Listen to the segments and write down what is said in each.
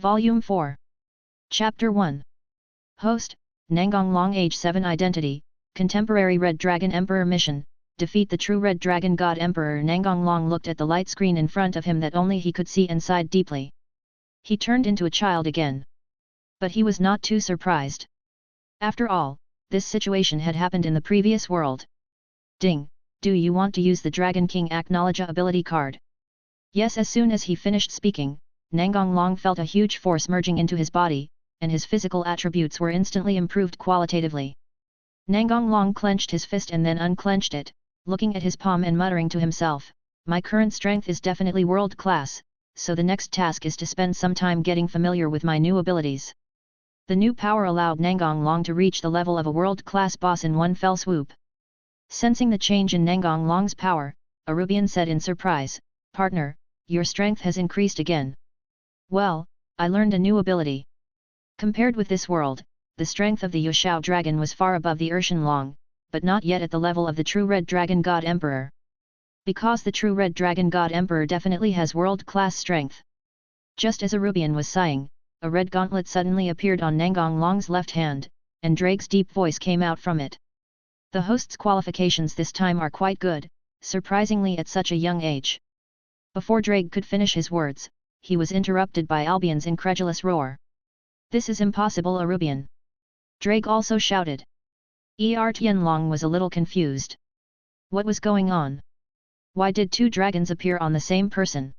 Volume 4. Chapter 1. Host, Nangong Long Age 7 Identity, Contemporary Red Dragon Emperor Mission, Defeat the True Red Dragon God Emperor. Nangong Long looked at the light screen in front of him that only he could see and sighed deeply. He turned into a child again. But he was not too surprised. After all, this situation had happened in the previous world. Ding, do you want to use the Dragon King Acknowledge ability card? Yes. As soon as he finished speaking, Nangong Long felt a huge force merging into his body, and his physical attributes were instantly improved qualitatively. Nangong Long clenched his fist and then unclenched it, looking at his palm and muttering to himself, "My current strength is definitely world class, so the next task is to spend some time getting familiar with my new abilities." The new power allowed Nangong Long to reach the level of a world-class boss in one fell swoop. Sensing the change in Nangong Long's power, Arubian said in surprise, "Partner, your strength has increased again." "Well, I learned a new ability." Compared with this world, the strength of the Yashao dragon was far above the Urshan Long, but not yet at the level of the true Red Dragon God Emperor. Because the true Red Dragon God Emperor definitely has world-class strength. Just as Arubian was sighing, a red gauntlet suddenly appeared on Nangong Long's left hand, and Drake's deep voice came out from it. The host's qualifications this time are quite good, surprisingly at such a young age. Before Drake could finish his words, he was interrupted by Albion's incredulous roar. "This is impossible, Arubian!" Drake also shouted. Tianlong was a little confused. What was going on? Why did two dragons appear on the same person?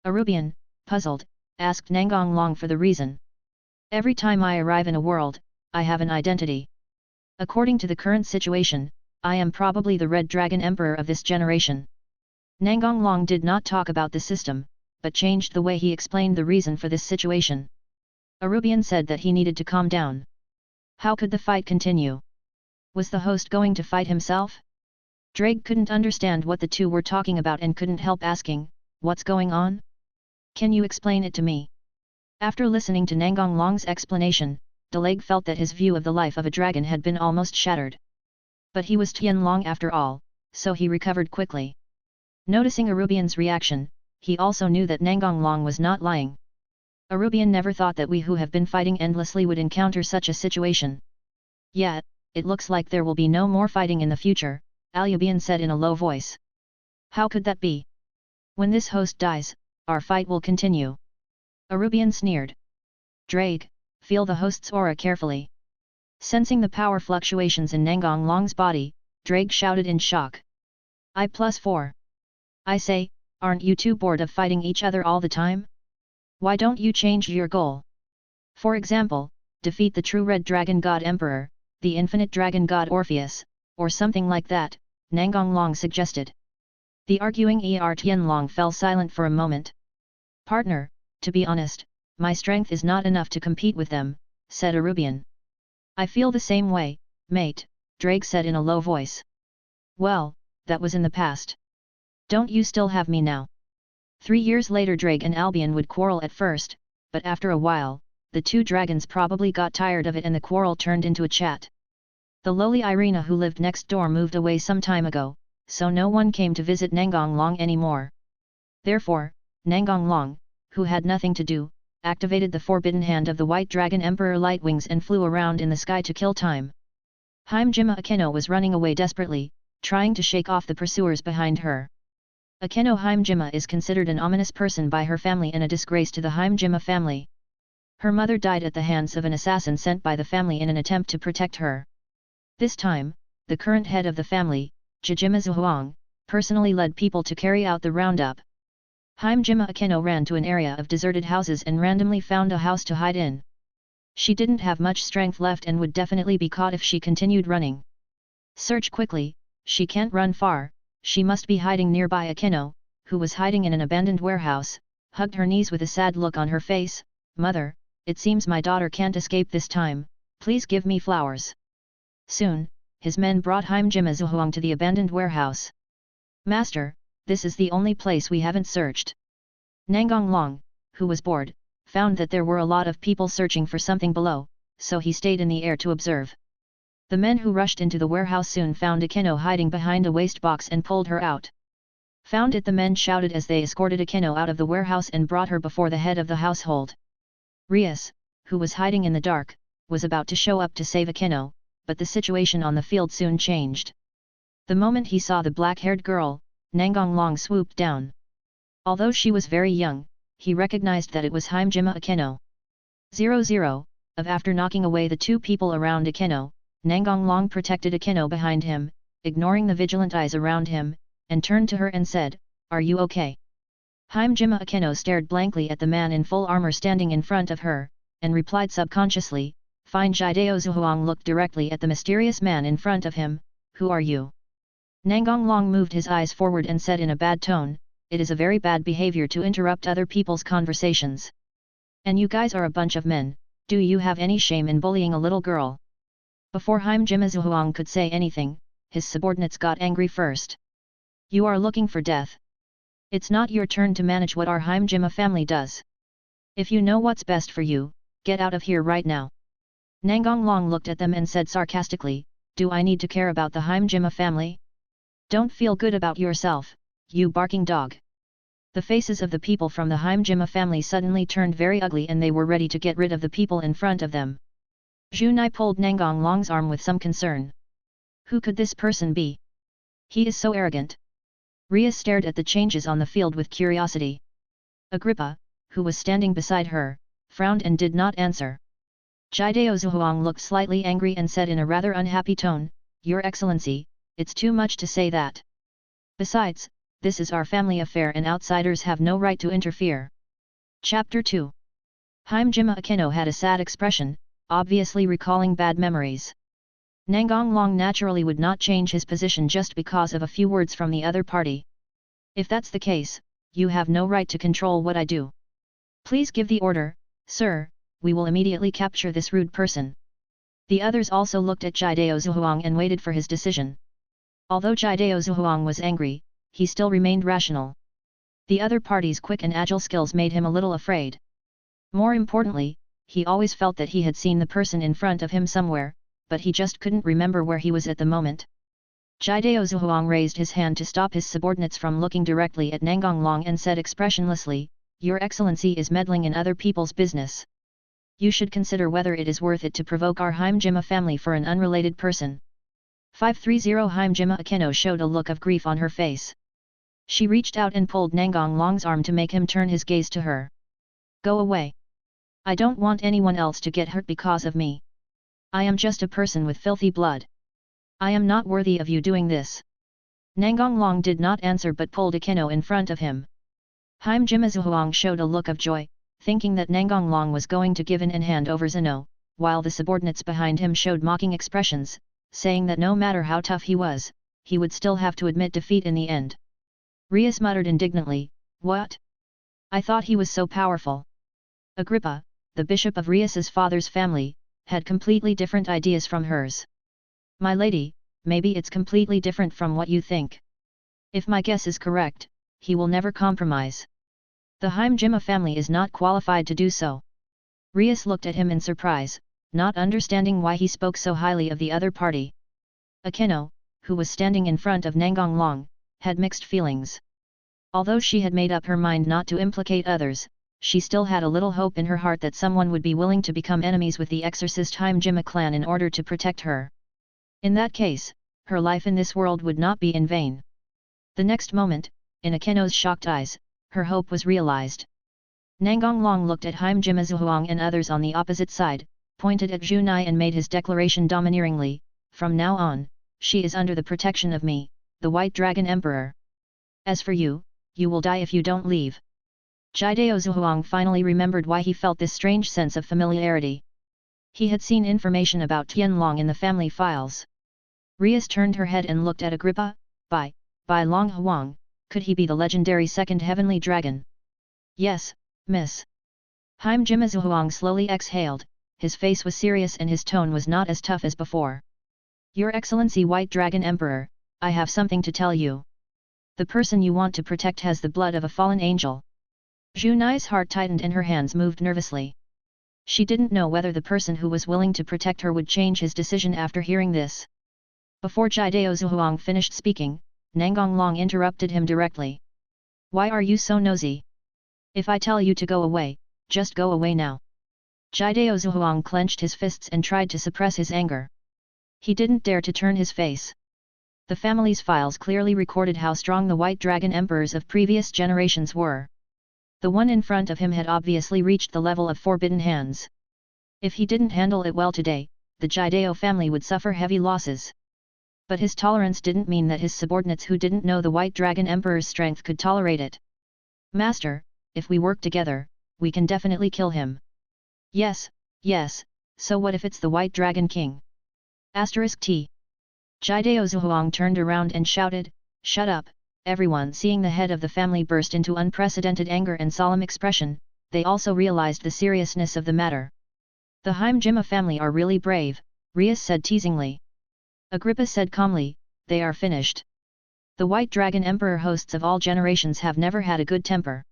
Arubian, puzzled, asked Nangong Long for the reason. "Every time I arrive in a world, I have an identity. According to the current situation, I am probably the Red Dragon Emperor of this generation." Nangong Long did not talk about the system, but changed the way he explained the reason for this situation. Arubian said that he needed to calm down. How could the fight continue? Was the host going to fight himself? Drake couldn't understand what the two were talking about and couldn't help asking, "What's going on? Can you explain it to me?" After listening to Nangong Long's explanation, Delag felt that his view of the life of a dragon had been almost shattered. But he was Tianlong after all, so he recovered quickly. Noticing Arubian's reaction, he also knew that Nangong Long was not lying. Arubian never thought that we who have been fighting endlessly would encounter such a situation. "Yet, it looks like there will be no more fighting in the future," Alubian said in a low voice. "How could that be? When this host dies, our fight will continue." Arubian sneered. "Drake, feel the host's aura carefully." Sensing the power fluctuations in Nangong Long's body, Drake shouted in shock. "I+4. I say, aren't you too bored of fighting each other all the time? Why don't you change your goal? For example, defeat the true Red Dragon God Emperor, the infinite dragon god Orpheus, or something like that," Nangong Long suggested. The arguing Tianlong fell silent for a moment. "Partner, to be honest, my strength is not enough to compete with them," said Arubian. "I feel the same way, mate," Drake said in a low voice. "Well, that was in the past. Don't you still have me now?" 3 years later Drake and Albion would quarrel at first, but after a while, the two dragons probably got tired of it and the quarrel turned into a chat. The lowly Irina who lived next door moved away some time ago, so no one came to visit Nangong Long anymore. Therefore, Nangong Long, who had nothing to do, activated the forbidden hand of the White Dragon Emperor Lightwings and flew around in the sky to kill time. Himejima Akeno was running away desperately, trying to shake off the pursuers behind her. Akeno Himejima is considered an ominous person by her family and a disgrace to the Himejima family. Her mother died at the hands of an assassin sent by the family in an attempt to protect her. This time, the current head of the family, Jijima Zhuang, personally led people to carry out the roundup. Himejima Akeno ran to an area of deserted houses and randomly found a house to hide in. She didn't have much strength left and would definitely be caught if she continued running. "Search quickly, she can't run far, she must be hiding nearby." Akeno, who was hiding in an abandoned warehouse, hugged her knees with a sad look on her face. "Mother, it seems my daughter can't escape this time, please give me flowers." Soon, his men brought Himejima Zhuang to the abandoned warehouse. "Master, this is the only place we haven't searched." Nangong Long, who was bored, found that there were a lot of people searching for something below, so he stayed in the air to observe. The men who rushed into the warehouse soon found Akeno hiding behind a waste box and pulled her out. "Found it!" the men shouted as they escorted Akeno out of the warehouse and brought her before the head of the household. Rias, who was hiding in the dark, was about to show up to save Akame, but the situation on the field soon changed. The moment he saw the black-haired girl, Nangong Long swooped down. Although she was very young, he recognized that it was Himejima Akame. 00, after knocking away the two people around Akame, Nangong Long protected Akame behind him, ignoring the vigilant eyes around him, and turned to her and said, "Are you okay?" Himejima Akame stared blankly at the man in full armor standing in front of her, and replied subconsciously, "Fine." Jideo Zhuang looked directly at the mysterious man in front of him, "Who are you?" Nangong Long moved his eyes forward and said in a bad tone, "It is a very bad behavior to interrupt other people's conversations. And you guys are a bunch of men, do you have any shame in bullying a little girl?" Before Himejima Zhuang could say anything, his subordinates got angry first. "You are looking for death. It's not your turn to manage what our Himejima family does. If you know what's best for you, get out of here right now." Nangong Long looked at them and said sarcastically, "Do I need to care about the Himejima family? Don't feel good about yourself, you barking dog." The faces of the people from the Himejima family suddenly turned very ugly and they were ready to get rid of the people in front of them. Junai pulled Nangong Long's arm with some concern. Who could this person be? He is so arrogant. Ria stared at the changes on the field with curiosity. Agrippa, who was standing beside her, frowned and did not answer. Jideo Zhuang looked slightly angry and said in a rather unhappy tone, "Your Excellency, it's too much to say that. Besides, this is our family affair and outsiders have no right to interfere." Chapter 2. Himejima Akame had a sad expression, obviously recalling bad memories. Nangong Long naturally would not change his position just because of a few words from the other party. "If that's the case, you have no right to control what I do. Please give the order, sir, we will immediately capture this rude person." The others also looked at Jideo Zhuang and waited for his decision. Although Jideo Zhuang was angry, he still remained rational. The other party's quick and agile skills made him a little afraid. More importantly, he always felt that he had seen the person in front of him somewhere, but he just couldn't remember where he was at the moment. Jideo Zhuang raised his hand to stop his subordinates from looking directly at Nangong Long and said expressionlessly, "Your Excellency is meddling in other people's business. You should consider whether it is worth it to provoke our Himejima family for an unrelated person." 530 Himejima Akame showed a look of grief on her face. She reached out and pulled Nangong Long's arm to make him turn his gaze to her. "Go away. I don't want anyone else to get hurt because of me. I am just a person with filthy blood. I am not worthy of you doing this." Nangong Long did not answer but pulled Akame in front of him. Himejima Zhuang showed a look of joy, thinking that Nangong Long was going to give in and hand over Zeno, while the subordinates behind him showed mocking expressions, saying that no matter how tough he was, he would still have to admit defeat in the end. Rias muttered indignantly, "What? I thought he was so powerful." Agrippa, the bishop of Rias's father's family, had completely different ideas from hers. "My lady, maybe it's completely different from what you think. If my guess is correct, he will never compromise. The Himejima family is not qualified to do so." Rias looked at him in surprise, not understanding why he spoke so highly of the other party. Akame, who was standing in front of Nangong Long, had mixed feelings. Although she had made up her mind not to implicate others, she still had a little hope in her heart that someone would be willing to become enemies with the exorcist Himejima clan in order to protect her. In that case, her life in this world would not be in vain. The next moment, in Akame's shocked eyes, her hope was realized. Nangong Long looked at Himejima Zhuang and others on the opposite side, pointed at Junai and made his declaration domineeringly, "From now on, she is under the protection of me, the White Dragon Emperor. As for you, you will die if you don't leave." Jideo Zhuang finally remembered why he felt this strange sense of familiarity. He had seen information about Tianlong in the family files. Rias turned her head and looked at Agrippa. By Long Huang, could he be the legendary second heavenly dragon? "Yes, miss." Himejima Zhuang slowly exhaled, his face was serious and his tone was not as tough as before. "Your Excellency White Dragon Emperor, I have something to tell you. The person you want to protect has the blood of a fallen angel." Junai's heart tightened and her hands moved nervously. She didn't know whether the person who was willing to protect her would change his decision after hearing this. Before Jideo Zhuang finished speaking, Nangong Long interrupted him directly. "Why are you so nosy? If I tell you to go away, just go away now. Jideo Zhuang clenched his fists and tried to suppress his anger. He didn't dare to turn his face. The family's files clearly recorded how strong the White Dragon Emperors of previous generations were. The one in front of him had obviously reached the level of Forbidden Hands. If he didn't handle it well today, the Jideo family would suffer heavy losses. But his tolerance didn't mean that his subordinates who didn't know the White Dragon Emperor's strength could tolerate it. Master, if we work together, we can definitely kill him. Yes, yes, so what if it's the White Dragon King? *T. Jideo Zhuang turned around and shouted, "Shut up!" Everyone seeing the head of the family burst into unprecedented anger and solemn expression, they also realized the seriousness of the matter. The Heimjima family are really brave, Rias said teasingly. Agrippa said calmly, "They are finished. The White Dragon Emperor hosts of all generations have never had a good temper."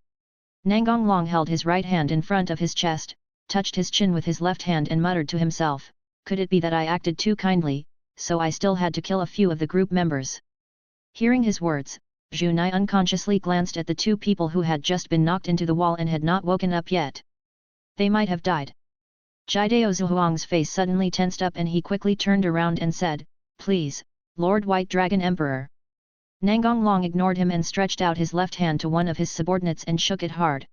Nangong Long held his right hand in front of his chest, touched his chin with his left hand and muttered to himself, "Could it be that I acted too kindly, so I still had to kill a few of the group members?" Hearing his words, Zhu Nai unconsciously glanced at the two people who had just been knocked into the wall and had not woken up yet. They might have died. Jideo Zhuang's face suddenly tensed up and he quickly turned around and said, "Please, Lord White Dragon Emperor." Nangong Long ignored him and stretched out his left hand to one of his subordinates and shook it hard.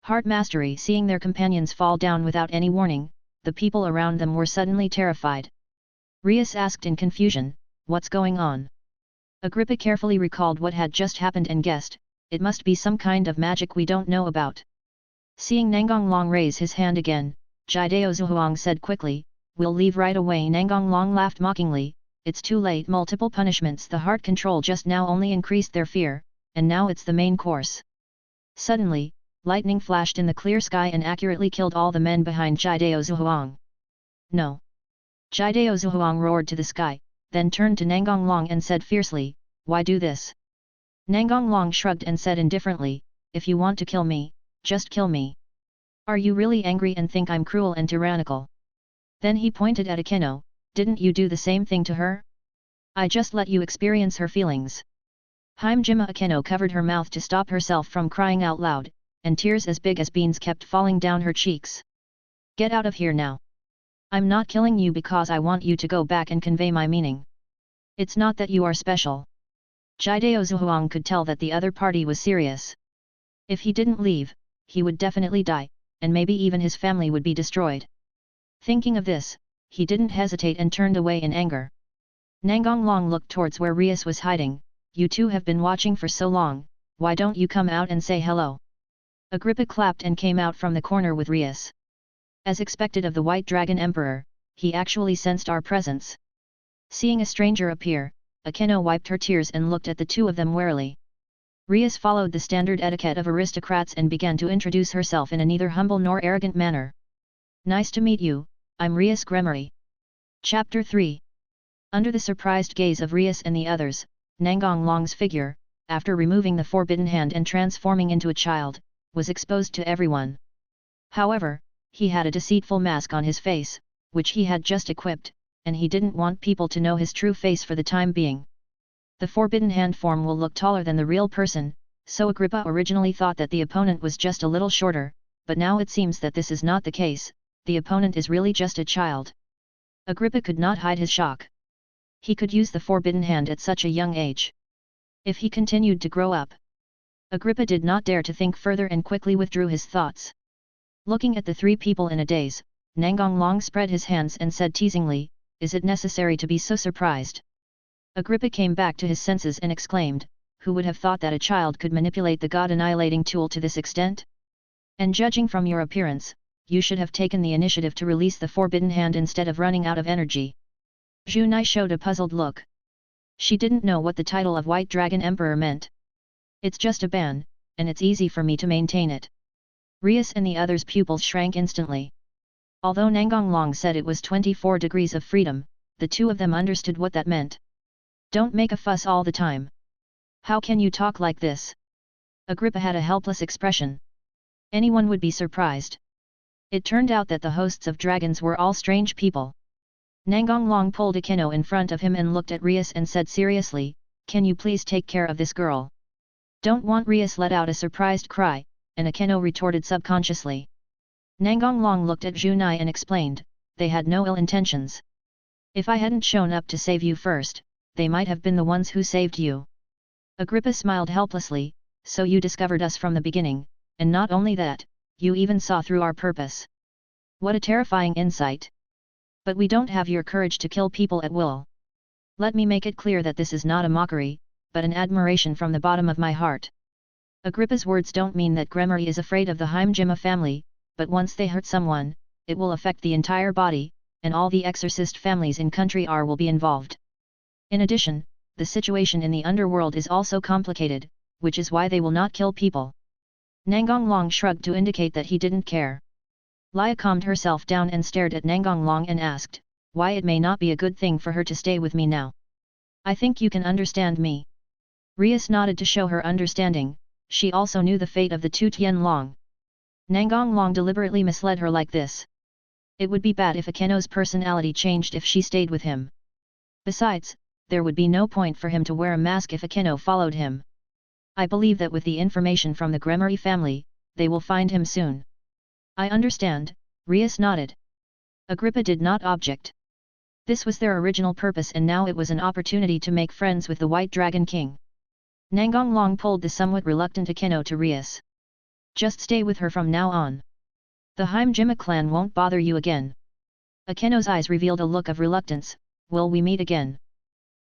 Heart mastery. Seeing their companions fall down without any warning, the people around them were suddenly terrified. Rias asked in confusion, "What's going on?" Agrippa carefully recalled what had just happened and guessed, "It must be some kind of magic we don't know about." Seeing Nangong Long raise his hand again, Jideo Zhuang said quickly, "We'll leave right away." Nangong Long laughed mockingly, "It's too late. Multiple punishments. The heart control just now only increased their fear, and now it's the main course." Suddenly, lightning flashed in the clear sky and accurately killed all the men behind Jideo Zhuang. "No!" Jideo Zhuang roared to the sky, then turned to Nangong Long and said fiercely, "Why do this?" Nangong Long shrugged and said indifferently, "If you want to kill me, just kill me. Are you really angry and think I'm cruel and tyrannical?" Then he pointed at Akeno, "Didn't you do the same thing to her? I just let you experience her feelings." Heimjima Akeno covered her mouth to stop herself from crying out loud, and tears as big as beans kept falling down her cheeks. "Get out of here now. I'm not killing you because I want you to go back and convey my meaning. It's not that you are special." Jideo Zhuang could tell that the other party was serious. If he didn't leave, he would definitely die, and maybe even his family would be destroyed. Thinking of this, he didn't hesitate and turned away in anger. Nangong Long looked towards where Rias was hiding. "You two have been watching for so long, why don't you come out and say hello?" Agrippa clapped and came out from the corner with Rias. As expected of the White Dragon Emperor, he actually sensed our presence. Seeing a stranger appear, Akeno wiped her tears and looked at the two of them warily. Rias followed the standard etiquette of aristocrats and began to introduce herself in a neither humble nor arrogant manner. "Nice to meet you, I'm Rias Gremory." Chapter 3. Under the surprised gaze of Rias and the others, Nangong Long's figure, after removing the forbidden hand and transforming into a child, was exposed to everyone. However, he had a deceitful mask on his face, which he had just equipped, and he didn't want people to know his true face for the time being. The forbidden hand form will look taller than the real person, so Agrippa originally thought that the opponent was just a little shorter, but now it seems that this is not the case, the opponent is really just a child. Agrippa could not hide his shock. He could use the forbidden hand at such a young age. If he continued to grow up. Agrippa did not dare to think further and quickly withdrew his thoughts. Looking at the three people in a daze, Nangong Long spread his hands and said teasingly, "Is it necessary to be so surprised?" Agrippa came back to his senses and exclaimed, "Who would have thought that a child could manipulate the god-annihilating tool to this extent? And judging from your appearance, you should have taken the initiative to release the forbidden hand instead of running out of energy." Zhu Nai showed a puzzled look. She didn't know what the title of White Dragon Emperor meant. "It's just a ban, and it's easy for me to maintain it." Rias and the others' pupils shrank instantly. Although Nangong Long said it was 24 degrees of freedom, the two of them understood what that meant. "Don't make a fuss all the time. How can you talk like this?" Agrippa had a helpless expression. Anyone would be surprised. It turned out that the hosts of dragons were all strange people. Nangong Long pulled Akeno in front of him and looked at Rias and said seriously, "Can you please take care of this girl?" "Don't want." Rias let out a surprised cry, and Akeno retorted subconsciously. Nangong Long looked at Junai and explained, they had no ill intentions. If I hadn't shown up to save you first, they might have been the ones who saved you. Agrippa smiled helplessly, so you discovered us from the beginning, and not only that, you even saw through our purpose. What a terrifying insight. But we don't have your courage to kill people at will. Let me make it clear that this is not a mockery, but an admiration from the bottom of my heart. Agrippa's words don't mean that Gremory is afraid of the Heimjima family, but once they hurt someone, it will affect the entire body, and all the exorcist families in Country R will be involved. In addition, the situation in the underworld is also complicated, which is why they will not kill people. Nangong Long shrugged to indicate that he didn't care. Lia calmed herself down and stared at Nangong Long and asked, why it may not be a good thing for her to stay with me now. I think you can understand me. Rias nodded to show her understanding, she also knew the fate of the two Tian Long. Nangong Long deliberately misled her like this. It would be bad if Akeno's personality changed if she stayed with him. Besides, there would be no point for him to wear a mask if Akeno followed him. I believe that with the information from the Gremory family, they will find him soon. I understand, Rias nodded. Agrippa did not object. This was their original purpose and now it was an opportunity to make friends with the White Dragon King. Nangong Long pulled the somewhat reluctant Akeno to Rias. Just stay with her from now on. The Heimjima clan won't bother you again. Akeno's eyes revealed a look of reluctance, will we meet again?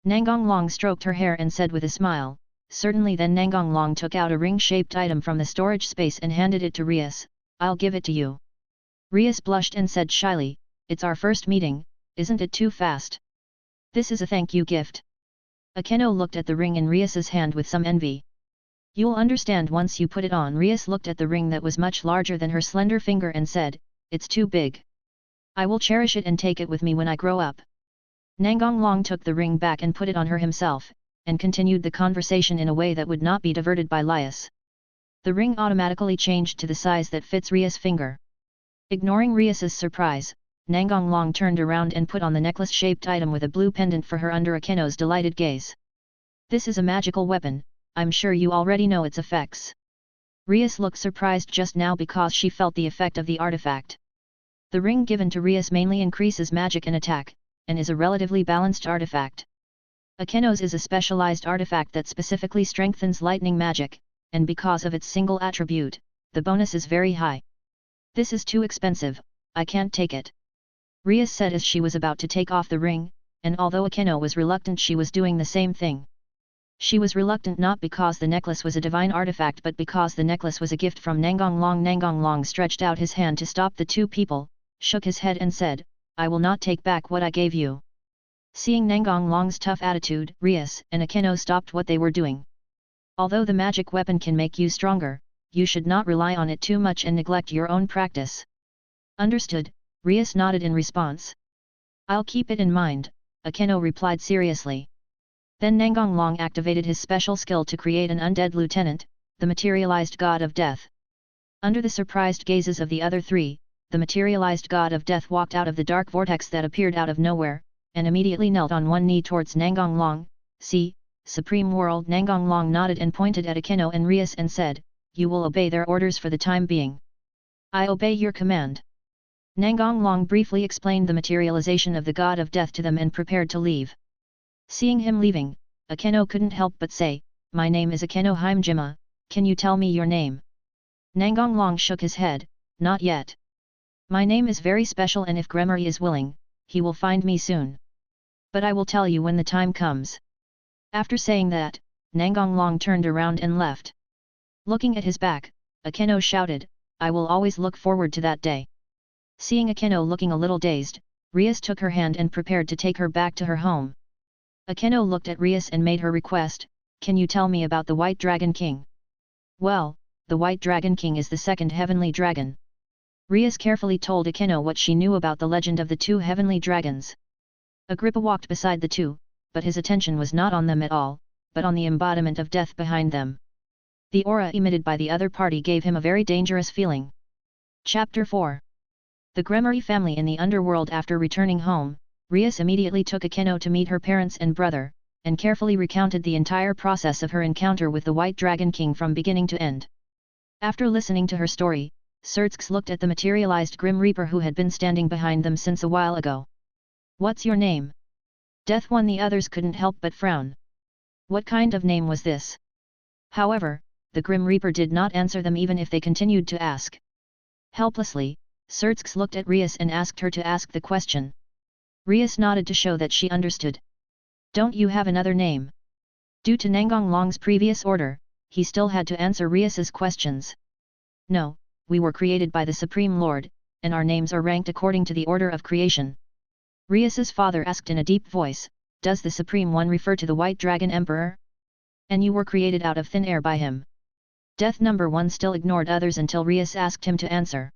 Nangong Long stroked her hair and said with a smile, certainly. Then Nangong Long took out a ring-shaped item from the storage space and handed it to Rias, I'll give it to you. Rias blushed and said shyly, it's our first meeting, isn't it too fast? This is a thank you gift. Akeno looked at the ring in Rias's hand with some envy. You'll understand once you put it on. Rias looked at the ring that was much larger than her slender finger and said, it's too big. I will cherish it and take it with me when I grow up. Nangong Long took the ring back and put it on her himself, and continued the conversation in a way that would not be diverted by Lias. The ring automatically changed to the size that fits Rias' finger. Ignoring Rias's surprise, Nangong Long turned around and put on the necklace-shaped item with a blue pendant for her under Akeno's delighted gaze. This is a magical weapon, I'm sure you already know its effects. Rias looked surprised just now because she felt the effect of the artifact. The ring given to Rias mainly increases magic and attack, and is a relatively balanced artifact. Akeno's is a specialized artifact that specifically strengthens lightning magic, and because of its single attribute, the bonus is very high. This is too expensive, I can't take it. Rias said as she was about to take off the ring, and although Akeno was reluctant, she was doing the same thing. She was reluctant not because the necklace was a divine artifact but because the necklace was a gift from Nangong Long. Nangong Long stretched out his hand to stop the two people, shook his head and said, I will not take back what I gave you. Seeing Nangong Long's tough attitude, Rias and Akeno stopped what they were doing. Although the magic weapon can make you stronger, you should not rely on it too much and neglect your own practice. Understood, Rias nodded in response. I'll keep it in mind, Akeno replied seriously. Then Nangong Long activated his special skill to create an undead lieutenant, the materialized god of death. Under the surprised gazes of the other three, the materialized god of death walked out of the dark vortex that appeared out of nowhere, and immediately knelt on one knee towards Nangong Long. See, Supreme World. Nangong Long nodded and pointed at Akeno and Rias and said, you will obey their orders for the time being. I obey your command. Nangong Long briefly explained the materialization of the god of death to them and prepared to leave. Seeing him leaving, Akeno couldn't help but say, my name is Akeno Heimjima, can you tell me your name? Nangong Long shook his head, not yet. My name is very special and if Gremory is willing, he will find me soon. But I will tell you when the time comes. After saying that, Nangong Long turned around and left. Looking at his back, Akeno shouted, I will always look forward to that day. Seeing Akeno looking a little dazed, Rias took her hand and prepared to take her back to her home. Akeno looked at Rias and made her request, can you tell me about the White Dragon King? Well, the White Dragon King is the second heavenly dragon. Rias carefully told Akeno what she knew about the legend of the two heavenly dragons. Agrippa walked beside the two, but his attention was not on them at all, but on the embodiment of death behind them. The aura emitted by the other party gave him a very dangerous feeling. Chapter 4. The Gremory family in the underworld. After returning home, Rias immediately took Akeno to meet her parents and brother, and carefully recounted the entire process of her encounter with the White Dragon King from beginning to end. After listening to her story, Surtks looked at the materialized Grim Reaper who had been standing behind them since a while ago. What's your name? Death One. The others couldn't help but frown. What kind of name was this? However, the Grim Reaper did not answer them even if they continued to ask. Helplessly, Surtks looked at Rias and asked her to ask the question. Rias nodded to show that she understood. Don't you have another name? Due to Nangong Long's previous order, he still had to answer Rias's questions. No, we were created by the Supreme Lord, and our names are ranked according to the order of creation. Rias's father asked in a deep voice, does the Supreme One refer to the White Dragon Emperor? And you were created out of thin air by him. Death Number 1 still ignored others until Rias asked him to answer.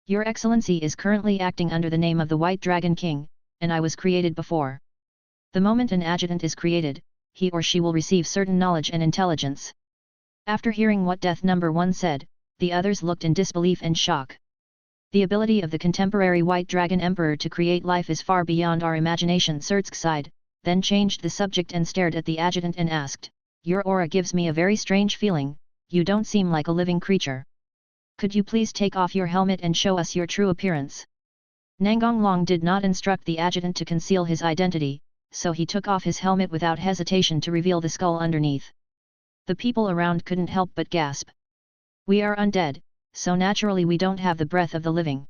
Your Excellency is currently acting under the name of the White Dragon King, and I was created before. The moment an adjutant is created, he or she will receive certain knowledge and intelligence. After hearing what Death Number 1 said, the others looked in disbelief and shock. The ability of the contemporary White Dragon Emperor to create life is far beyond our imagination. Surtsk sighed, then changed the subject and stared at the adjutant and asked, your aura gives me a very strange feeling, you don't seem like a living creature. Could you please take off your helmet and show us your true appearance? Nangong Long did not instruct the adjutant to conceal his identity, so he took off his helmet without hesitation to reveal the skull underneath. The people around couldn't help but gasp. We are undead, so naturally we don't have the breath of the living.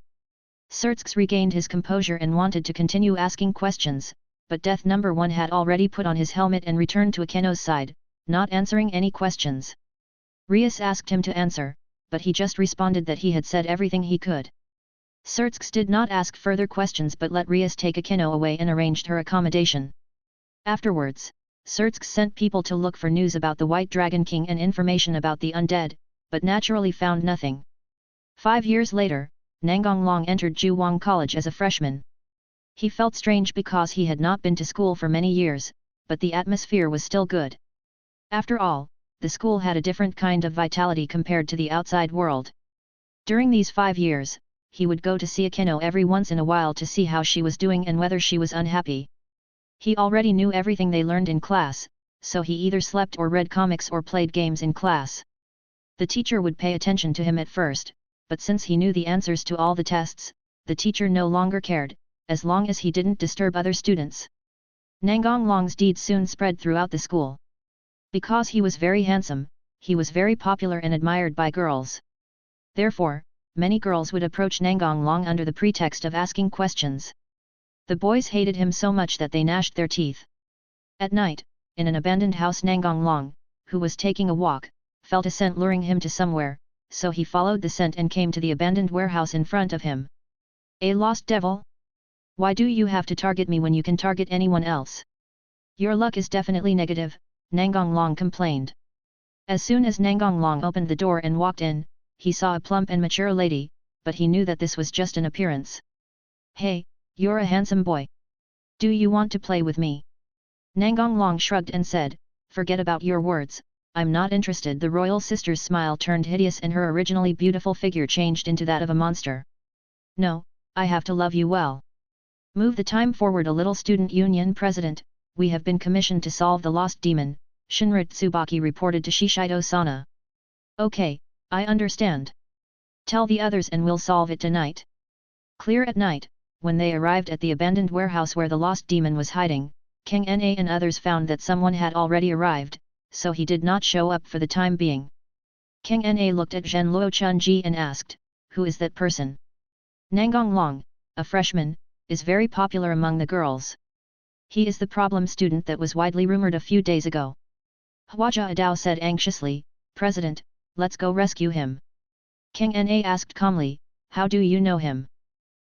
Surtsk regained his composure and wanted to continue asking questions, but Death Number 1 had already put on his helmet and returned to Akeno's side, not answering any questions. Rias asked him to answer, but he just responded that he had said everything he could. Surtsk did not ask further questions but let Rias take Akeno away and arranged her accommodation. Afterwards, Surtsk sent people to look for news about the White Dragon King and information about the undead, but naturally found nothing. 5 years later, Nangong Long entered Juwang College as a freshman. He felt strange because he had not been to school for many years, but the atmosphere was still good. After all, the school had a different kind of vitality compared to the outside world. During these 5 years, he would go to see Akeno every once in a while to see how she was doing and whether she was unhappy. He already knew everything they learned in class, so he either slept or read comics or played games in class. The teacher would pay attention to him at first, but since he knew the answers to all the tests, the teacher no longer cared, as long as he didn't disturb other students. Nangong Long's deeds soon spread throughout the school. Because he was very handsome, he was very popular and admired by girls. Therefore, many girls would approach Nangong Long under the pretext of asking questions. The boys hated him so much that they gnashed their teeth. At night, in an abandoned house, Nangong Long, who was taking a walk, felt a scent luring him to somewhere, so he followed the scent and came to the abandoned warehouse in front of him. A lost devil? Why do you have to target me when you can target anyone else? Your luck is definitely negative, Nangong Long complained. As soon as Nangong Long opened the door and walked in, he saw a plump and mature lady, but he knew that this was just an appearance. Hey, you're a handsome boy. Do you want to play with me? Nangong Long shrugged and said, forget about your words, I'm not interested. The royal sister's smile turned hideous and her originally beautiful figure changed into that of a monster. No, I have to love you well. Move the time forward a little. Student Union President, we have been commissioned to solve the lost demon, Shinra Tsubaki reported to Shishido-sana. Okay, I understand. Tell the others and we'll solve it tonight. Clear at night, when they arrived at the abandoned warehouse where the lost demon was hiding, Kang Na and others found that someone had already arrived, so he did not show up for the time being. Kang Na looked at Zhen Luo Chunji and asked, who is that person? Nangong Long, a freshman, is very popular among the girls. He is the problem student that was widely rumored a few days ago. Hwaja Adao said anxiously, President, let's go rescue him. Kang Na asked calmly, how do you know him?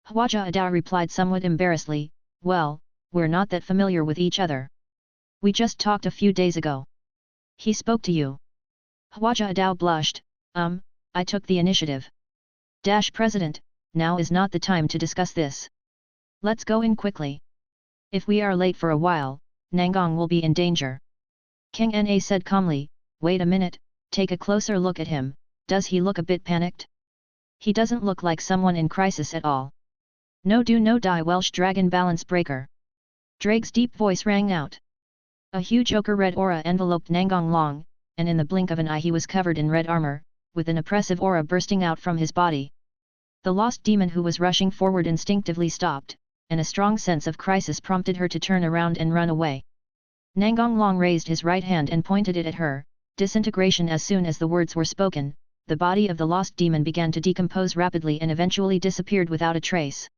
Hwaja Adao replied somewhat embarrassedly, well, we're not that familiar with each other. We just talked a few days ago. He spoke to you. Hwaja Adao blushed, I took the initiative. President, now is not the time to discuss this. Let's go in quickly. If we are late for a while, Nangong will be in danger. Kang Na said calmly, wait a minute, take a closer look at him, does he look a bit panicked? He doesn't look like someone in crisis at all. No do no die Welsh dragon balance breaker. Drake's deep voice rang out. A huge ochre red aura enveloped Nangong Long, and in the blink of an eye he was covered in red armor, with an oppressive aura bursting out from his body. The lost demon who was rushing forward instinctively stopped, and a strong sense of crisis prompted her to turn around and run away. Nangong Long raised his right hand and pointed it at her. Disintegration. As soon as the words were spoken, the body of the lost demon began to decompose rapidly and eventually disappeared without a trace.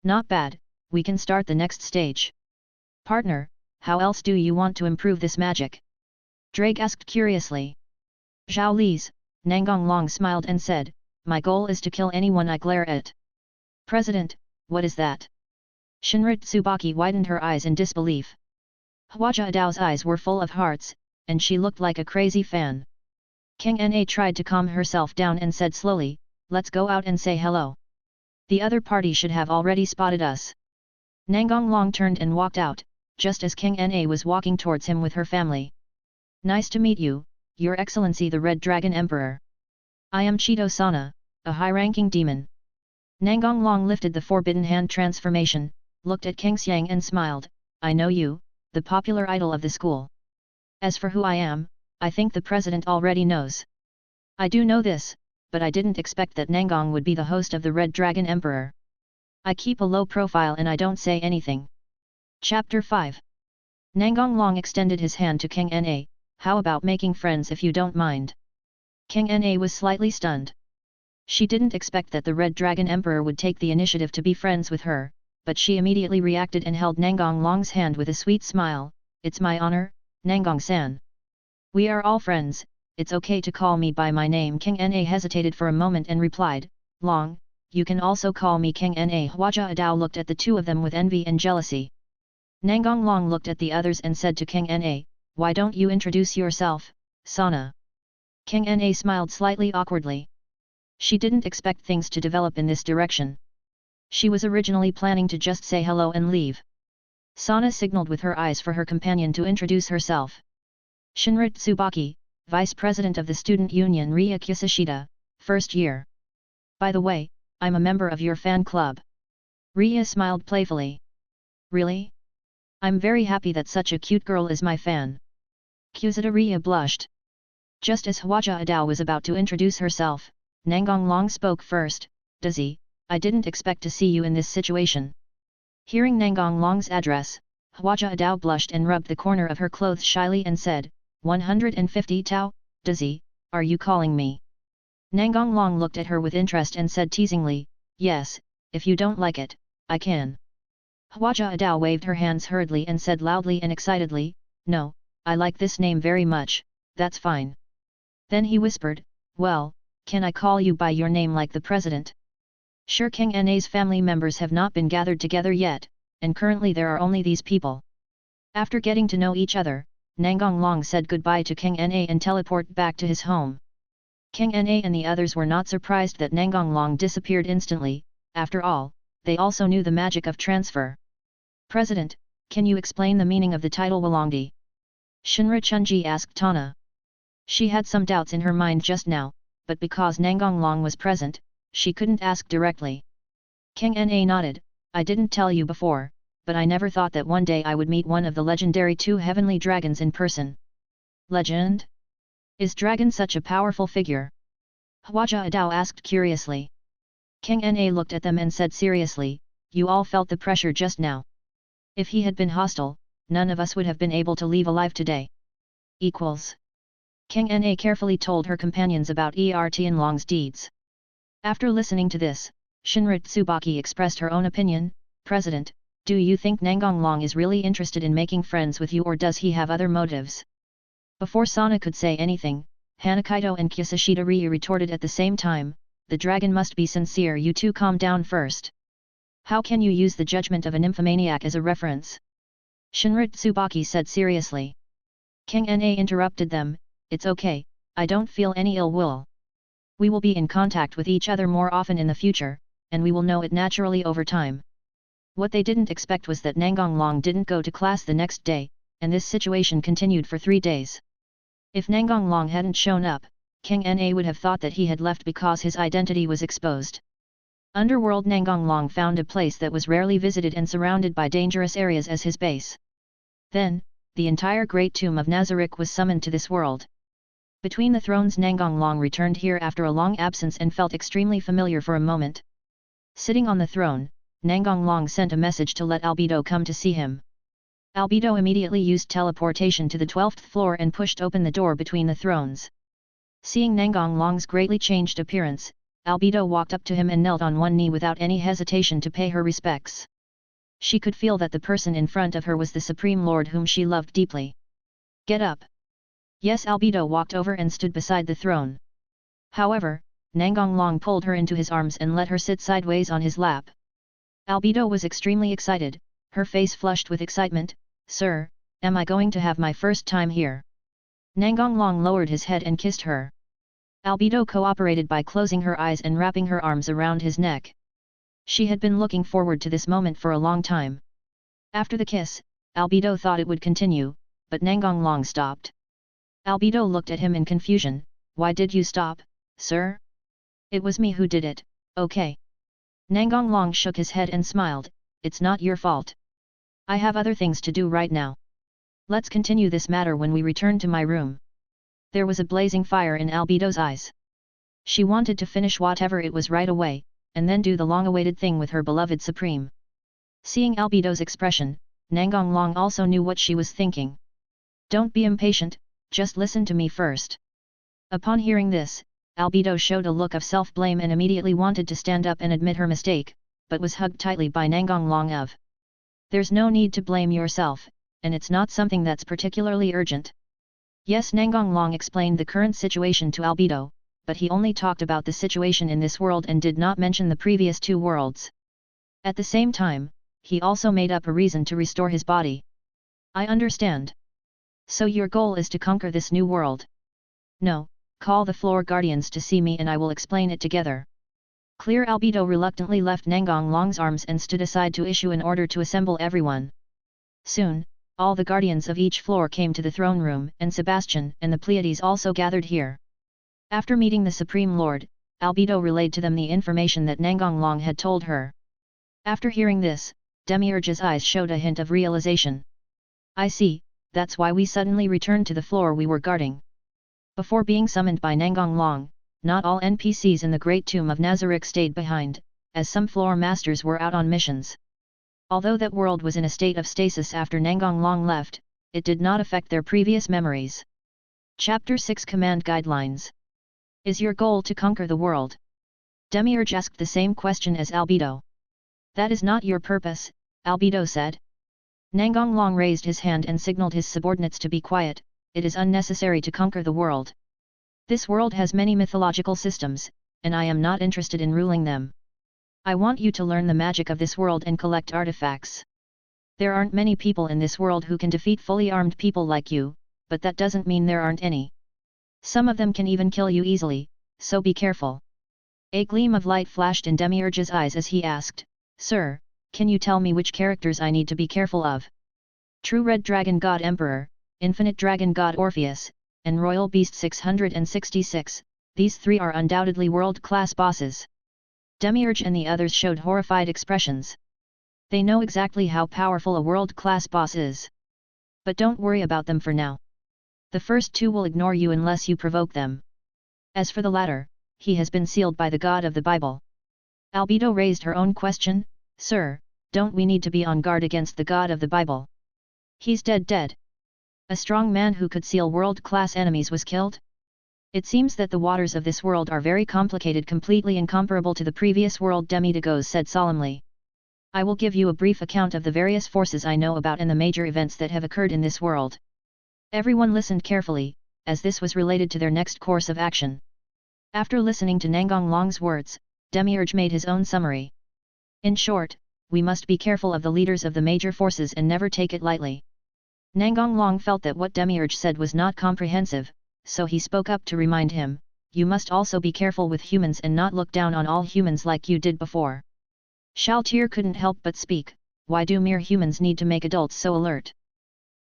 Not bad, we can start the next stage. Partner, how else do you want to improve this magic? Drake asked curiously. Zhao Li's, Nangong Long smiled and said, my goal is to kill anyone I glare at. President, what is that? Shinra Tsubaki widened her eyes in disbelief. Hwaja Adao's eyes were full of hearts, and she looked like a crazy fan. King Na tried to calm herself down and said slowly, let's go out and say hello. The other party should have already spotted us. Nangong Long turned and walked out, just as King Na was walking towards him with her family. Nice to meet you, Your Excellency the Red Dragon Emperor. I am Cheeto Sana, a high-ranking demon. Nangong Long lifted the forbidden hand transformation, looked at King Xiang and smiled, I know you, the popular idol of the school. As for who I am, I think the president already knows. I do know this, but I didn't expect that Nangong would be the host of the Red Dragon Emperor. I keep a low profile and I don't say anything. Chapter 5. Nangong Long extended his hand to King Na, how about making friends if you don't mind? King Na was slightly stunned. She didn't expect that the Red Dragon Emperor would take the initiative to be friends with her, but she immediately reacted and held Nangong Long's hand with a sweet smile. It's my honor, Nangong-san. We are all friends, it's okay to call me by my name. King Na hesitated for a moment and replied, Long, you can also call me King Na. Hwaja Adao looked at the two of them with envy and jealousy. Nangong Long looked at the others and said to King Na, why don't you introduce yourself, Sana? King Na smiled slightly awkwardly. She didn't expect things to develop in this direction. She was originally planning to just say hello and leave. Sana signaled with her eyes for her companion to introduce herself. Shinra Tsubaki, Vice President of the Student Union. Ria Kisashida, first year. By the way, I'm a member of your fan club. Ria smiled playfully. Really? I'm very happy that such a cute girl is my fan. Kusita. Ria blushed. Just as Hwaja Adao was about to introduce herself, Nangong Long spoke first, Daisy, I didn't expect to see you in this situation. Hearing Nangong Long's address, Hwaja Adao blushed and rubbed the corner of her clothes shyly and said, 150 Tao, Daisy, are you calling me? Nangong Long looked at her with interest and said teasingly, yes, if you don't like it, I can. Hwaja Adao waved her hands hurriedly and said loudly and excitedly, no, I like this name very much, that's fine. Then he whispered, well, can I call you by your name like the president? Sure. King Na's family members have not been gathered together yet, and currently there are only these people. After getting to know each other, Nangong Long said goodbye to King Na and teleported back to his home. King Na and the others were not surprised that Nangong Long disappeared instantly, after all, they also knew the magic of transfer. President, can you explain the meaning of the title Walongdi? Shinra Chunji asked Tana. She had some doubts in her mind just now, but because Nangong Long was present, she couldn't ask directly. King Na nodded, I didn't tell you before, but I never thought that one day I would meet one of the legendary two heavenly dragons in person. Legend? Is dragon such a powerful figure? Hwaja Adao asked curiously. King Na looked at them and said seriously, you all felt the pressure just now. If he had been hostile, none of us would have been able to leave alive today. Equals. King Na carefully told her companions about Tian Long's deeds. After listening to this, Shinra Tsubaki expressed her own opinion, President, do you think Nangong Long is really interested in making friends with you or does he have other motives? Before Sana could say anything, Hanakaito and Kisashida Rie retorted at the same time, the dragon must be sincere. You two calm down first. How can you use the judgment of a nymphomaniac as a reference? Shinra Tsubaki said seriously. King Na interrupted them, it's okay, I don't feel any ill will. We will be in contact with each other more often in the future, and we will know it naturally over time. What they didn't expect was that Nangong Long didn't go to class the next day, and this situation continued for 3 days. If Nangong Long hadn't shown up, King Na would have thought that he had left because his identity was exposed. Underworld. Nangong Long found a place that was rarely visited and surrounded by dangerous areas as his base. Then, the entire Great Tomb of Nazarick was summoned to this world. Between the thrones, Nangong Long returned here after a long absence and felt extremely familiar for a moment. Sitting on the throne, Nangong Long sent a message to let Albedo come to see him. Albedo immediately used teleportation to the 12th floor and pushed open the door between the thrones. Seeing Nangong Long's greatly changed appearance, Albedo walked up to him and knelt on one knee without any hesitation to pay her respects. She could feel that the person in front of her was the Supreme Lord whom she loved deeply. "Get up." Yes, Albedo walked over and stood beside the throne. However, Nangong Long pulled her into his arms and let her sit sideways on his lap. Albedo was extremely excited, her face flushed with excitement. "Sir, am I going to have my first time here?" Nangong Long lowered his head and kissed her. Albedo cooperated by closing her eyes and wrapping her arms around his neck. She had been looking forward to this moment for a long time. After the kiss, Albedo thought it would continue, but Nangong Long stopped. Albedo looked at him in confusion. "Why did you stop, sir?" "It was me who did it, okay?" Nangong Long shook his head and smiled. "It's not your fault. I have other things to do right now. Let's continue this matter when we return to my room." There was a blazing fire in Albedo's eyes. She wanted to finish whatever it was right away, and then do the long-awaited thing with her beloved Supreme. Seeing Albedo's expression, Nangong Long also knew what she was thinking. "Don't be impatient, just listen to me first." Upon hearing this, Albedo showed a look of self-blame and immediately wanted to stand up and admit her mistake, but was hugged tightly by Nangong Long of, "There's no need to blame yourself, and it's not something that's particularly urgent." Yes, Nangong Long explained the current situation to Albedo, but he only talked about the situation in this world and did not mention the previous two worlds. At the same time, he also made up a reason to restore his body. "I understand. So your goal is to conquer this new world?" "No, call the floor guardians to see me and I will explain it together." Clear. Albedo reluctantly left Nangong Long's arms and stood aside to issue an order to assemble everyone. Soon, all the guardians of each floor came to the throne room, and Sebastian and the Pleiades also gathered here. After meeting the Supreme Lord, Albedo relayed to them the information that Nangong Long had told her. After hearing this, Demiurge's eyes showed a hint of realization. "I see, that's why we suddenly returned to the floor we were guarding." Before being summoned by Nangong Long, not all NPCs in the Great Tomb of Nazarick stayed behind, as some floor masters were out on missions. Although that world was in a state of stasis after Nangong Long left, it did not affect their previous memories. Chapter 6 Command Guidelines. Is your goal to conquer the world? Demiurge asked the same question as Albedo. "That is not your purpose," Albedo said. Nangong Long raised his hand and signaled his subordinates to be quiet. "It is unnecessary to conquer the world. This world has many mythological systems, and I am not interested in ruling them. I want you to learn the magic of this world and collect artifacts. There aren't many people in this world who can defeat fully armed people like you, but that doesn't mean there aren't any. Some of them can even kill you easily, so be careful." A gleam of light flashed in Demiurge's eyes as he asked, "Sir, can you tell me which characters I need to be careful of?" True Red Dragon God Emperor, Infinite Dragon God Orpheus, and Royal Beast 666, these three are undoubtedly world-class bosses. Demiurge and the others showed horrified expressions. They know exactly how powerful a world-class boss is. But don't worry about them for now. The first two will ignore you unless you provoke them. As for the latter, he has been sealed by the God of the Bible. Albedo raised her own question, "Sir, don't we need to be on guard against the God of the Bible? He's dead. A strong man who could seal world-class enemies was killed? It seems that the waters of this world are very complicated, completely incomparable to the previous world," Demiurge said solemnly. "I will give you a brief account of the various forces I know about and the major events that have occurred in this world." Everyone listened carefully, as this was related to their next course of action. After listening to Nangong Long's words, Demiurge made his own summary. "In short, we must be careful of the leaders of the major forces and never take it lightly." Nangong Long felt that what Demiurge said was not comprehensive, so he spoke up to remind him, "You must also be careful with humans and not look down on all humans like you did before." Shaltir couldn't help but speak, "Why do mere humans need to make adults so alert?"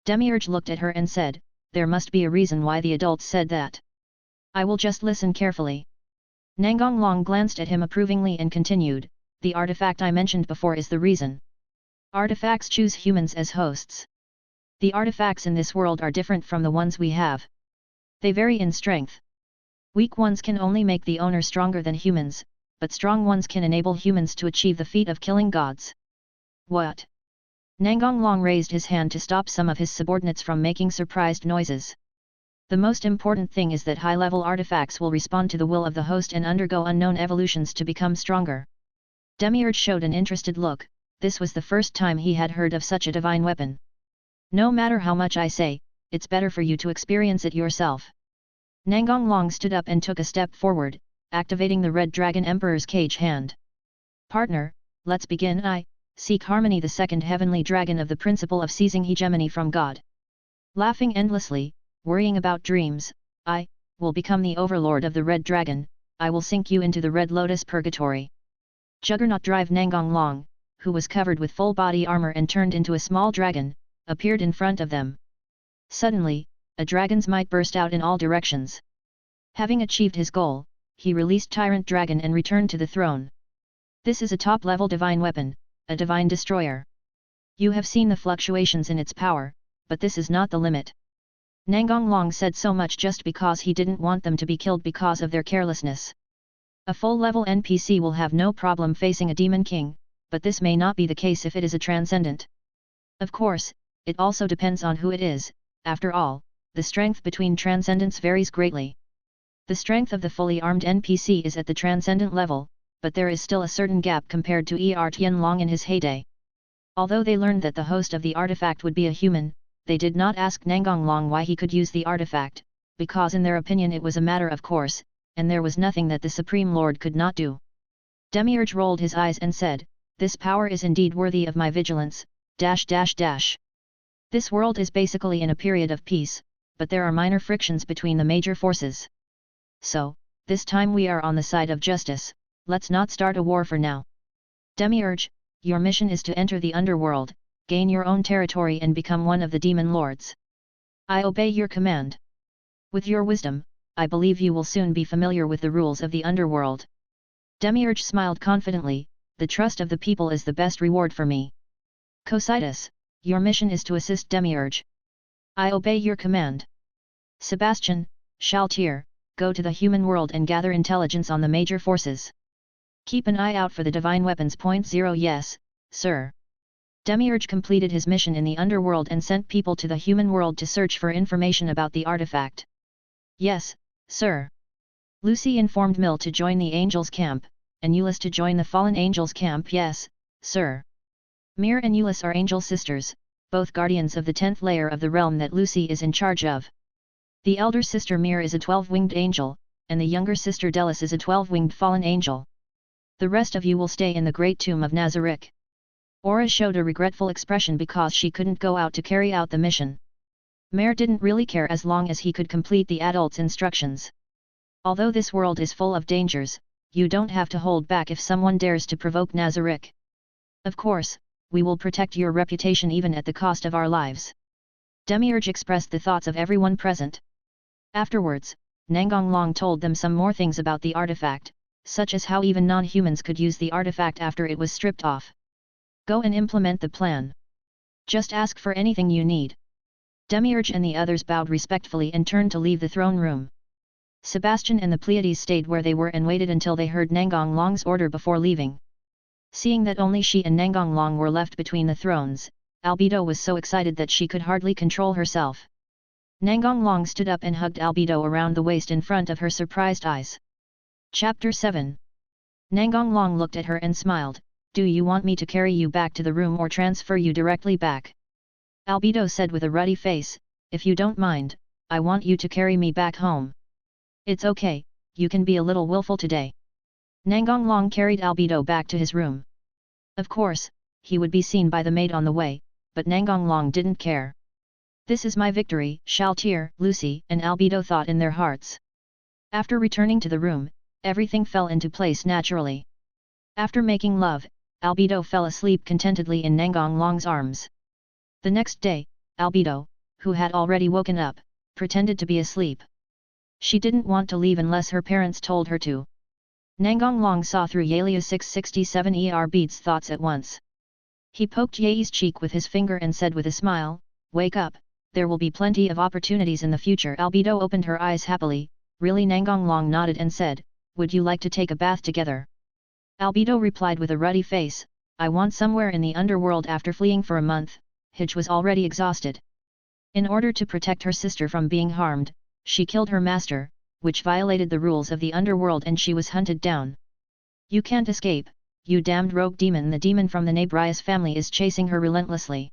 Demiurge looked at her and said, "There must be a reason why the adults said that. I will just listen carefully." Nangong Long glanced at him approvingly and continued, "The artifact I mentioned before is the reason. Artifacts choose humans as hosts. The artifacts in this world are different from the ones we have. They vary in strength. Weak ones can only make the owner stronger than humans, but strong ones can enable humans to achieve the feat of killing gods. What? Nangong Long raised his hand to stop some of his subordinates from making surprised noises. The most important thing is that high-level artifacts will respond to the will of the host and undergo unknown evolutions to become stronger. Demiurge showed an interested look. This was the first time he had heard of such a divine weapon. No matter how much I say, it's better for you to experience it yourself. Nangong Long stood up and took a step forward, activating the Red Dragon Emperor's cage hand. Partner, let's begin. I seek harmony, the second heavenly dragon of the principle of seizing hegemony from God. Laughing endlessly, worrying about dreams, I will become the overlord of the Red Dragon. I will sink you into the Red Lotus purgatory. Juggernaut Drive. Nangong Long, who was covered with full body armor and turned into a small dragon, appeared in front of them. Suddenly, a dragon's might burst out in all directions. Having achieved his goal, he released Tyrant Dragon and returned to the throne. This is a top-level divine weapon, a divine destroyer. You have seen the fluctuations in its power, but this is not the limit. Nangong Long said so much just because he didn't want them to be killed because of their carelessness. A full-level NPC will have no problem facing a Demon King, but this may not be the case if it is a Transcendent. Of course, it also depends on who it is. After all, the strength between Transcendents varies greatly. The strength of the fully armed NPC is at the Transcendent level, but there is still a certain gap compared to Tian Long in his heyday. Although they learned that the host of the artifact would be a human, they did not ask Nangong Long why he could use the artifact, because in their opinion it was a matter of course, and there was nothing that the Supreme Lord could not do. Demiurge rolled his eyes and said, "This power is indeed worthy of my vigilance, .. This world is basically in a period of peace, but there are minor frictions between the major forces. So, this time we are on the side of justice, let's not start a war for now. Demiurge, your mission is to enter the underworld, gain your own territory and become one of the demon lords. I obey your command. With your wisdom, I believe you will soon be familiar with the rules of the underworld." Demiurge smiled confidently, "The trust of the people is the best reward for me. Cositus, your mission is to assist Demiurge. I obey your command. Sebastian, Shaltier, go to the human world and gather intelligence on the major forces. Keep an eye out for the divine weapons. 0 Yes, sir." Demiurge completed his mission in the underworld and sent people to the human world to search for information about the artifact. "Yes, sir." Lucy informed Mill to join the Angels' camp, and Euless to join the Fallen Angels' camp. "Yes, sir." Mir and Euless are angel sisters, both guardians of the 10th layer of the realm that Lucy is in charge of. The elder sister Mir is a 12-winged angel, and the younger sister Delis is a 12-winged fallen angel. The rest of you will stay in the great tomb of Nazarick. Aura showed a regretful expression because she couldn't go out to carry out the mission. Mir didn't really care as long as he could complete the adult's instructions. Although this world is full of dangers, you don't have to hold back if someone dares to provoke Nazarick. Of course, we will protect your reputation even at the cost of our lives. Demiurge expressed the thoughts of everyone present. Afterwards, Nangong Long told them some more things about the artifact, such as how even non-humans could use the artifact after it was stripped off. Go and implement the plan. Just ask for anything you need. Demiurge and the others bowed respectfully and turned to leave the throne room. Sebastian and the Pleiades stayed where they were and waited until they heard Nangong Long's order before leaving. Seeing that only she and Nangong Long were left between the thrones, Albedo was so excited that she could hardly control herself. Nangong Long stood up and hugged Albedo around the waist in front of her surprised eyes. Chapter 7. Nangong Long looked at her and smiled. "Do you want me to carry you back to the room or transfer you directly back?" Albedo said with a ruddy face, "If you don't mind, I want you to carry me back home." "It's okay, you can be a little willful today." Nangong Long carried Albedo back to his room. Of course, he would be seen by the maid on the way, but Nangong Long didn't care. "This is my victory," Shaltier, Lucy and Albedo thought in their hearts. After returning to the room, everything fell into place naturally. After making love, Albedo fell asleep contentedly in Nangong Long's arms. The next day, Albedo, who had already woken up, pretended to be asleep. She didn't want to leave unless her parents told her to. Nangong Long saw through Yalia 667 Beat's thoughts at once. He poked Ye's cheek with his finger and said with a smile, "Wake up, there will be plenty of opportunities in the future. Albedo opened her eyes happily. Really? Nangong Long nodded and said, would you like to take a bath together? Albedo replied with a ruddy face, I want somewhere in the underworld. After fleeing for a month, Hij was already exhausted. In order to protect her sister from being harmed, she killed her master, which violated the rules of the underworld, and she was hunted down. You can't escape, you damned rogue demon. The demon from the Nazarick family is chasing her relentlessly.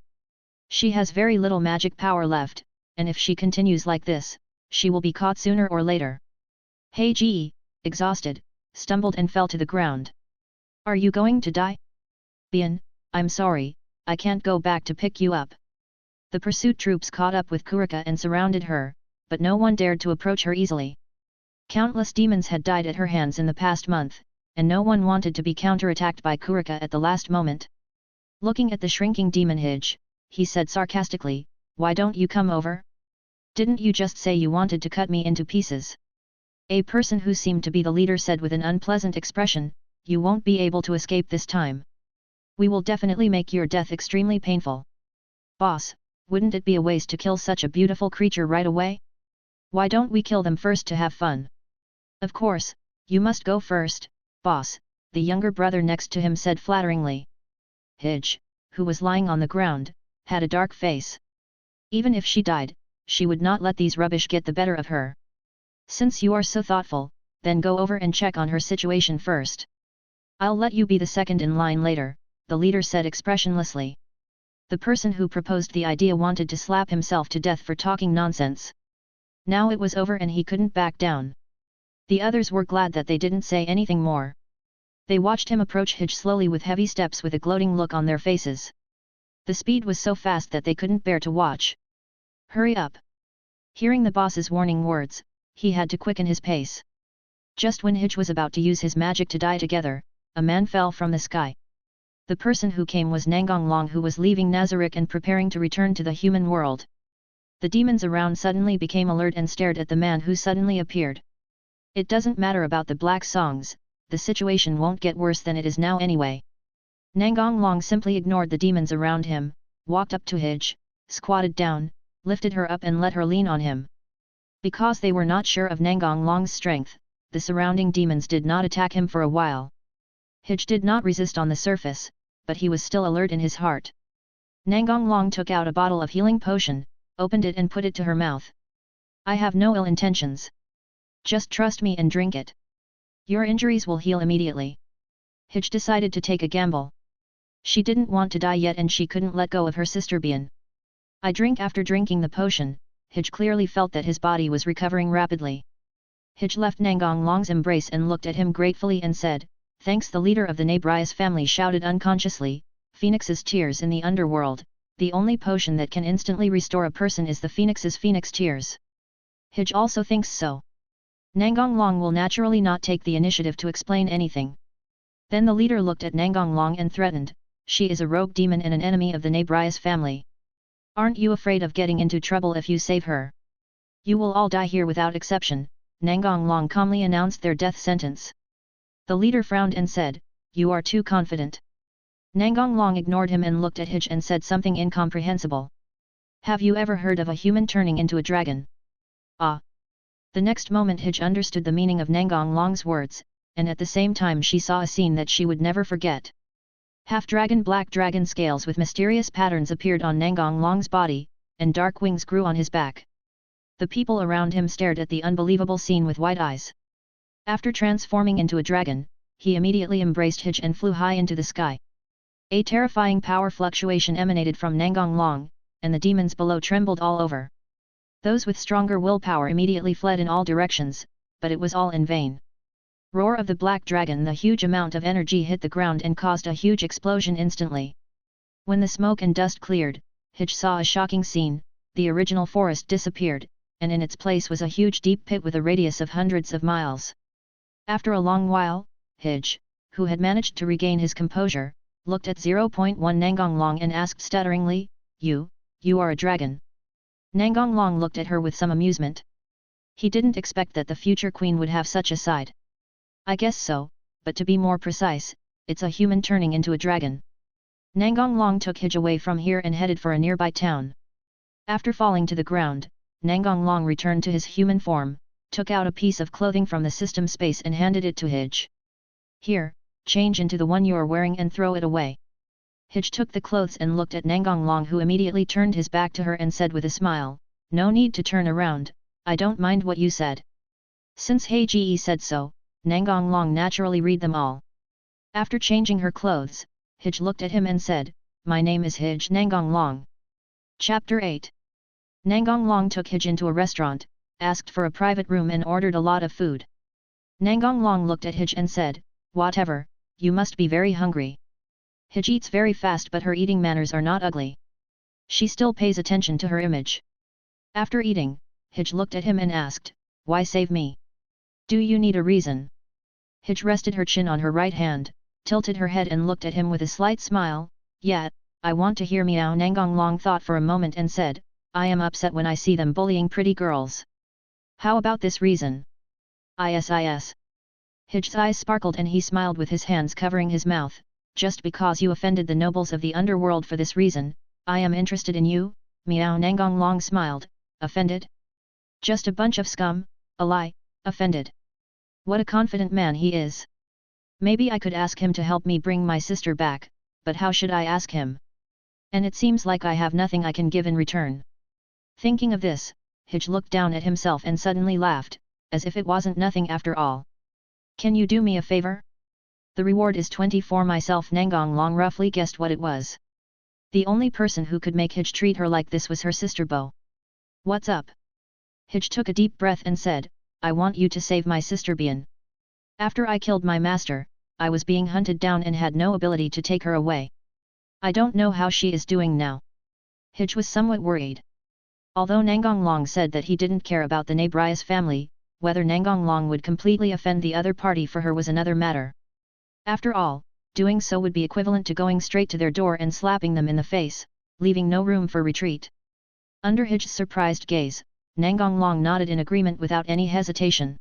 She has very little magic power left, and if she continues like this, she will be caught sooner or later. Heiji, exhausted, stumbled and fell to the ground. Are you going to die? Bien, I'm sorry, I can't go back to pick you up. The pursuit troops caught up with Kurika and surrounded her, but no one dared to approach her easily. Countless demons had died at her hands in the past month, and no one wanted to be counterattacked by Kurika at the last moment. Looking at the shrinking demon Hij, he said sarcastically, why don't you come over? Didn't you just say you wanted to cut me into pieces? A person who seemed to be the leader said with an unpleasant expression, you won't be able to escape this time. We will definitely make your death extremely painful. Boss, wouldn't it be a waste to kill such a beautiful creature right away? Why don't we kill them first to have fun? Of course, you must go first, boss, the younger brother next to him said flatteringly. Hij, who was lying on the ground, had a dark face. Even if she died, she would not let these rubbish get the better of her. Since you are so thoughtful, then go over and check on her situation first. I'll let you be the second in line later, the leader said expressionlessly. The person who proposed the idea wanted to slap himself to death for talking nonsense. Now it was over and he couldn't back down. The others were glad that they didn't say anything more. They watched him approach Hij slowly with heavy steps with a gloating look on their faces. The speed was so fast that they couldn't bear to watch. Hurry up! Hearing the boss's warning words, he had to quicken his pace. Just when Hij was about to use his magic to die together, a man fell from the sky. The person who came was Nangong Long, who was leaving Nazarick and preparing to return to the human world. The demons around suddenly became alert and stared at the man who suddenly appeared. It doesn't matter about the black songs, the situation won't get worse than it is now anyway. Nangong Long simply ignored the demons around him, walked up to Hij, squatted down, lifted her up and let her lean on him. Because they were not sure of Nangong Long's strength, the surrounding demons did not attack him for a while. Hij did not resist on the surface, but he was still alert in his heart. Nangong Long took out a bottle of healing potion, opened it and put it to her mouth. I have no ill intentions. Just trust me and drink it. Your injuries will heal immediately. Hij decided to take a gamble. She didn't want to die yet and she couldn't let go of her sister Bien. I drink. After drinking the potion, Hij clearly felt that his body was recovering rapidly. Hij left Nangong Long's embrace and looked at him gratefully and said, thanks. The leader of the Nazarick family shouted unconsciously, Phoenix's tears in the underworld, the only potion that can instantly restore a person is the Phoenix's Phoenix tears. Hij also thinks so. Nangong Long will naturally not take the initiative to explain anything. Then the leader looked at Nangong Long and threatened, she is a rogue demon and an enemy of the Nazarick family. Aren't you afraid of getting into trouble if you save her? You will all die here without exception, Nangong Long calmly announced their death sentence. The leader frowned and said, you are too confident. Nangong Long ignored him and looked at Hij and said something incomprehensible. Have you ever heard of a human turning into a dragon? Ah! The next moment Hij understood the meaning of Nangong Long's words, and at the same time she saw a scene that she would never forget. Half-dragon black dragon scales with mysterious patterns appeared on Nangong Long's body, and dark wings grew on his back. The people around him stared at the unbelievable scene with wide eyes. After transforming into a dragon, he immediately embraced Hij and flew high into the sky. A terrifying power fluctuation emanated from Nangong Long, and the demons below trembled all over. Those with stronger willpower immediately fled in all directions, but it was all in vain. Roar of the black dragon. The huge amount of energy hit the ground and caused a huge explosion instantly. When the smoke and dust cleared, Hij saw a shocking scene, the original forest disappeared, and in its place was a huge deep pit with a radius of hundreds of miles. After a long while, Hij, who had managed to regain his composure, looked at 0.1 Nangong Long and asked stutteringly, you are a dragon. Nangong Long looked at her with some amusement. He didn't expect that the future queen would have such a side. I guess so, but to be more precise, it's a human turning into a dragon. Nangong Long took Hij away from here and headed for a nearby town. After falling to the ground, Nangong Long returned to his human form, took out a piece of clothing from the system space and handed it to Hij. Here, change into the one you're wearing and throw it away. Hij took the clothes and looked at Nangong Long, who immediately turned his back to her and said with a smile, "No need to turn around, I don't mind what you said." Since Hij said so, Nangong Long naturally read them all. After changing her clothes, Hij looked at him and said, "My name is Hij Nangong Long." Chapter 8. Nangong Long took Hij into a restaurant, asked for a private room and ordered a lot of food. Nangong Long looked at Hij and said, "Whatever, you must be very hungry." Hij eats very fast, but her eating manners are not ugly. She still pays attention to her image. After eating, Hij looked at him and asked, "Why save me? Do you need a reason?" Hij rested her chin on her right hand, tilted her head and looked at him with a slight smile. "Yeah, I want to hear meow." Nangong Long thought for a moment and said, "I am upset when I see them bullying pretty girls. How about this reason?" "Is. Hij's eyes sparkled and he smiled with his hands covering his mouth. "Just because you offended the nobles of the underworld, for this reason, I am interested in you." Meow. Nangong Long smiled. "Offended? Just a bunch of scum, a lie, offended. What a confident man he is. Maybe I could ask him to help me bring my sister back, but how should I ask him? And it seems like I have nothing I can give in return." Thinking of this, Hij looked down at himself and suddenly laughed, as if it wasn't nothing after all. "Can you do me a favor? The reward is 20 for myself." Nangong Long roughly guessed what it was. The only person who could make Hij treat her like this was her sister Bo. "What's up?" Hij took a deep breath and said, "I want you to save my sister Bian. After I killed my master, I was being hunted down and had no ability to take her away. I don't know how she is doing now." Hij was somewhat worried. Although Nangong Long said that he didn't care about the Nazarick family, whether Nangong Long would completely offend the other party for her was another matter. After all, doing so would be equivalent to going straight to their door and slapping them in the face, leaving no room for retreat. Under Hij's surprised gaze, Nangong Long nodded in agreement without any hesitation.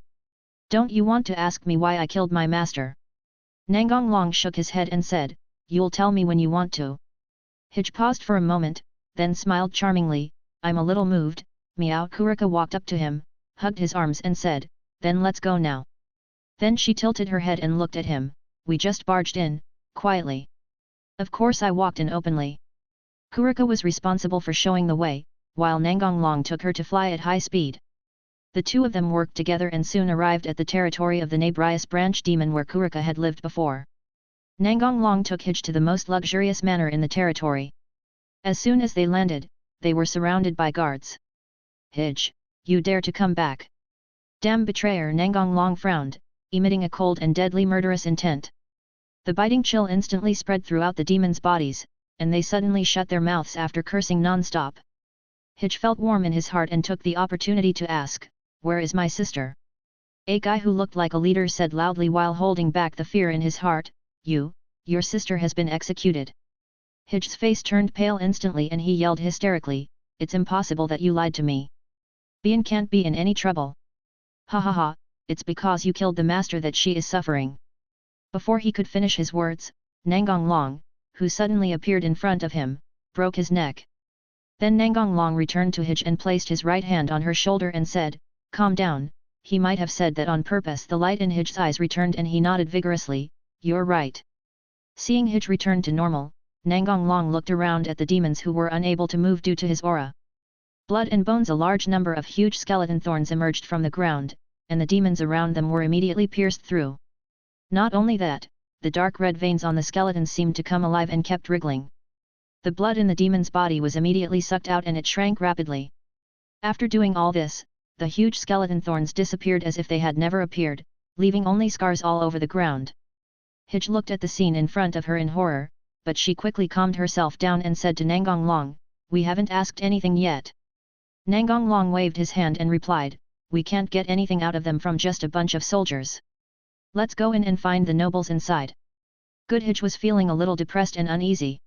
"Don't you want to ask me why I killed my master?" Nangong Long shook his head and said, "You'll tell me when you want to." Hij paused for a moment, then smiled charmingly, "I'm a little moved." Meow. Kurika walked up to him, hugged his arms and said, "Then let's go now." Then she tilted her head and looked at him. "We just barged in, quietly. Of course I walked in openly." Kurika was responsible for showing the way, while Nangong Long took her to fly at high speed. The two of them worked together and soon arrived at the territory of the Nazarick branch demon where Kurika had lived before. Nangong Long took Hij to the most luxurious manor in the territory. As soon as they landed, they were surrounded by guards. "Hij, you dare to come back? Damn betrayer!" Nangong Long frowned, emitting a cold and deadly murderous intent. The biting chill instantly spread throughout the demons' bodies, and they suddenly shut their mouths after cursing non-stop. Hij felt warm in his heart and took the opportunity to ask, "Where is my sister?" A guy who looked like a leader said loudly while holding back the fear in his heart, Your sister has been executed." Hij's face turned pale instantly and he yelled hysterically, "It's impossible that you lied to me. Bian can't be in any trouble. Ha ha ha, it's because you killed the master that she is suffering." Before he could finish his words, Nangong Long, who suddenly appeared in front of him, broke his neck. Then Nangong Long returned to Hij and placed his right hand on her shoulder and said, "Calm down." He might have said that on purpose. The light in Hij's eyes returned and he nodded vigorously, "You're right." Seeing Hij return to normal, Nangong Long looked around at the demons who were unable to move due to his aura. Blood and bones. A large number of huge skeleton thorns emerged from the ground, and the demons around them were immediately pierced through. Not only that, the dark red veins on the skeletons seemed to come alive and kept wriggling. The blood in the demon's body was immediately sucked out and it shrank rapidly. After doing all this, the huge skeleton thorns disappeared as if they had never appeared, leaving only scars all over the ground. Hij looked at the scene in front of her in horror, but she quickly calmed herself down and said to Nangong Long, "We haven't asked anything yet." Nangong Long waved his hand and replied, "We can't get anything out of them from just a bunch of soldiers. Let's go in and find the nobles inside." Good. Hij was feeling a little depressed and uneasy.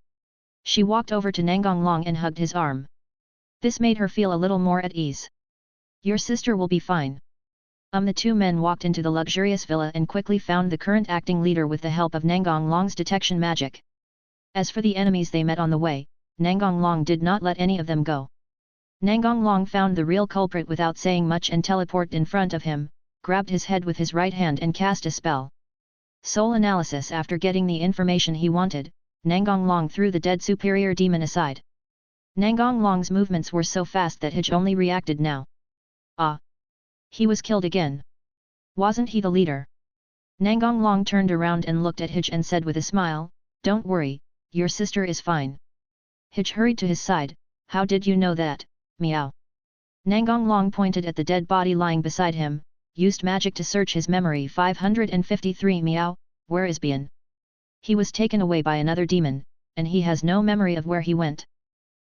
She walked over to Nangong Long and hugged his arm. This made her feel a little more at ease. "Your sister will be fine." The two men walked into the luxurious villa and quickly found the current acting leader with the help of Nangong Long's detection magic. As for the enemies they met on the way, Nangong Long did not let any of them go. Nangong Long found the real culprit without saying much and teleported in front of him, grabbed his head with his right hand and cast a spell. Soul analysis. After getting the information he wanted, Nangong Long threw the dead superior demon aside. Nangong Long's movements were so fast that Hij only reacted now. Ah! He was killed again. Wasn't he the leader? Nangong Long turned around and looked at Hij and said with a smile, "Don't worry, your sister is fine." Hij hurried to his side. "How did you know that, meow?" Nangong Long pointed at the dead body lying beside him, used magic to search his memory. 553 Meow, where is Bian? He was taken away by another demon, and he has no memory of where he went.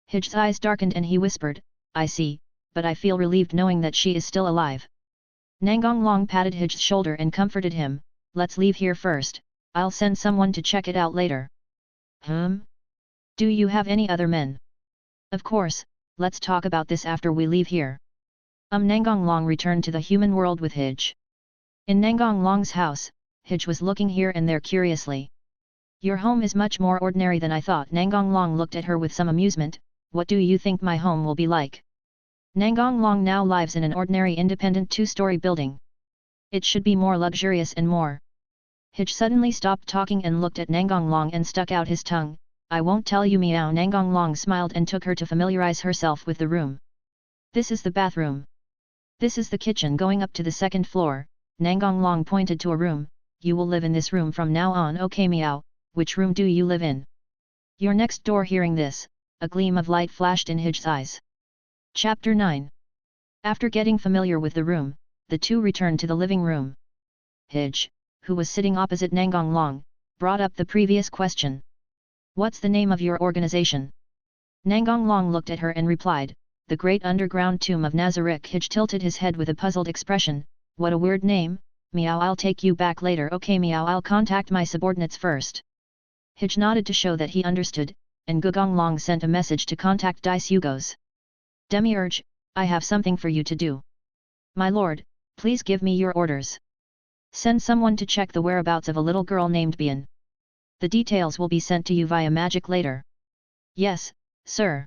Hij's eyes darkened and he whispered, "I see, but I feel relieved knowing that she is still alive." Nangong Long patted Hij's shoulder and comforted him, "Let's leave here first, I'll send someone to check it out later." Do you have any other men? Of course, let's talk about this after we leave here. Nangong Long returned to the human world with Hij. In Nangong Long's house, Hij was looking here and there curiously. "Your home is much more ordinary than I thought." Nangong Long looked at her with some amusement. "What do you think my home will be like?" Nangong Long now lives in an ordinary independent two-story building. It should be more luxurious and more. Hij suddenly stopped talking and looked at Nangong Long and stuck out his tongue. "I won't tell you, meow." Nangong Long smiled and took her to familiarize herself with the room. "This is the bathroom. This is the kitchen going up to the second floor." Nangong Long pointed to a room. "You will live in this room from now on." "Okay, meow, which room do you live in?" "Your next door." Hearing this, a gleam of light flashed in Hij's eyes. Chapter 9. After getting familiar with the room, the two returned to the living room. Hij, who was sitting opposite Nangong Long, brought up the previous question. "What's the name of your organization?" Nangong Long looked at her and replied, "The Great Underground Tomb of Nazarick." Hij tilted his head with a puzzled expression. "What a weird name, meow. I'll take you back later." "Okay, meow, I'll contact my subordinates first." Hij nodded to show that he understood, and Nangong Long sent a message to contact Dice Hugos. "Demiurge, I have something for you to do." "My lord, please give me your orders." "Send someone to check the whereabouts of a little girl named Bian. The details will be sent to you via magic later." "Yes, sir."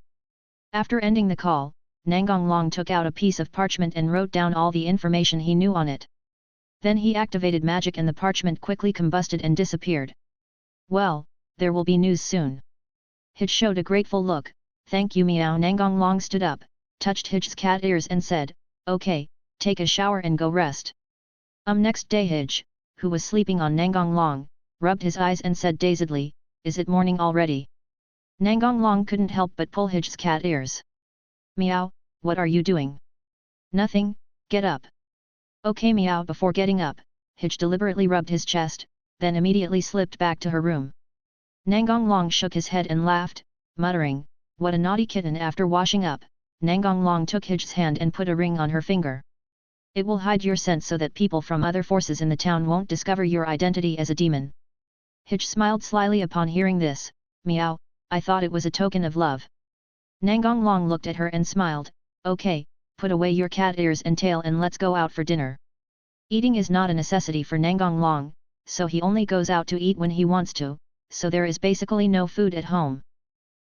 After ending the call, Nangong Long took out a piece of parchment and wrote down all the information he knew on it. Then he activated magic and the parchment quickly combusted and disappeared. "Well, there will be news soon." Hij showed a grateful look. "Thank you, meow." Nangong Long stood up, touched Hij's cat ears and said, "Okay, take a shower and go rest." Next day Hij, who was sleeping on Nangong Long, rubbed his eyes and said dazedly, "Is it morning already?" Nangong Long couldn't help but pull Hij's cat ears. "Meow, what are you doing?" "Nothing, get up." "Okay, meow." Before getting up, Hij deliberately rubbed his chest, then immediately slipped back to her room. Nangong Long shook his head and laughed, muttering, "What a naughty kitten." After washing up, Nangong Long took Hij's hand and put a ring on her finger. "It will hide your scent so that people from other forces in the town won't discover your identity as a demon." Hij smiled slyly upon hearing this. "Meow, I thought it was a token of love." Nangong Long looked at her and smiled. "Okay, put away your cat ears and tail and let's go out for dinner." Eating is not a necessity for Nangong Long, so he only goes out to eat when he wants to, so there is basically no food at home.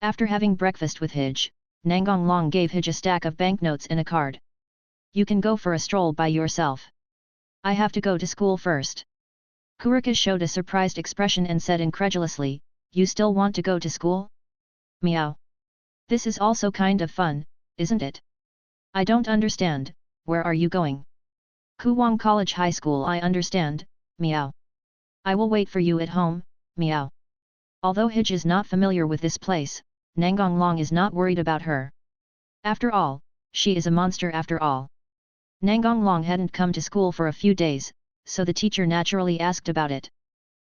After having breakfast with Hij, Nangong Long gave Hij a stack of banknotes and a card. "You can go for a stroll by yourself. I have to go to school first." Kurika showed a surprised expression and said incredulously, "You still want to go to school?" "Meow. This is also kind of fun, isn't it?" "I don't understand, where are you going?" "Kuwang College High School." "I understand, meow. I will wait for you at home, meow." Although Hij is not familiar with this place, Nangong Long is not worried about her. After all, she is a monster after all. Nangong Long hadn't come to school for a few days, so the teacher naturally asked about it.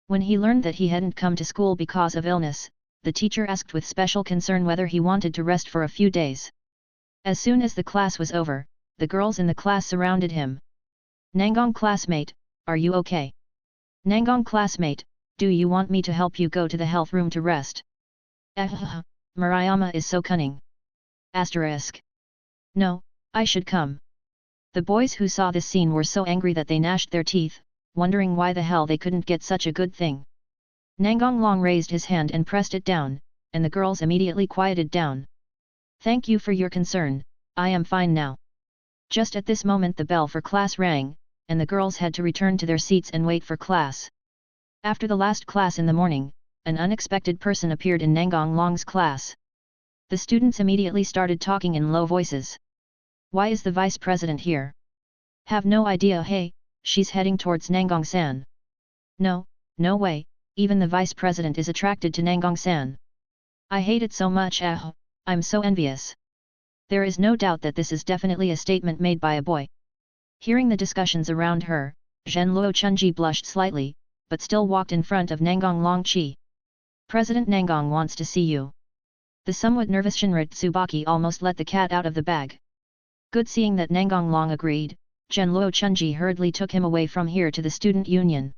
When he learned that he hadn't come to school because of illness, the teacher asked with special concern whether he wanted to rest for a few days. As soon as the class was over, the girls in the class surrounded him. "Nangong classmate, are you okay?" "Nangong classmate, do you want me to help you go to the health room to rest?" Murayama is so cunning. Asterisk. "No, I should come." The boys who saw this scene were so angry that they gnashed their teeth, wondering why the hell they couldn't get such a good thing. Nangong Long raised his hand and pressed it down, and the girls immediately quieted down. "Thank you for your concern, I am fine now. Just at this moment the bell for class rang, and the girls had to return to their seats and wait for class. After the last class in the morning, an unexpected person appeared in Nangong Long's class. The students immediately started talking in low voices. Why is the vice president here? Have no idea. Hey, she's heading towards Nangong-san. No, no way, even the vice president is attracted to Nangong-san. I hate it so much. I'm so envious. There is no doubt that this is definitely a statement made by a boy. Hearing the discussions around her, Zhenluo Chunji blushed slightly, but still walked in front of Nangong Long Chi. President Nangong wants to see you. The somewhat nervous Shinra Tsubaki almost let the cat out of the bag. Good. Seeing that Nangong Long agreed, Zhenluo Chunji hurriedly took him away from here to the student union.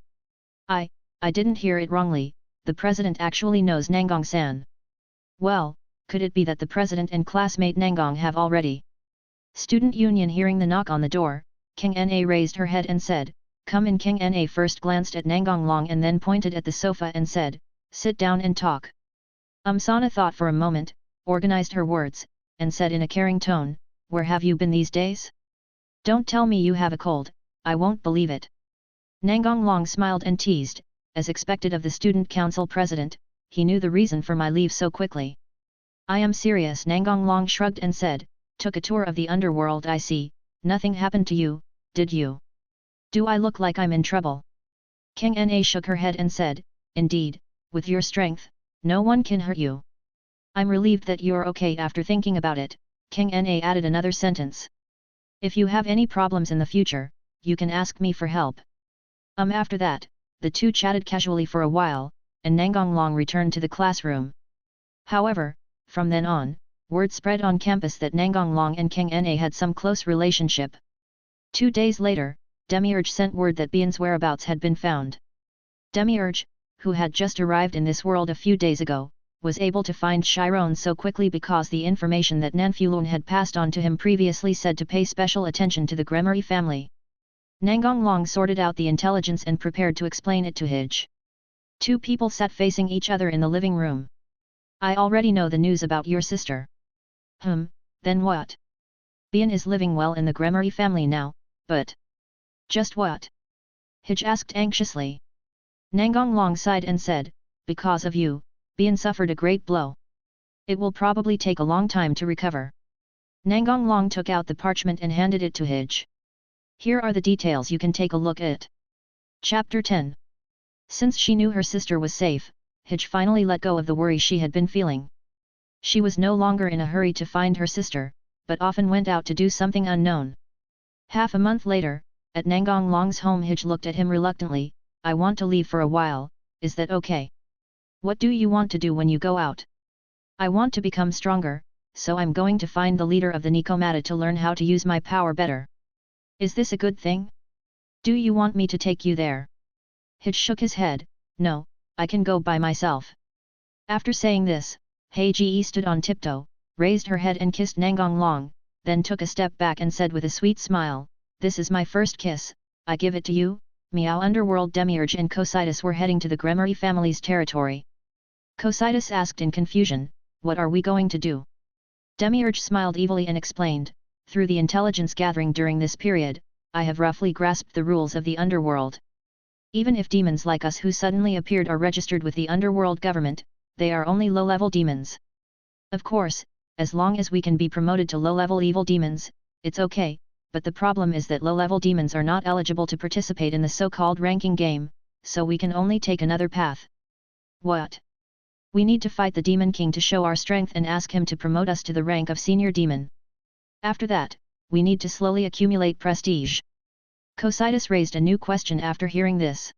I didn't hear it wrongly, the president actually knows Nangong-san. Well, could it be that the president and classmate Nangong have already? Student union. Hearing the knock on the door, King Na raised her head and said, "Come in." King Na first glanced at Nangong Long and then pointed at the sofa and said, "Sit down and talk." Sana thought for a moment, organized her words, and said in a caring tone, "Where have you been these days? Don't tell me you have a cold, I won't believe it." Nangong Long smiled and teased, as expected of the student council president, he knew the reason for my leave so quickly. "I am serious." Nangong Long shrugged and said, "Took a tour of the underworld. I see, nothing happened to you, did you? Do I look like I'm in trouble?" King Na shook her head and said, "Indeed, with your strength, no one can hurt you. I'm relieved that you're okay." After thinking about it, King Na added another sentence. "If you have any problems in the future, you can ask me for help." After that, the two chatted casually for a while, and Nangong Long returned to the classroom. However, from then on, word spread on campus that Nangong Long and King Na had some close relationship. 2 days later, Demiurge sent word that Bian's whereabouts had been found. Demiurge, who had just arrived in this world a few days ago, was able to find Chiron so quickly because the information that Nanfulun had passed on to him previously said to pay special attention to the Gremory family. Nangong Long sorted out the intelligence and prepared to explain it to Hij. Two people sat facing each other in the living room. "I already know the news about your sister." Then what? Bian is living well in the Gremory family now, but... just what? Hij asked anxiously. Nangong Long sighed and said, "Because of you, Bian suffered a great blow. It will probably take a long time to recover." Nangong Long took out the parchment and handed it to Hij. "Here are the details, you can take a look at." Chapter 10. Since she knew her sister was safe, Hij finally let go of the worry she had been feeling. She was no longer in a hurry to find her sister, but often went out to do something unknown. Half a month later, at Nangong Long's home, Hij looked at him reluctantly. "I want to leave for a while, is that okay? What do you want to do when you go out?" "I want to become stronger, so I'm going to find the leader of the Nikomata to learn how to use my power better." "Is this a good thing? Do you want me to take you there?" Hij shook his head. "No, I can go by myself." After saying this, Heiji stood on tiptoe, raised her head and kissed Nangong Long, then took a step back and said with a sweet smile, "This is my first kiss, I give it to you." Meow. Underworld. Demiurge and Cocytus were heading to the Gremory family's territory. Cocytus asked in confusion, "What are we going to do?" Demiurge smiled evilly and explained, "Through the intelligence gathering during this period, I have roughly grasped the rules of the underworld. Even if demons like us who suddenly appeared are registered with the underworld government, they are only low-level demons. Of course, as long as we can be promoted to low-level evil demons, it's okay, but the problem is that low-level demons are not eligible to participate in the so-called ranking game, so we can only take another path." "What?" "We need to fight the Demon King to show our strength and ask him to promote us to the rank of senior demon. After that, we need to slowly accumulate prestige." Cocytus raised a new question after hearing this.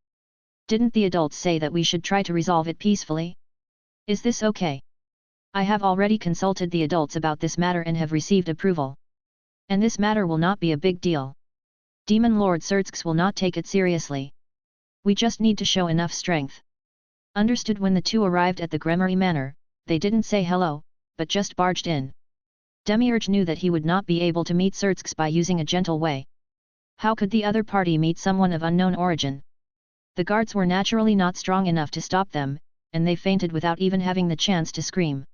"Didn't the adults say that we should try to resolve it peacefully? Is this okay?" "I have already consulted the adults about this matter and have received approval. And this matter will not be a big deal. Demon Lord Surtsks will not take it seriously. We just need to show enough strength." Understood. When the two arrived at the Gremory Manor, they didn't say hello, but just barged in. Demiurge knew that he would not be able to meet Surtsks by using a gentle way. How could the other party meet someone of unknown origin? The guards were naturally not strong enough to stop them, and they fainted without even having the chance to scream.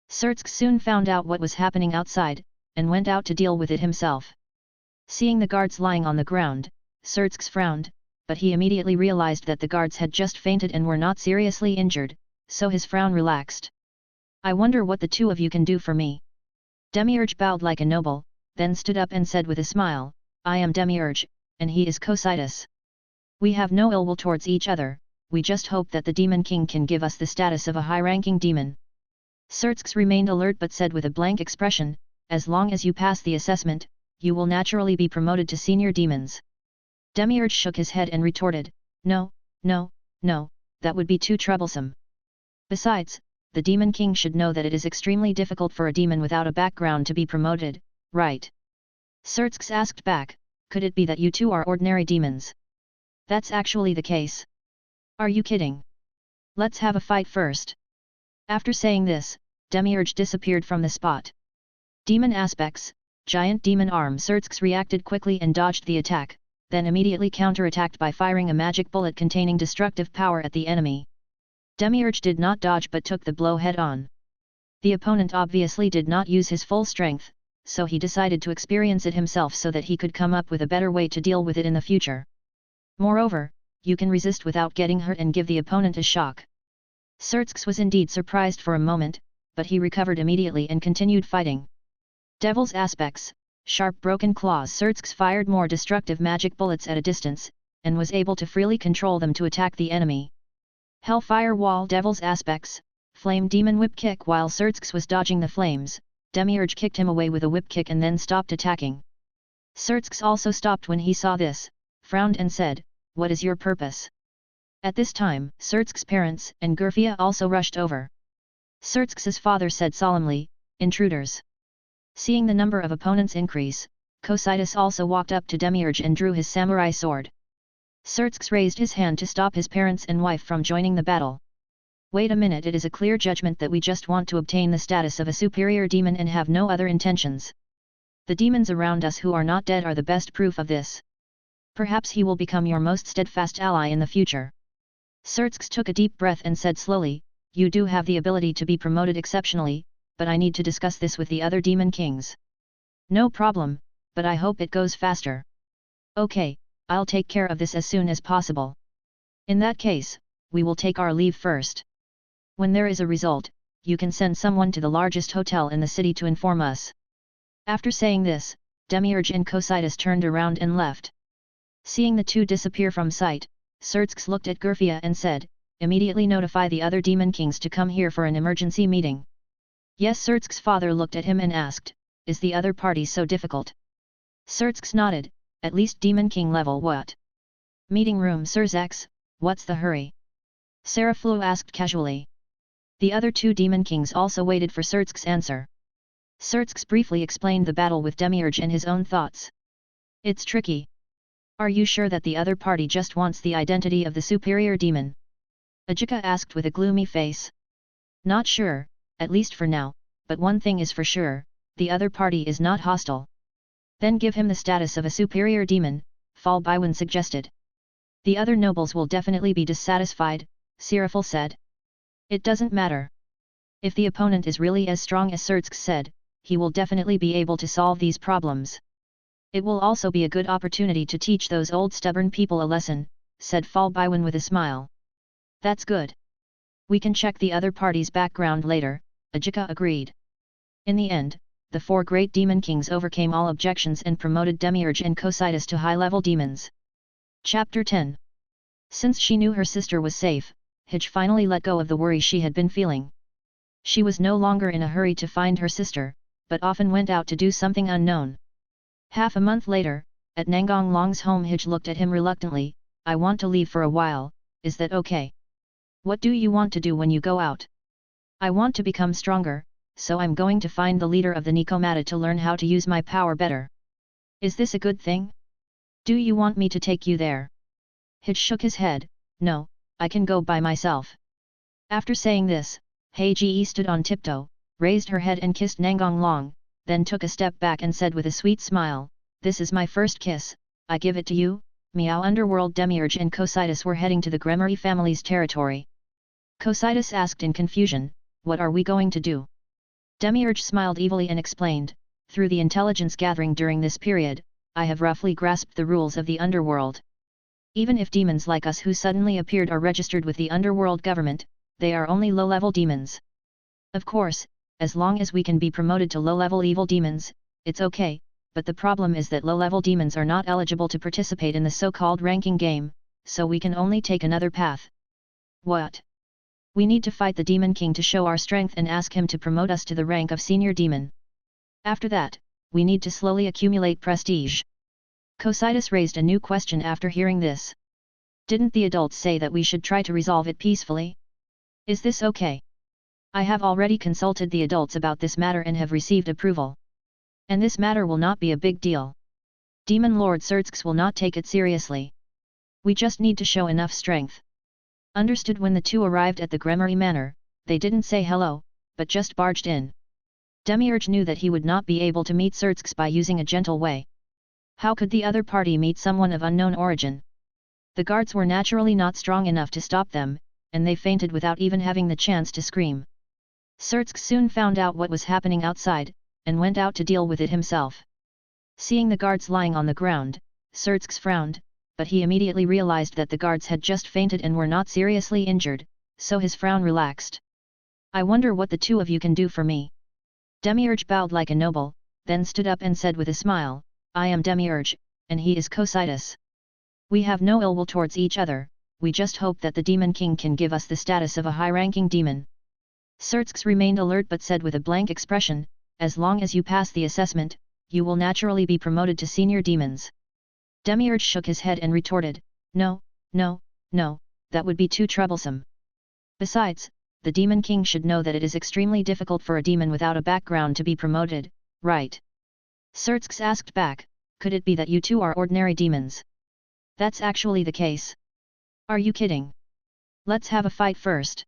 Surtsks soon found out what was happening outside, and went out to deal with it himself. Seeing the guards lying on the ground, Sertsk's frowned, but he immediately realized that the guards had just fainted and were not seriously injured, so his frown relaxed. I wonder what the two of you can do for me. Demiurge bowed like a noble, then stood up and said with a smile, I am Demiurge, and he is Cocytus. We have no ill will towards each other, we just hope that the Demon King can give us the status of a high-ranking demon. Sertsk's remained alert but said with a blank expression, as long as you pass the assessment, you will naturally be promoted to senior demons. Demiurge shook his head and retorted, no, no, no, that would be too troublesome. Besides, the Demon King should know that it is extremely difficult for a demon without a background to be promoted, right? Sertsk's asked back, could it be that you two are ordinary demons? That's actually the case. Are you kidding? Let's have a fight first. After saying this, Demiurge disappeared from the spot. Demon aspects, giant demon arm. Sertsk's reacted quickly and dodged the attack, then immediately counterattacked by firing a magic bullet containing destructive power at the enemy. Demiurge did not dodge but took the blow head-on. The opponent obviously did not use his full strength, so he decided to experience it himself so that he could come up with a better way to deal with it in the future. Moreover, you can resist without getting hurt and give the opponent a shock. Sertsk's was indeed surprised for a moment, but he recovered immediately and continued fighting. Devil's aspects, sharp broken claws. Sertsk's fired more destructive magic bullets at a distance, and was able to freely control them to attack the enemy. Hellfire wall. Devil's aspects, flame demon whip kick. While Sertsk's was dodging the flames, Demiurge kicked him away with a whip kick and then stopped attacking. Sertsk's also stopped when he saw this, frowned and said, what is your purpose? At this time, Sertsk's parents and Gurfia also rushed over. Sertsk's father said solemnly, intruders. Seeing the number of opponents increase, Cocytus also walked up to Demiurge and drew his samurai sword. Sertsk's raised his hand to stop his parents and wife from joining the battle. Wait a minute, it is a clear judgment that we just want to obtain the status of a superior demon and have no other intentions. The demons around us who are not dead are the best proof of this. Perhaps he will become your most steadfast ally in the future. Sertsk's took a deep breath and said slowly, you do have the ability to be promoted exceptionally, but I need to discuss this with the other demon kings. No problem, but I hope it goes faster. Okay, I'll take care of this as soon as possible. In that case, we will take our leave first. When there is a result, you can send someone to the largest hotel in the city to inform us. After saying this, Demiurge and Cocytus turned around and left. Seeing the two disappear from sight, Sertsk's looked at Gurfia and said, immediately notify the other demon kings to come here for an emergency meeting. Yes. Sertsk's father looked at him and asked, is the other party so difficult? Sertsk's nodded, at least demon king level. What? Meeting room. Sertsk's, what's the hurry? Seraflu asked casually. The other two demon kings also waited for Sertsk's answer. Sertsk's briefly explained the battle with Demiurge and his own thoughts. It's tricky. Are you sure that the other party just wants the identity of the superior demon? Ajika asked with a gloomy face. Not sure, at least for now, but one thing is for sure, the other party is not hostile. Then give him the status of a superior demon, Fall Baiwen suggested. The other nobles will definitely be dissatisfied, Siraful said. It doesn't matter. If the opponent is really as strong as Sertsk said, he will definitely be able to solve these problems. It will also be a good opportunity to teach those old stubborn people a lesson, said Fall Baiwen with a smile. That's good. We can check the other party's background later, Ajika agreed. In the end, the four great demon kings overcame all objections and promoted Demiurge and Cocytus to high-level demons. Chapter 10. Since she knew her sister was safe, Hij finally let go of the worry she had been feeling. She was no longer in a hurry to find her sister, but often went out to do something unknown. Half a month later, at Nangong Long's home, Hij looked at him reluctantly. I want to leave for a while, is that okay? What do you want to do when you go out? I want to become stronger, so I'm going to find the leader of the Nikomata to learn how to use my power better. Is this a good thing? Do you want me to take you there? Hij shook his head, no, I can go by myself. After saying this, Heiji stood on tiptoe, raised her head and kissed Nangong Long, then took a step back and said with a sweet smile, this is my first kiss, I give it to you. Meow. Underworld. Demiurge and Cocytus were heading to the Gremory family's territory. Cocytus asked in confusion, what are we going to do? Demiurge smiled evilly and explained, through the intelligence gathering during this period, I have roughly grasped the rules of the underworld. Even if demons like us who suddenly appeared are registered with the underworld government, they are only low-level demons. Of course, as long as we can be promoted to low-level evil demons, it's okay, but the problem is that low-level demons are not eligible to participate in the so-called ranking game, so we can only take another path. What? We need to fight the Demon King to show our strength and ask him to promote us to the rank of Senior Demon. After that, we need to slowly accumulate prestige. Cocytus raised a new question after hearing this. Didn't the adults say that we should try to resolve it peacefully? Is this okay? I have already consulted the adults about this matter and have received approval. And this matter will not be a big deal. Demon Lord Surtsk's will not take it seriously. We just need to show enough strength. Understood. When the two arrived at the Gremory Manor, they didn't say hello, but just barged in. Demiurge knew that he would not be able to meet Surtsk's by using a gentle way. How could the other party meet someone of unknown origin? The guards were naturally not strong enough to stop them, and they fainted without even having the chance to scream. Surtsk soon found out what was happening outside, and went out to deal with it himself. Seeing the guards lying on the ground, Surtsk frowned, but he immediately realized that the guards had just fainted and were not seriously injured, so his frown relaxed. I wonder what the two of you can do for me. Demiurge bowed like a noble, then stood up and said with a smile, I am Demiurge, and he is Cocytus. We have no ill will towards each other, we just hope that the Demon King can give us the status of a high-ranking demon. Surtsk remained alert but said with a blank expression, as long as you pass the assessment, you will naturally be promoted to senior demons. Demiurge shook his head and retorted, no, no, no, that would be too troublesome. Besides, the Demon King should know that it is extremely difficult for a demon without a background to be promoted, right? Surtsk asked back, could it be that you two are ordinary demons? That's actually the case. Are you kidding? Let's have a fight first.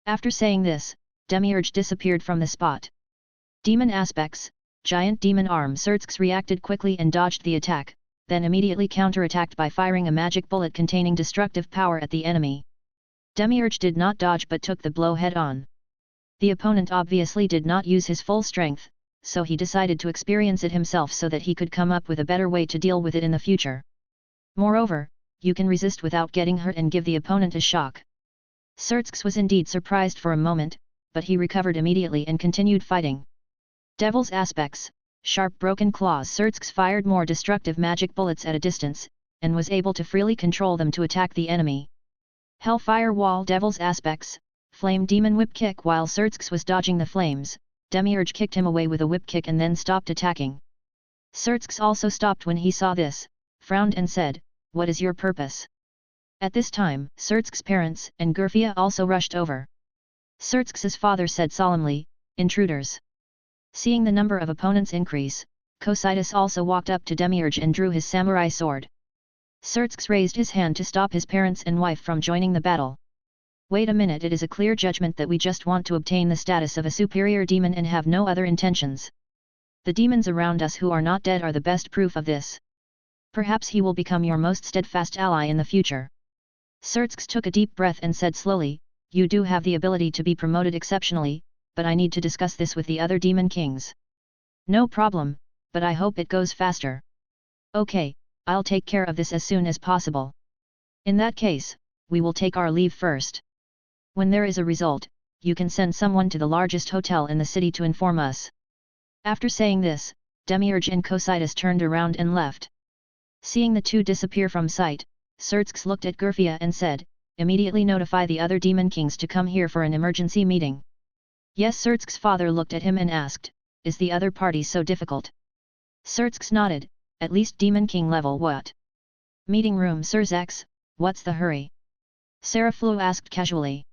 After saying this, Demiurge disappeared from the spot. Demon aspects, giant demon arm. Surtsk reacted quickly and dodged the attack, then immediately counterattacked by firing a magic bullet containing destructive power at the enemy. Demiurge did not dodge but took the blow head-on. The opponent obviously did not use his full strength, so he decided to experience it himself so that he could come up with a better way to deal with it in the future. Moreover, you can resist without getting hurt and give the opponent a shock. Surtsk was indeed surprised for a moment, but he recovered immediately and continued fighting. Devil's aspects, sharp broken claws. Surtsk fired more destructive magic bullets at a distance, and was able to freely control them to attack the enemy. Hellfire wall. Devil's aspects, flame demon whip kick. While Surtsk was dodging the flames, Demiurge kicked him away with a whip kick and then stopped attacking. Surtsk also stopped when he saw this, frowned and said, what is your purpose? At this time, Surtsk's parents and Gurfia also rushed over. Surtsk's father said solemnly, intruders. Seeing the number of opponents increase, Cocytus also walked up to Demiurge and drew his samurai sword. Surtsk raised his hand to stop his parents and wife from joining the battle. Wait a minute, it is a clear judgment that we just want to obtain the status of a superior demon and have no other intentions. The demons around us who are not dead are the best proof of this. Perhaps he will become your most steadfast ally in the future. Surtsk took a deep breath and said slowly, you do have the ability to be promoted exceptionally, but I need to discuss this with the other demon kings. No problem, but I hope it goes faster. Okay, I'll take care of this as soon as possible. In that case, we will take our leave first. When there is a result, you can send someone to the largest hotel in the city to inform us. After saying this, Demiurge and Cocytus turned around and left. Seeing the two disappear from sight, Surtsk looked at Gurfia and said, immediately notify the other demon kings to come here for an emergency meeting. Yes. Surtsk's father looked at him and asked, is the other party so difficult? Surtsk nodded, at least demon king level. What? Meeting room. Surtsk, what's the hurry? Seraflu asked casually.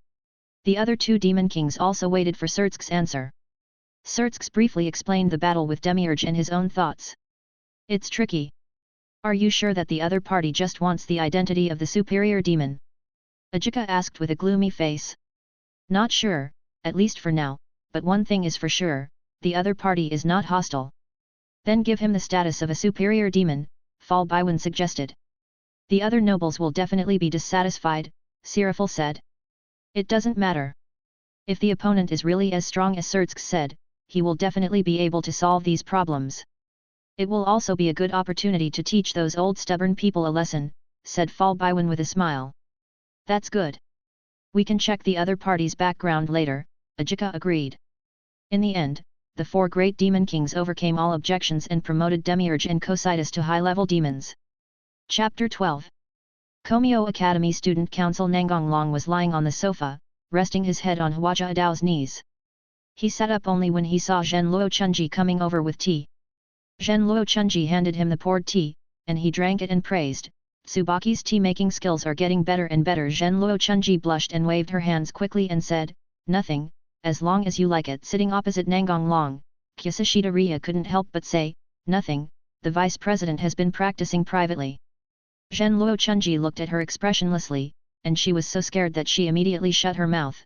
The other two demon kings also waited for Surtsk's answer. Surtsk briefly explained the battle with Demiurge and his own thoughts. It's tricky. Are you sure that the other party just wants the identity of the superior demon? Ajika asked with a gloomy face. Not sure, at least for now, but one thing is for sure, the other party is not hostile. Then give him the status of a superior demon, Fall Baiwan suggested. The other nobles will definitely be dissatisfied, Seraful said. It doesn't matter. If the opponent is really as strong as Surtsk said, he will definitely be able to solve these problems. It will also be a good opportunity to teach those old stubborn people a lesson, said Fall Baiwen with a smile. That's good. We can check the other party's background later, Ajika agreed. In the end, the 4 great demon kings overcame all objections and promoted Demiurge and Cocytus to high-level demons. Chapter 12. Komio Academy Student Council. Nangong Long was lying on the sofa, resting his head on Hwaja Adao's knees. He sat up only when he saw Zhen Luo Chunji coming over with tea. Zhen Luo Chunji handed him the poured tea, and he drank it and praised, "Tsubaki's tea-making skills are getting better and better." Zhen Luo Chunji blushed and waved her hands quickly and said, "Nothing, as long as you like it." Sitting opposite Nangong Long, Kyasushita Ria couldn't help but say, "Nothing, the vice president has been practicing privately." Zhen Luo Chunji looked at her expressionlessly, and she was so scared that she immediately shut her mouth.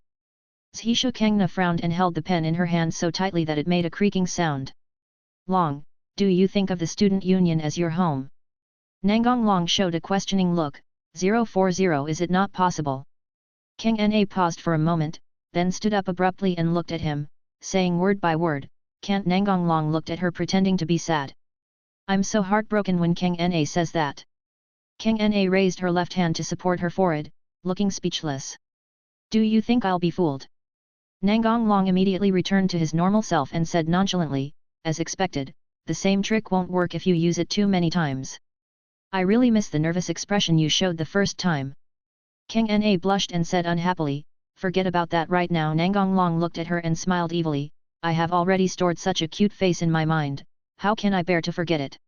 Zhishu Kangna frowned and held the pen in her hand so tightly that it made a creaking sound. "Long, do you think of the student union as your home?" Nangong Long showed a questioning look. 040. Is it not possible? Kang Na paused for a moment, then stood up abruptly and looked at him, saying word by word, "Can't." Nangong Long looked at her pretending to be sad. "I'm so heartbroken when Kang Na says that." Kang Na raised her left hand to support her forehead, looking speechless. "Do you think I'll be fooled?" Nangong Long immediately returned to his normal self and said nonchalantly, as expected, "The same trick won't work if you use it too many times. I really miss the nervous expression you showed the first time." Kang Na blushed and said unhappily, "Forget about that right now." Nangong Long looked at her and smiled evilly, "I have already stored such a cute face in my mind, how can I bear to forget it?"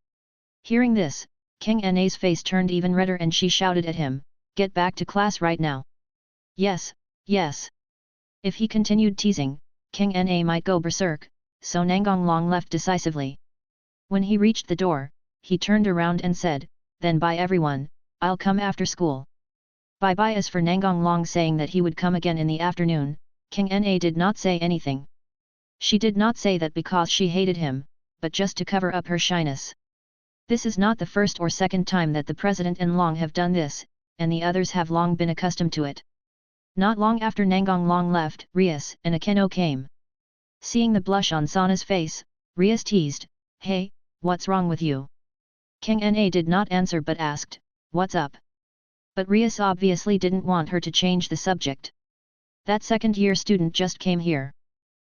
Hearing this, Kang Na's face turned even redder and she shouted at him, "Get back to class right now." "Yes, yes." If he continued teasing, Kang Na might go berserk, so Nangong Long left decisively. When he reached the door, he turned around and said, "Then bye everyone, I'll come after school." Bye-bye. As for Nangong Long saying that he would come again in the afternoon, Kang Na did not say anything. She did not say that because she hated him, but just to cover up her shyness. This is not the first or second time that the president and Long have done this, and the others have long been accustomed to it. Not long after Nangong Long left, Rias and Akeno came. Seeing the blush on Sana's face, Rias teased, "Hey, what's wrong with you?" Kang Na did not answer but asked, "What's up?" But Rias obviously didn't want her to change the subject. "That second-year student just came here."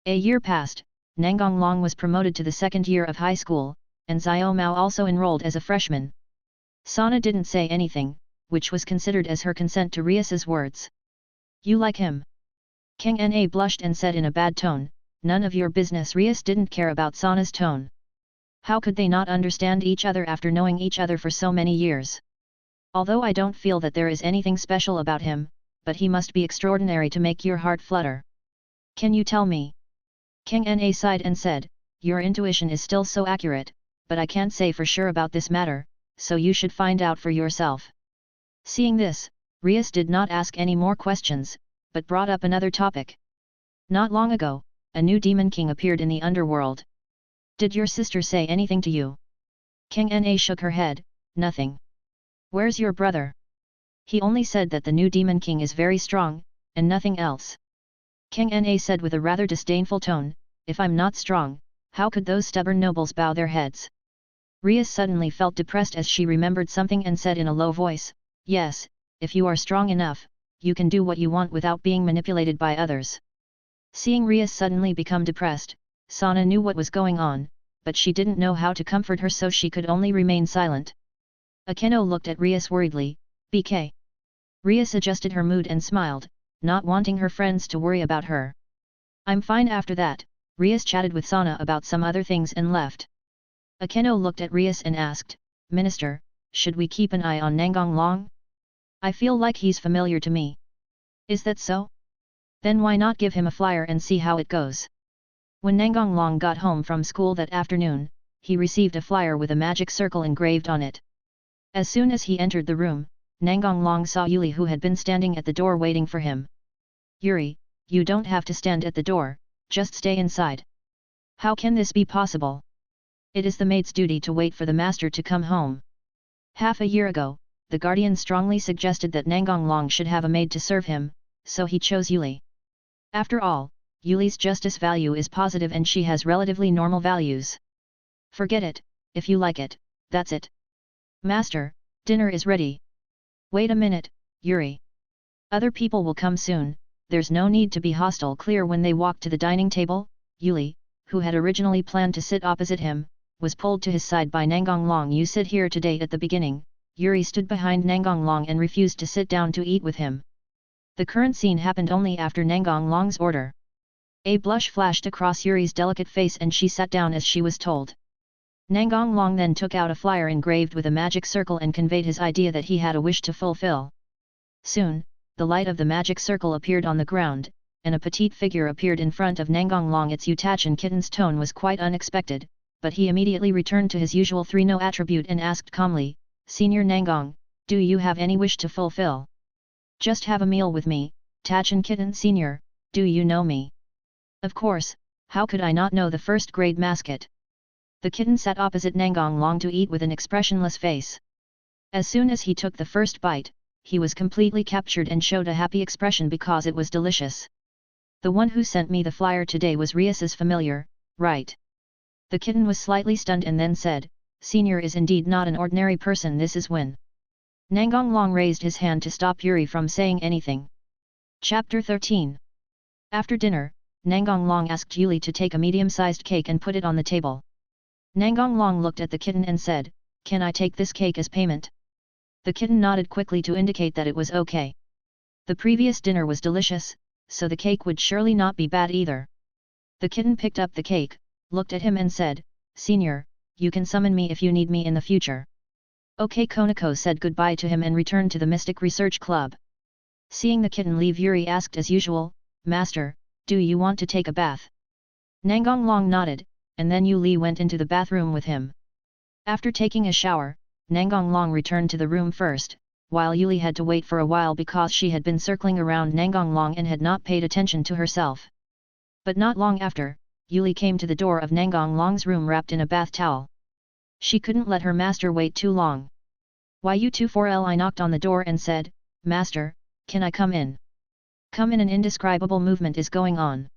A year passed, Nangong Long was promoted to the second year of high school, and Xiao Mao also enrolled as a freshman. Sana didn't say anything, which was considered as her consent to Rias's words. "You like him?" Kang Na blushed and said in a bad tone, "None of your business." Rias didn't care about Sana's tone. How could they not understand each other after knowing each other for so many years? "Although I don't feel that there is anything special about him, but he must be extraordinary to make your heart flutter. Can you tell me?" Kang Na sighed and said, "Your intuition is still so accurate, but I can't say for sure about this matter, so you should find out for yourself." Seeing this, Rias did not ask any more questions, but brought up another topic. "Not long ago, a new demon king appeared in the underworld. Did your sister say anything to you?" Kang Na shook her head, "Nothing." "Where's your brother?" "He only said that the new demon king is very strong, and nothing else." Kang Na said with a rather disdainful tone, "If I'm not strong, how could those stubborn nobles bow their heads?" Rias suddenly felt depressed as she remembered something and said in a low voice, "Yes, if you are strong enough, you can do what you want without being manipulated by others." Seeing Rias suddenly become depressed, Sana knew what was going on, but she didn't know how to comfort her, so she could only remain silent. Akeno looked at Rias worriedly, "BK." Rias adjusted her mood and smiled, not wanting her friends to worry about her. "I'm fine." After that, Rias chatted with Sana about some other things and left. Akeno looked at Rias and asked, "Minister, should we keep an eye on Nangong Long? I feel like he's familiar to me." "Is that so? Then why not give him a flyer and see how it goes?" When Nangong Long got home from school that afternoon, he received a flyer with a magic circle engraved on it. As soon as he entered the room, Nangong Long saw Yuli, who had been standing at the door waiting for him. "Yuri, you don't have to stand at the door, just stay inside." "How can this be possible? It is the maid's duty to wait for the master to come home." Half a year ago, the guardian strongly suggested that Nangong Long should have a maid to serve him, so he chose Yuli. After all, Yuli's justice value is positive and she has relatively normal values. Forget it, if you like it, that's it. Master, dinner is ready. Wait a minute, Yuri. Other people will come soon, there's no need to be hostile. Clear. When they walked to the dining table, Yuli, who had originally planned to sit opposite him, was pulled to his side by Nangong Long. You sit here today. At the beginning, Yuri stood behind Nangong Long and refused to sit down to eat with him. The current scene happened only after Nangong Long's order. A blush flashed across Yuri's delicate face and she sat down as she was told. Nangong Long then took out a flyer engraved with a magic circle and conveyed his idea that he had a wish to fulfill. Soon, the light of the magic circle appeared on the ground, and a petite figure appeared in front of Nangong Long. Its Utachan kitten's tone was quite unexpected, but he immediately returned to his usual 3-no attribute and asked calmly, Senior Nangong, do you have any wish to fulfill? Just have a meal with me, Tachan kitten Senior, do you know me? Of course, how could I not know the first-grade mascot? The kitten sat opposite Nangong Long to eat with an expressionless face. As soon as he took the first bite, he was completely captured and showed a happy expression because it was delicious. The one who sent me the flyer today was Rias's familiar, right? The kitten was slightly stunned and then said, Senior is indeed not an ordinary person. This is when. Nangong Long raised his hand to stop Yuri from saying anything. Chapter 13. After dinner, Nangong Long asked Yuli to take a medium-sized cake and put it on the table. Nangong Long looked at the kitten and said, Can I take this cake as payment? The kitten nodded quickly to indicate that it was okay. The previous dinner was delicious, so the cake would surely not be bad either. The kitten picked up the cake, looked at him and said, Senior, you can summon me if you need me in the future. Okay. Konako said goodbye to him and returned to the Mystic Research Club. Seeing the kitten leave, Yuri asked as usual, Master, do you want to take a bath? Nangong Long nodded, and then Yuli went into the bathroom with him. After taking a shower, Nangong Long returned to the room first, while Yuli had to wait for a while because she had been circling around Nangong Long and had not paid attention to herself. But not long after, Yuli came to the door of Nangong Long's room wrapped in a bath towel. She couldn't let her master wait too long. Yu24Li knocked on the door and said, Master, can I come in? Come in. An indescribable movement is going on.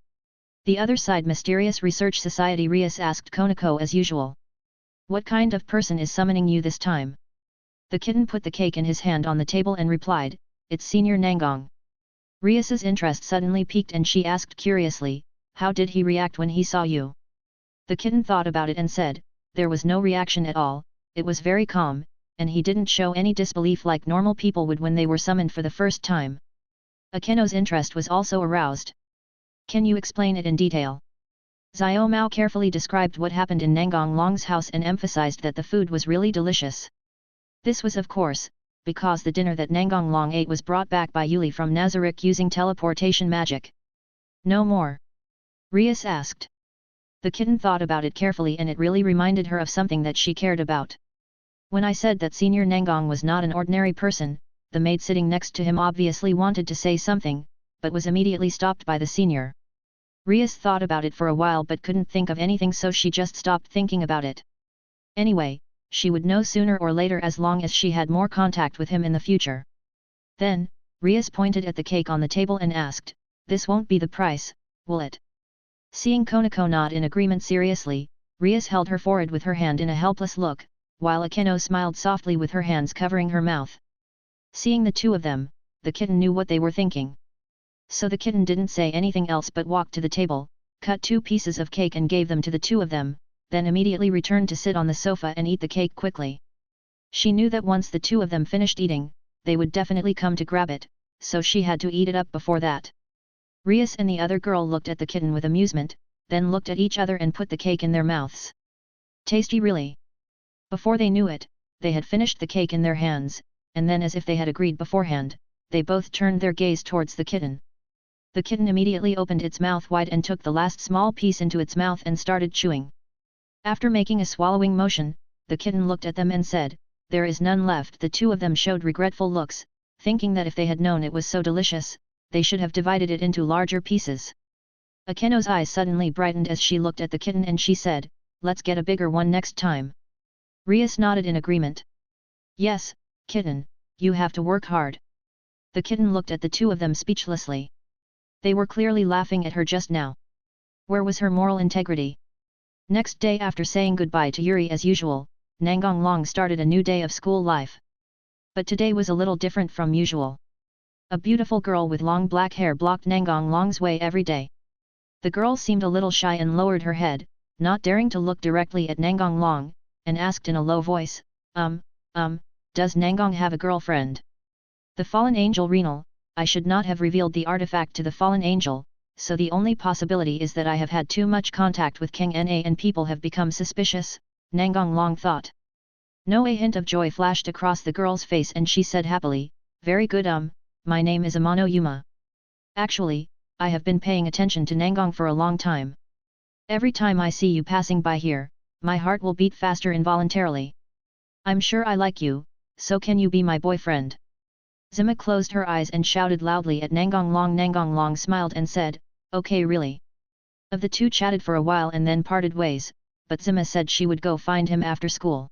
The other side. Mysterious Research Society. Rias asked Konako as usual. What kind of person is summoning you this time? The kitten put the cake in his hand on the table and replied, It's Senior Nangong. Rias's interest suddenly piqued and she asked curiously, How did he react when he saw you? The kitten thought about it and said, There was no reaction at all, it was very calm, and he didn't show any disbelief like normal people would when they were summoned for the first time. Akeno's interest was also aroused. Can you explain it in detail? Xiaomao carefully described what happened in Nangong Long's house and emphasized that the food was really delicious. This was of course, because the dinner that Nangong Long ate was brought back by Yuli from Nazarick using teleportation magic. No more? Rias asked. The kitten thought about it carefully and it really reminded her of something that she cared about. When I said that Senior Nangong was not an ordinary person, the maid sitting next to him obviously wanted to say something, but was immediately stopped by the senior. Rias thought about it for a while but couldn't think of anything, so she just stopped thinking about it. Anyway, she would know sooner or later as long as she had more contact with him in the future. Then, Rias pointed at the cake on the table and asked, This won't be the price, will it? Seeing Konako nod in agreement seriously, Rias held her forehead with her hand in a helpless look, while Akeno smiled softly with her hands covering her mouth. Seeing the two of them, the kitten knew what they were thinking. So the kitten didn't say anything else but walked to the table, cut 2 pieces of cake and gave them to the two of them, then immediately returned to sit on the sofa and eat the cake quickly. She knew that once the two of them finished eating, they would definitely come to grab it, so she had to eat it up before that. Rias and the other girl looked at the kitten with amusement, then looked at each other and put the cake in their mouths. Tasty really. Before they knew it, they had finished the cake in their hands, and then as if they had agreed beforehand, they both turned their gaze towards the kitten. The kitten immediately opened its mouth wide and took the last small piece into its mouth and started chewing. After making a swallowing motion, the kitten looked at them and said, There is none left. The two of them showed regretful looks, thinking that if they had known it was so delicious, they should have divided it into larger pieces. Akeno's eyes suddenly brightened as she looked at the kitten and she said, Let's get a bigger one next time. Rias nodded in agreement. Yes, kitten, you have to work hard. The kitten looked at the two of them speechlessly. They were clearly laughing at her just now. Where was her moral integrity? Next day, after saying goodbye to Yuri as usual, Nangong Long started a new day of school life. But today was a little different from usual. A beautiful girl with long black hair blocked Nangong Long's way every day. The girl seemed a little shy and lowered her head, not daring to look directly at Nangong Long, and asked in a low voice, does Nangong have a girlfriend? The fallen angel Renal, I should not have revealed the artifact to the fallen angel, so the only possibility is that I have had too much contact with King Na and people have become suspicious, Nangong Long thought. No, a hint of joy flashed across the girl's face and she said happily, very good, my name is Amano Yuma. Actually, I have been paying attention to Nangong for a long time. Every time I see you passing by here, my heart will beat faster involuntarily. I'm sure I like you, so can you be my boyfriend? Zima closed her eyes and shouted loudly at Nangong Long. Nangong Long smiled and said, okay, really. Of the two chatted for a while and then parted ways, but Zima said she would go find him after school.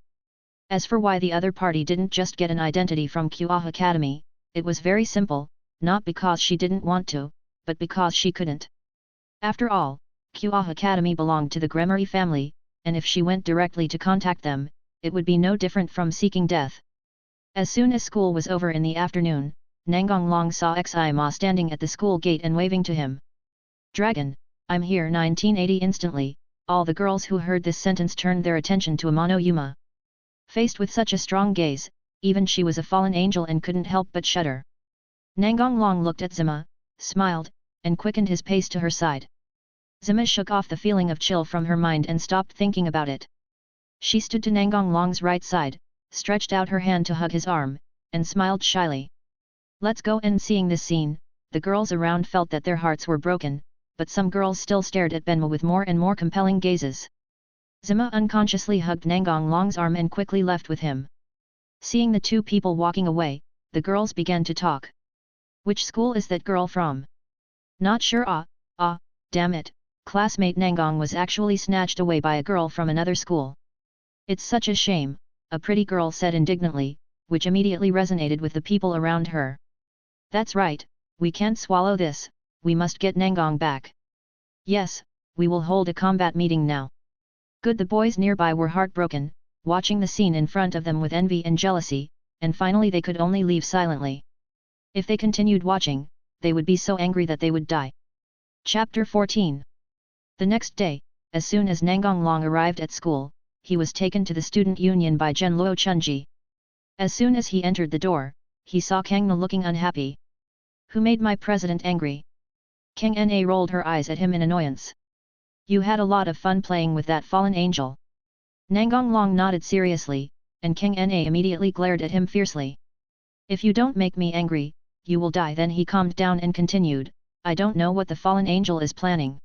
As for why the other party didn't just get an identity from QA Academy, it was very simple, not because she didn't want to, but because she couldn't. After all, QA Academy belonged to the Gremory family, and if she went directly to contact them, it would be no different from seeking death. As soon as school was over in the afternoon, Nangong Long saw Xi Ma standing at the school gate and waving to him. Dragon, I'm here. 1980. Instantly, all the girls who heard this sentence turned their attention to Amano Yuma. Faced with such a strong gaze, even she was a fallen angel and couldn't help but shudder. Nangong Long looked at Zima, smiled, and quickened his pace to her side. Zima shook off the feeling of chill from her mind and stopped thinking about it. She stood to Nangong Long's right side, stretched out her hand to hug his arm, and smiled shyly. Let's go. And seeing this scene, the girls around felt that their hearts were broken, but some girls still stared at Benma with more and more compelling gazes. Zima unconsciously hugged Nangong Long's arm and quickly left with him. Seeing the two people walking away, the girls began to talk. Which school is that girl from? Not sure. Damn it, classmate Nangong was actually snatched away by a girl from another school. It's such a shame, a pretty girl said indignantly, which immediately resonated with the people around her. That's right, we can't swallow this, we must get Nangong back. Yes, we will hold a combat meeting now. Good. The boys nearby were heartbroken, watching the scene in front of them with envy and jealousy, and finally they could only leave silently. If they continued watching, they would be so angry that they would die. Chapter 14. The next day, as soon as Nangong Long arrived at school, he was taken to the student union by Zhenluo Chunji. As soon as he entered the door, he saw Kang Na looking unhappy. Who made my president angry? Kang Na rolled her eyes at him in annoyance. You had a lot of fun playing with that fallen angel. Nangong Long nodded seriously, and Kang Na immediately glared at him fiercely. If you don't make me angry, you will die. Then he calmed down and continued, I don't know what the fallen angel is planning.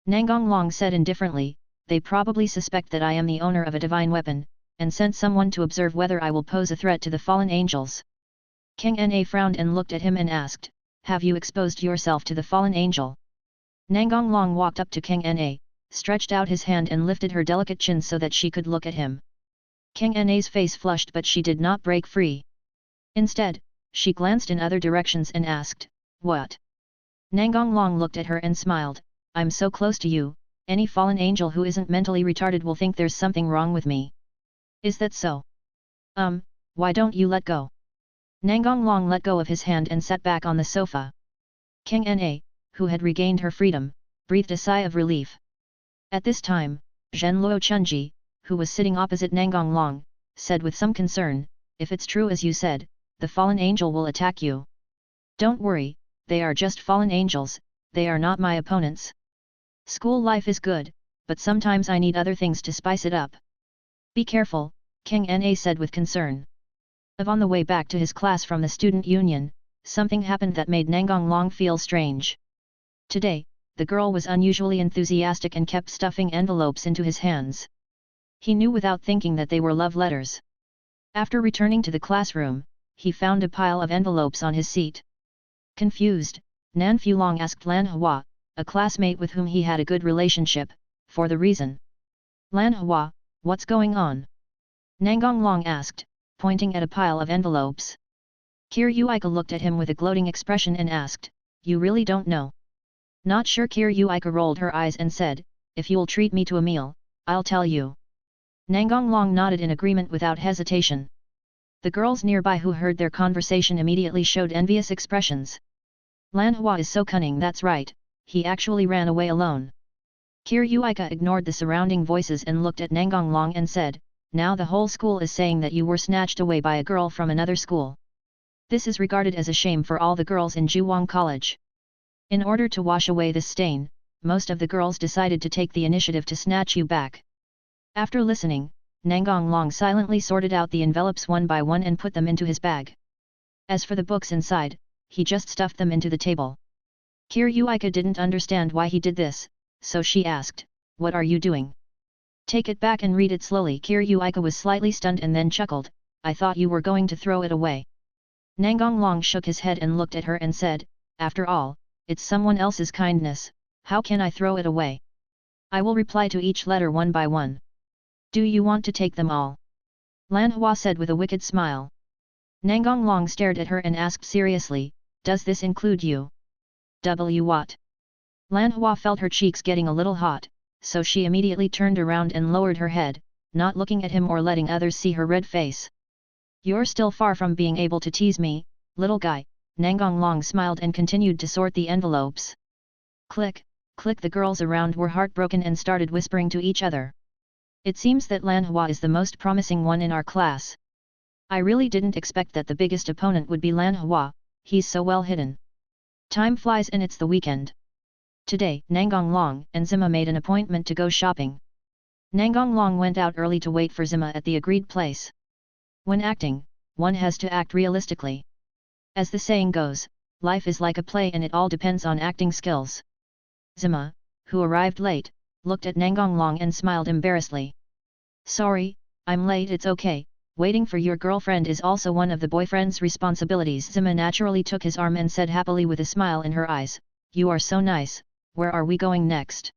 Nangong Long said indifferently, they probably suspect that I am the owner of a divine weapon, and sent someone to observe whether I will pose a threat to the fallen angels. Kang Na frowned and looked at him and asked, have you exposed yourself to the fallen angel? Nangong Long walked up to Kang Na, stretched out his hand and lifted her delicate chin so that she could look at him. Kang Na's face flushed, but she did not break free. Instead, she glanced in other directions and asked, what? Nangong Long looked at her and smiled, I'm so close to you, any fallen angel who isn't mentally retarded will think there's something wrong with me. Is that so? Why don't you let go? Nangong Long let go of his hand and sat back on the sofa. Kang Na, who had regained her freedom, breathed a sigh of relief. At this time, Zhenluo Chunji, who was sitting opposite Nangong Long, said with some concern, if it's true as you said, the fallen angel will attack you. Don't worry, they are just fallen angels, they are not my opponents. School life is good, but sometimes I need other things to spice it up. Be careful, Kang Na said with concern. On the way back to his class from the student union, something happened that made Nangong Long feel strange. Today, the girl was unusually enthusiastic and kept stuffing envelopes into his hands. He knew without thinking that they were love letters. After returning to the classroom, he found a pile of envelopes on his seat. Confused, Nan Fulong asked Lan Hua, a classmate with whom he had a good relationship, for the reason. Lan Hua, what's going on? Nangong Long asked, pointing at a pile of envelopes. Kiryuika looked at him with a gloating expression and asked, you really don't know? Not sure. Kiryuika rolled her eyes and said, if you'll treat me to a meal, I'll tell you. Nangong Long nodded in agreement without hesitation. The girls nearby who heard their conversation immediately showed envious expressions. Lanhua is so cunning, that's right, he actually ran away alone. Kiryuika ignored the surrounding voices and looked at Nangong Long and said, now the whole school is saying that you were snatched away by a girl from another school. This is regarded as a shame for all the girls in Juwang College. In order to wash away this stain, most of the girls decided to take the initiative to snatch you back. After listening, Nangong Long silently sorted out the envelopes one by one and put them into his bag. As for the books inside, he just stuffed them into the table. Kiryuika didn't understand why he did this, so she asked, what are you doing? Take it back and read it slowly. Kiryuika was slightly stunned and then chuckled, I thought you were going to throw it away. Nangong Long shook his head and looked at her and said, after all, it's someone else's kindness, how can I throw it away? I will reply to each letter one by one. Do you want to take them all? Lanhua said with a wicked smile. Nangong Long stared at her and asked seriously, does this include you? What? Lanhua felt her cheeks getting a little hot, so she immediately turned around and lowered her head, not looking at him or letting others see her red face. You're still far from being able to tease me, little guy. Nangong Long smiled and continued to sort the envelopes. Click, click. The girls around were heartbroken and started whispering to each other. It seems that Lanhua is the most promising one in our class. I really didn't expect that the biggest opponent would be Lanhua, he's so well hidden. Time flies and it's the weekend. Today, Nangong Long and Zima made an appointment to go shopping. Nangong Long went out early to wait for Zima at the agreed place. When acting, one has to act realistically. As the saying goes, life is like a play and it all depends on acting skills. Zima, who arrived late, looked at Nangong Long and smiled embarrassedly. Sorry, I'm late. It's okay, waiting for your girlfriend is also one of the boyfriend's responsibilities. Zima naturally took his arm and said happily with a smile in her eyes, you are so nice, where are we going next?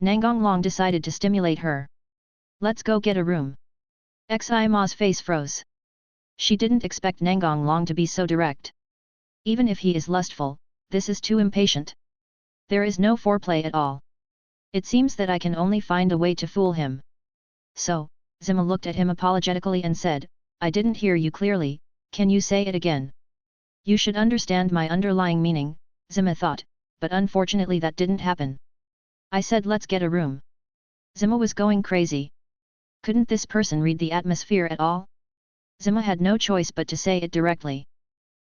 Nangong Long decided to stimulate her. Let's go get a room. Xima's face froze. She didn't expect Nangong Long to be so direct. Even if he is lustful, this is too impatient. There is no foreplay at all. It seems that I can only find a way to fool him. So, Zima looked at him apologetically and said, I didn't hear you clearly, can you say it again? You should understand my underlying meaning, Zima thought, but unfortunately that didn't happen. I said let's get a room. Zima was going crazy. Couldn't this person read the atmosphere at all? Zima had no choice but to say it directly.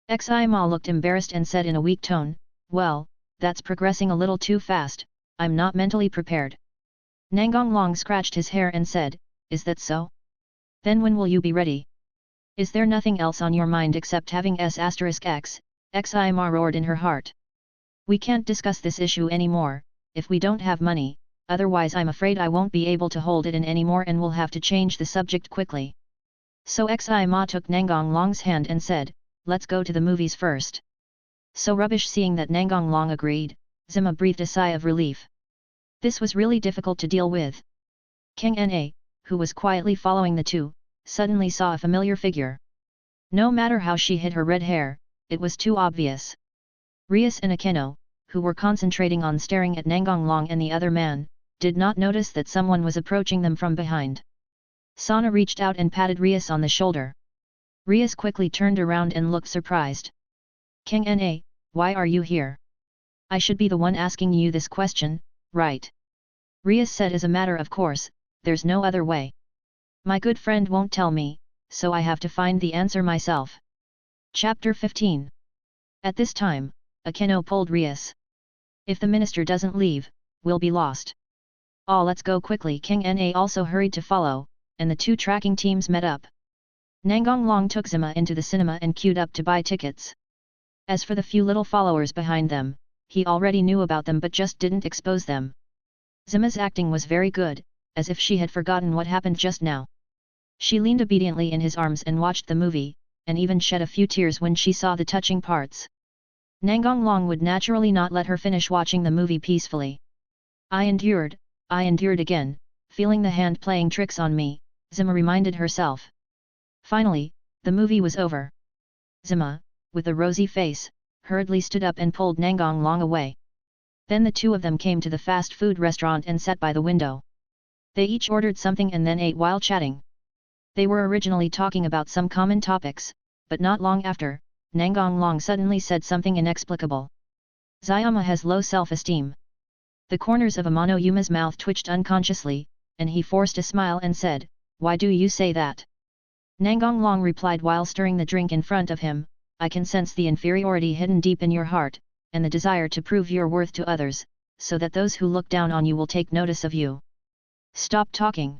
Xima looked embarrassed and said in a weak tone, well, that's progressing a little too fast, I'm not mentally prepared. Nangong Long scratched his hair and said, is that so? Then when will you be ready? Is there nothing else on your mind except having S**X? Xima roared in her heart. We can't discuss this issue anymore, if we don't have money, otherwise I'm afraid I won't be able to hold it in anymore and we'll have to change the subject quickly. So Xima took Nangong Long's hand and said, let's go to the movies first. So rubbish. Seeing that Nangong Long agreed, Zima breathed a sigh of relief. This was really difficult to deal with. Kang Na, who was quietly following the two, suddenly saw a familiar figure. No matter how she hid her red hair, it was too obvious. Rias and Akeno, who were concentrating on staring at Nangong Long and the other man, did not notice that someone was approaching them from behind. Sana reached out and patted Rias on the shoulder. Rias quickly turned around and looked surprised. Kang Na, why are you here? I should be the one asking you this question, right? Rias said as a matter of course, there's no other way. My good friend won't tell me, so I have to find the answer myself. Chapter 15. At this time, Akeno pulled Rias. If the minister doesn't leave, we'll be lost. Oh, let's go quickly. Kang Na also hurried to follow, and the two tracking teams met up. Nangong Long took Zima into the cinema and queued up to buy tickets. As for the few little followers behind them, he already knew about them but just didn't expose them. Zima's acting was very good, as if she had forgotten what happened just now. She leaned obediently in his arms and watched the movie, and even shed a few tears when she saw the touching parts. Nangong Long would naturally not let her finish watching the movie peacefully. I endured again, feeling the hand playing tricks on me, Zima reminded herself. Finally, the movie was over. Zima, with a rosy face, hurriedly stood up and pulled Nangong Long away. Then the two of them came to the fast food restaurant and sat by the window. They each ordered something and then ate while chatting. They were originally talking about some common topics, but not long after, Nangong Long suddenly said something inexplicable. Zayama has low self-esteem. The corners of Amano Yuma's mouth twitched unconsciously, and he forced a smile and said, "Why do you say that?" Nangong Long replied while stirring the drink in front of him, "I can sense the inferiority hidden deep in your heart, and the desire to prove your worth to others, so that those who look down on you will take notice of you. Stop talking."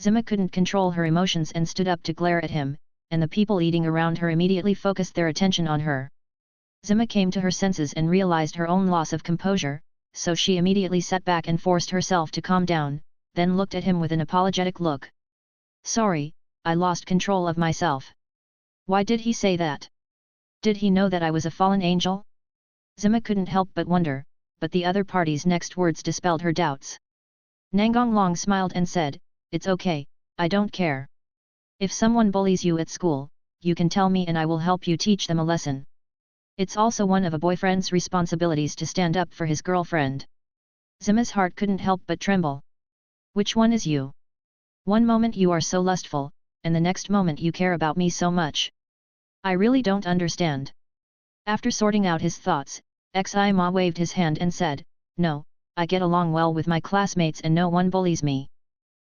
Zima couldn't control her emotions and stood up to glare at him, and the people eating around her immediately focused their attention on her. Zima came to her senses and realized her own loss of composure, so she immediately sat back and forced herself to calm down, then looked at him with an apologetic look. "Sorry, I lost control of myself." "Why did he say that? Did he know that I was a fallen angel?" Zima couldn't help but wonder, but the other party's next words dispelled her doubts. Nangong Long smiled and said, "It's okay, I don't care. If someone bullies you at school, you can tell me and I will help you teach them a lesson. It's also one of a boyfriend's responsibilities to stand up for his girlfriend." Zima's heart couldn't help but tremble. "Which one is you? One moment you are so lustful, and the next moment you care about me so much. I really don't understand." After sorting out his thoughts, Xi Ma waved his hand and said, "No, I get along well with my classmates and no one bullies me."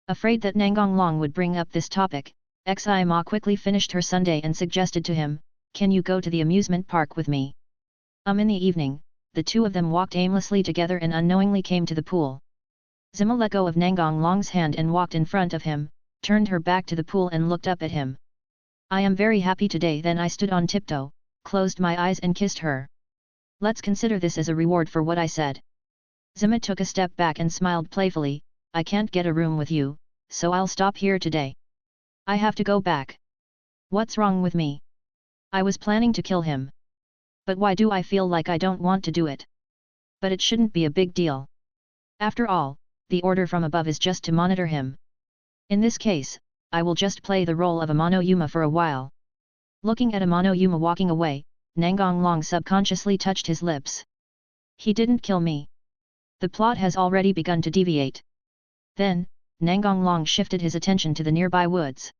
Afraid that Nangong Long would bring up this topic, Xi Ma quickly finished her sundae and suggested to him, "Can you go to the amusement park with me?" In the evening, the two of them walked aimlessly together and unknowingly came to the pool. Zima let go of Nangong Long's hand and walked in front of him, turned her back to the pool and looked up at him. "I am very happy today." Then I stood on tiptoe, closed my eyes and kissed her. "Let's consider this as a reward for what I said." Zima took a step back and smiled playfully, "I can't get a room with you, so I'll stop here today. I have to go back." "What's wrong with me? I was planning to kill him. But why do I feel like I don't want to do it? But it shouldn't be a big deal. After all, the order from above is just to monitor him. In this case, I will just play the role of Amano Yuma for a while." Looking at Amano Yuma walking away, Nangong Long subconsciously touched his lips. "He didn't kill me. The plot has already begun to deviate." Then, Nangong Long shifted his attention to the nearby woods.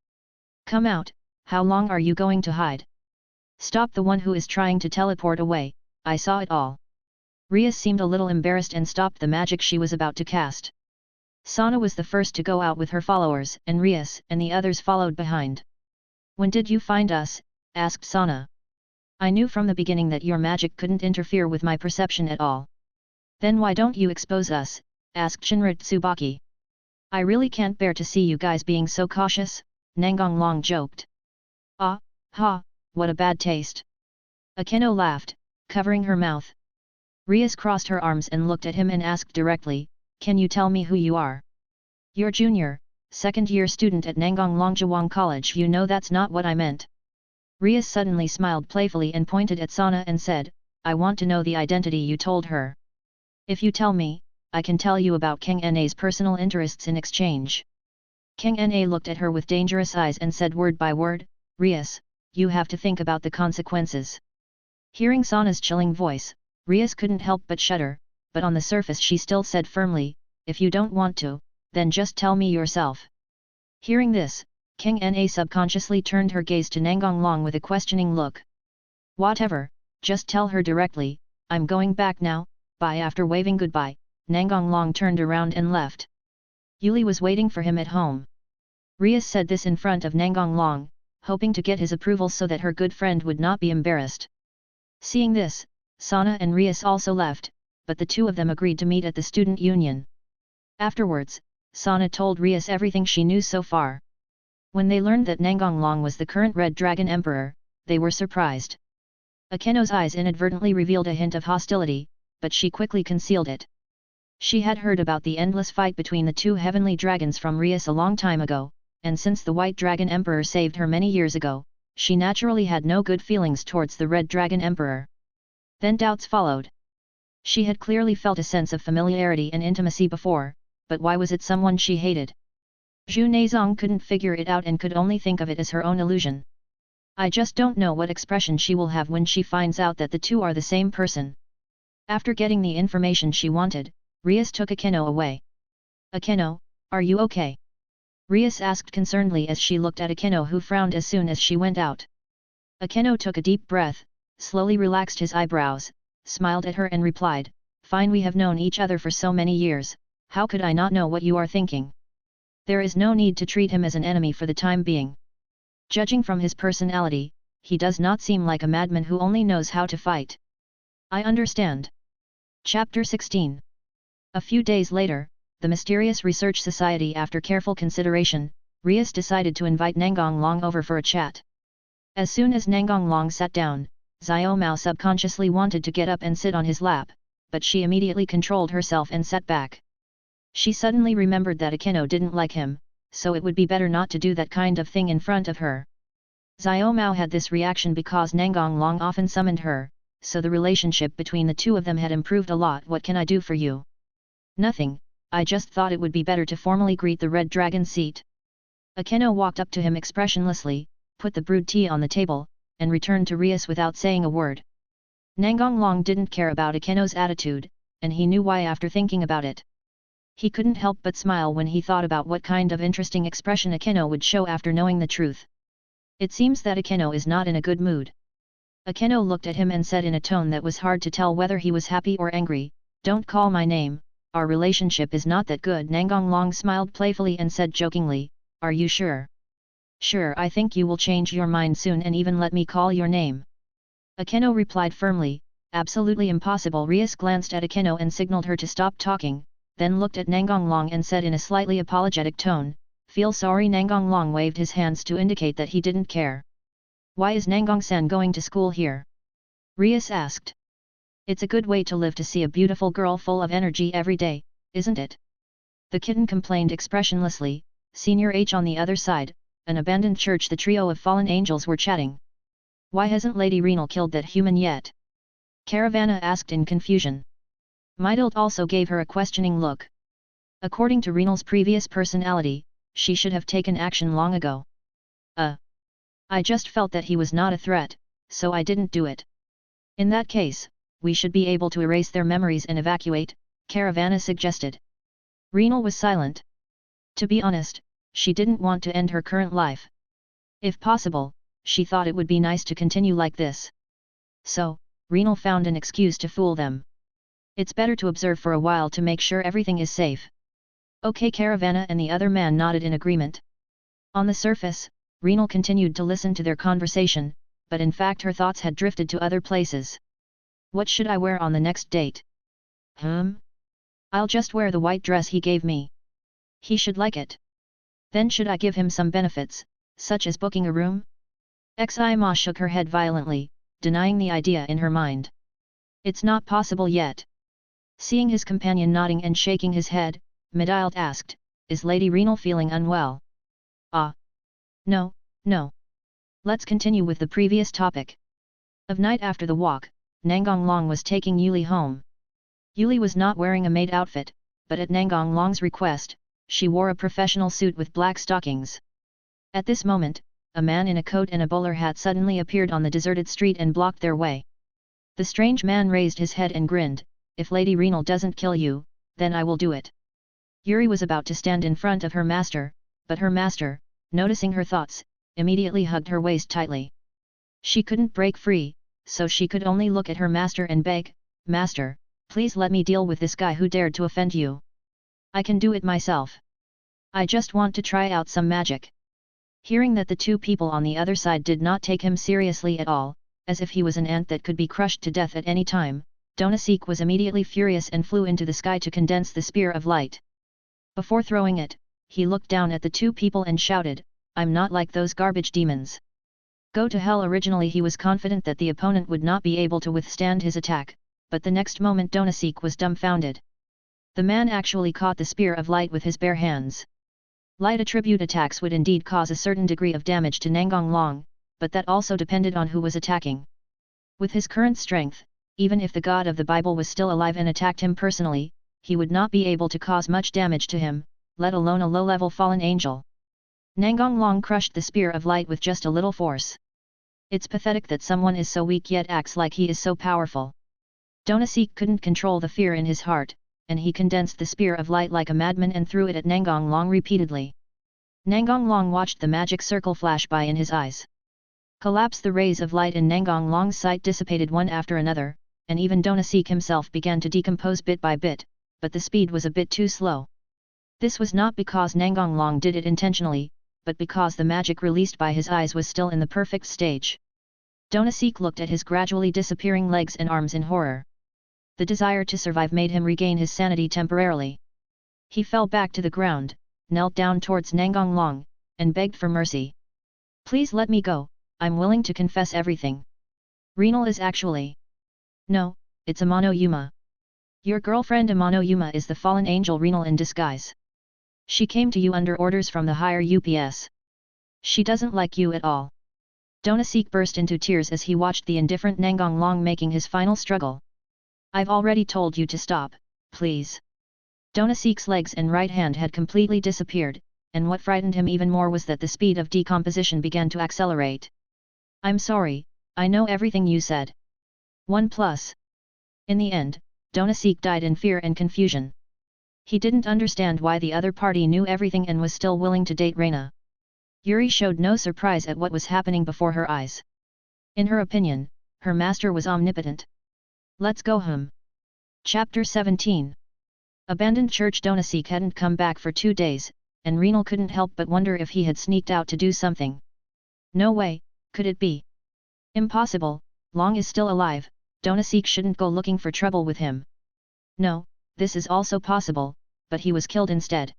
"Come out, how long are you going to hide? Stop the one who is trying to teleport away, I saw it all." Rias seemed a little embarrassed and stopped the magic she was about to cast. Sana was the first to go out with her followers, and Rias and the others followed behind. "When did you find us?" asked Sana. "I knew from the beginning that your magic couldn't interfere with my perception at all." "Then why don't you expose us?" asked Shinra Tsubaki. "I really can't bear to see you guys being so cautious," Nangong Long joked. "Ah, ha, what a bad taste." Akeno laughed, covering her mouth. Rias crossed her arms and looked at him and asked directly, "Can you tell me who you are?" "You're junior, second-year student at Nangong Long Jawang College." "You know that's not what I meant." Rias suddenly smiled playfully and pointed at Sana and said, "I want to know the identity you told her. If you tell me, I can tell you about Kang Na's personal interests in exchange." Kang Na looked at her with dangerous eyes and said word by word, "Rias, you have to think about the consequences." Hearing Sana's chilling voice, Rias couldn't help but shudder, but on the surface she still said firmly, "If you don't want to, then just tell me yourself." Hearing this, Kang Na subconsciously turned her gaze to Nangong Long with a questioning look. "Whatever, just tell her directly, I'm going back now." Bye. After waving goodbye, Nangong Long turned around and left. Yuli was waiting for him at home. Rias said this in front of Nangong Long, hoping to get his approval so that her good friend would not be embarrassed. Seeing this, Sana and Rias also left, but the two of them agreed to meet at the student union. Afterwards, Sana told Rias everything she knew so far. When they learned that Nangong Long was the current Red Dragon Emperor, they were surprised. Akeno's eyes inadvertently revealed a hint of hostility, but she quickly concealed it. She had heard about the endless fight between the two heavenly dragons from Rias a long time ago, and since the White Dragon Emperor saved her many years ago, she naturally had no good feelings towards the Red Dragon Emperor. Then doubts followed. She had clearly felt a sense of familiarity and intimacy before, but why was it someone she hated? Zhu Nezong couldn't figure it out and could only think of it as her own illusion. "I just don't know what expression she will have when she finds out that the two are the same person." After getting the information she wanted, Rias took Akeno away. Akeno, are you okay? Rias asked concernedly as she looked at Akeno, who frowned as soon as she went out. Akeno took a deep breath, slowly relaxed his eyebrows, smiled at her and replied, "Fine, we have known each other for so many years, how could I not know what you are thinking? There is no need to treat him as an enemy for the time being. Judging from his personality, he does not seem like a madman who only knows how to fight." I understand. Chapter 16. A few days later, the mysterious research society. After careful consideration, Rias decided to invite Nangong Long over for a chat. As soon as Nangong Long sat down, Xiao Mao subconsciously wanted to get up and sit on his lap, but she immediately controlled herself and sat back. She suddenly remembered that Akeno didn't like him, so it would be better not to do that kind of thing in front of her. Xiao Mao had this reaction because Nangong Long often summoned her, so the relationship between the two of them had improved a lot. "What can I do for you?" "Nothing, I just thought it would be better to formally greet the Red Dragon seat." Akeno walked up to him expressionlessly, put the brewed tea on the table, and returned to Rias without saying a word. Nangong Long didn't care about Akeno's attitude, and he knew why after thinking about it. He couldn't help but smile when he thought about what kind of interesting expression Akeno would show after knowing the truth. It seems that Akeno is not in a good mood. Akeno looked at him and said in a tone that was hard to tell whether he was happy or angry, "Don't call my name, our relationship is not that good." Nangong Long smiled playfully and said jokingly, "Are you sure?" "Sure, I think you will change your mind soon and even let me call your name." Akeno replied firmly, "Absolutely impossible." Rias glanced at Akeno and signaled her to stop talking, then looked at Nangong Long and said in a slightly apologetic tone, "Feel sorry." Nangong Long waved his hands to indicate that he didn't care. "Why is Nangong-san going to school here?" Rias asked. "It's a good way to live to see a beautiful girl full of energy every day, isn't it?" The kitten complained expressionlessly. Senior H on the other side, an abandoned church. The trio of fallen angels were chatting. "Why hasn't Lady Renal killed that human yet?" Caravana asked in confusion. Mydilt also gave her a questioning look. According to Renal's previous personality, she should have taken action long ago. I just felt that he was not a threat, so I didn't do it." "In that case, we should be able to erase their memories and evacuate," Caravana suggested. Renal was silent. To be honest, she didn't want to end her current life. If possible, she thought it would be nice to continue like this. So, Renal found an excuse to fool them. "It's better to observe for a while to make sure everything is safe." "Okay." Caravana and the other man nodded in agreement. On the surface, Renal continued to listen to their conversation, but in fact her thoughts had drifted to other places. "What should I wear on the next date?" "I'll just wear the white dress he gave me. He should like it. Then should I give him some benefits, such as booking a room?" Xi Ma shook her head violently, denying the idea in her mind. "It's not possible yet." Seeing his companion nodding and shaking his head, Mydilt asked, "Is Lady Renal feeling unwell?" No, no. Let's continue with the previous topic." Of night after the walk, Nangong Long was taking Yuli home. Yuli was not wearing a maid outfit, but at Nangong Long's request, she wore a professional suit with black stockings. At this moment, a man in a coat and a bowler hat suddenly appeared on the deserted street and blocked their way. The strange man raised his head and grinned, "If Lady Renal doesn't kill you, then I will do it." Yuri was about to stand in front of her master, but her master, noticing her thoughts, immediately hugged her waist tightly. She couldn't break free, so she could only look at her master and beg, "Master, please let me deal with this guy who dared to offend you. I can do it myself. I just want to try out some magic." Hearing that the two people on the other side did not take him seriously at all, as if he was an ant that could be crushed to death at any time, Nazarick was immediately furious and flew into the sky to condense the spear of light. Before throwing it, he looked down at the two people and shouted, "I'm not like those garbage demons. Go to hell." Originally he was confident that the opponent would not be able to withstand his attack, but the next moment Nazarick was dumbfounded. The man actually caught the spear of light with his bare hands. Light attribute attacks would indeed cause a certain degree of damage to Nangong Long, but that also depended on who was attacking. With his current strength, even if the god of the Bible was still alive and attacked him personally, he would not be able to cause much damage to him, let alone a low-level fallen angel. Nangong Long crushed the spear of light with just a little force. It's pathetic that someone is so weak yet acts like he is so powerful. Donasik couldn't control the fear in his heart, and he condensed the spear of light like a madman and threw it at Nangong Long repeatedly. Nangong Long watched the magic circle flash by in his eyes. Collapse. The rays of light in Nangong Long's sight dissipated one after another, and even Donasik himself began to decompose bit by bit, but the speed was a bit too slow. This was not because Nangong Long did it intentionally, but because the magic released by his eyes was still in the perfect stage. Donasik looked at his gradually disappearing legs and arms in horror. The desire to survive made him regain his sanity temporarily. He fell back to the ground, knelt down towards Nangong Long, and begged for mercy. Please let me go, I'm willing to confess everything. Renal is actually... No, it's Amano Yuma. Your girlfriend Amano Yuma is the fallen angel Renal in disguise. She came to you under orders from the higher UPS. She doesn't like you at all. Donasik burst into tears as he watched the indifferent Nangong Long making his final struggle. I've already told you to stop, please. Donasik's legs and right hand had completely disappeared, and what frightened him even more was that the speed of decomposition began to accelerate. I'm sorry, I know everything you said. 1+. In the end, Donasik died in fear and confusion. He didn't understand why the other party knew everything and was still willing to date Reina. Yuri showed no surprise at what was happening before her eyes. In her opinion, her master was omnipotent. Let's go home. Chapter 17. Abandoned church. Donasik hadn't come back for 2 days, and Renal couldn't help but wonder if he had sneaked out to do something. No way, could it be? Impossible, Long is still alive, Donasik shouldn't go looking for trouble with him. No, this is also possible, but he was killed instead.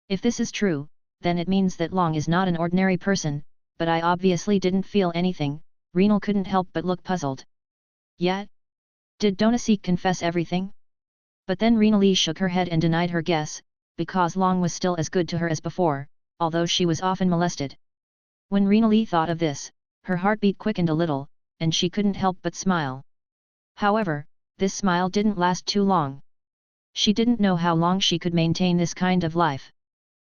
If this is true, then it means that Long is not an ordinary person, but I obviously didn't feel anything. Renal couldn't help but look puzzled. Yet? Did Donasik confess everything? But then Renali shook her head and denied her guess, because Long was still as good to her as before, although she was often molested. When Renali thought of this, her heartbeat quickened a little, and she couldn't help but smile. However, this smile didn't last too long. She didn't know how long she could maintain this kind of life.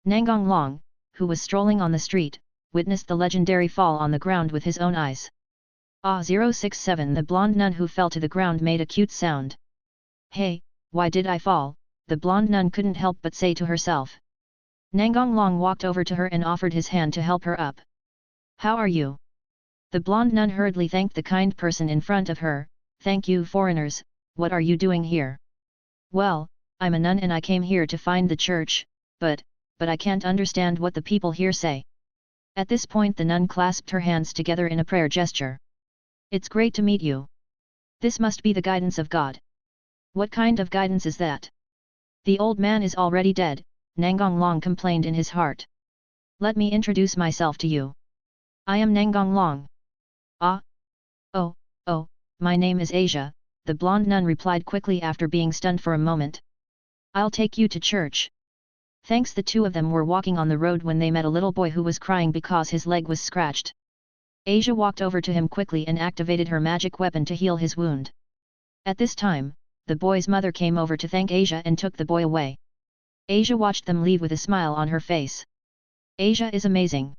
Nangong Long, who was strolling on the street, witnessed the legendary fall on the ground with his own eyes. Ah, 067. The blonde nun who fell to the ground made a cute sound. Hey, why did I fall? The blonde nun couldn't help but say to herself. Nangong Long walked over to her and offered his hand to help her up. How are you? The blonde nun hurriedly thanked the kind person in front of her. Thank you, foreigners. What are you doing here? Well, I'm a nun and I came here to find the church, but I can't understand what the people here say. At this point the nun clasped her hands together in a prayer gesture. It's great to meet you. This must be the guidance of God. What kind of guidance is that? The old man is already dead, Nangong Long complained in his heart. Let me introduce myself to you. I am Nangong Long. Ah? Oh, my name is Asia, the blonde nun replied quickly after being stunned for a moment. I'll take you to church. Thanks. The two of them were walking on the road when they met a little boy who was crying because his leg was scratched. Asia walked over to him quickly and activated her magic weapon to heal his wound. At this time, the boy's mother came over to thank Asia and took the boy away. Asia watched them leave with a smile on her face. Asia is amazing.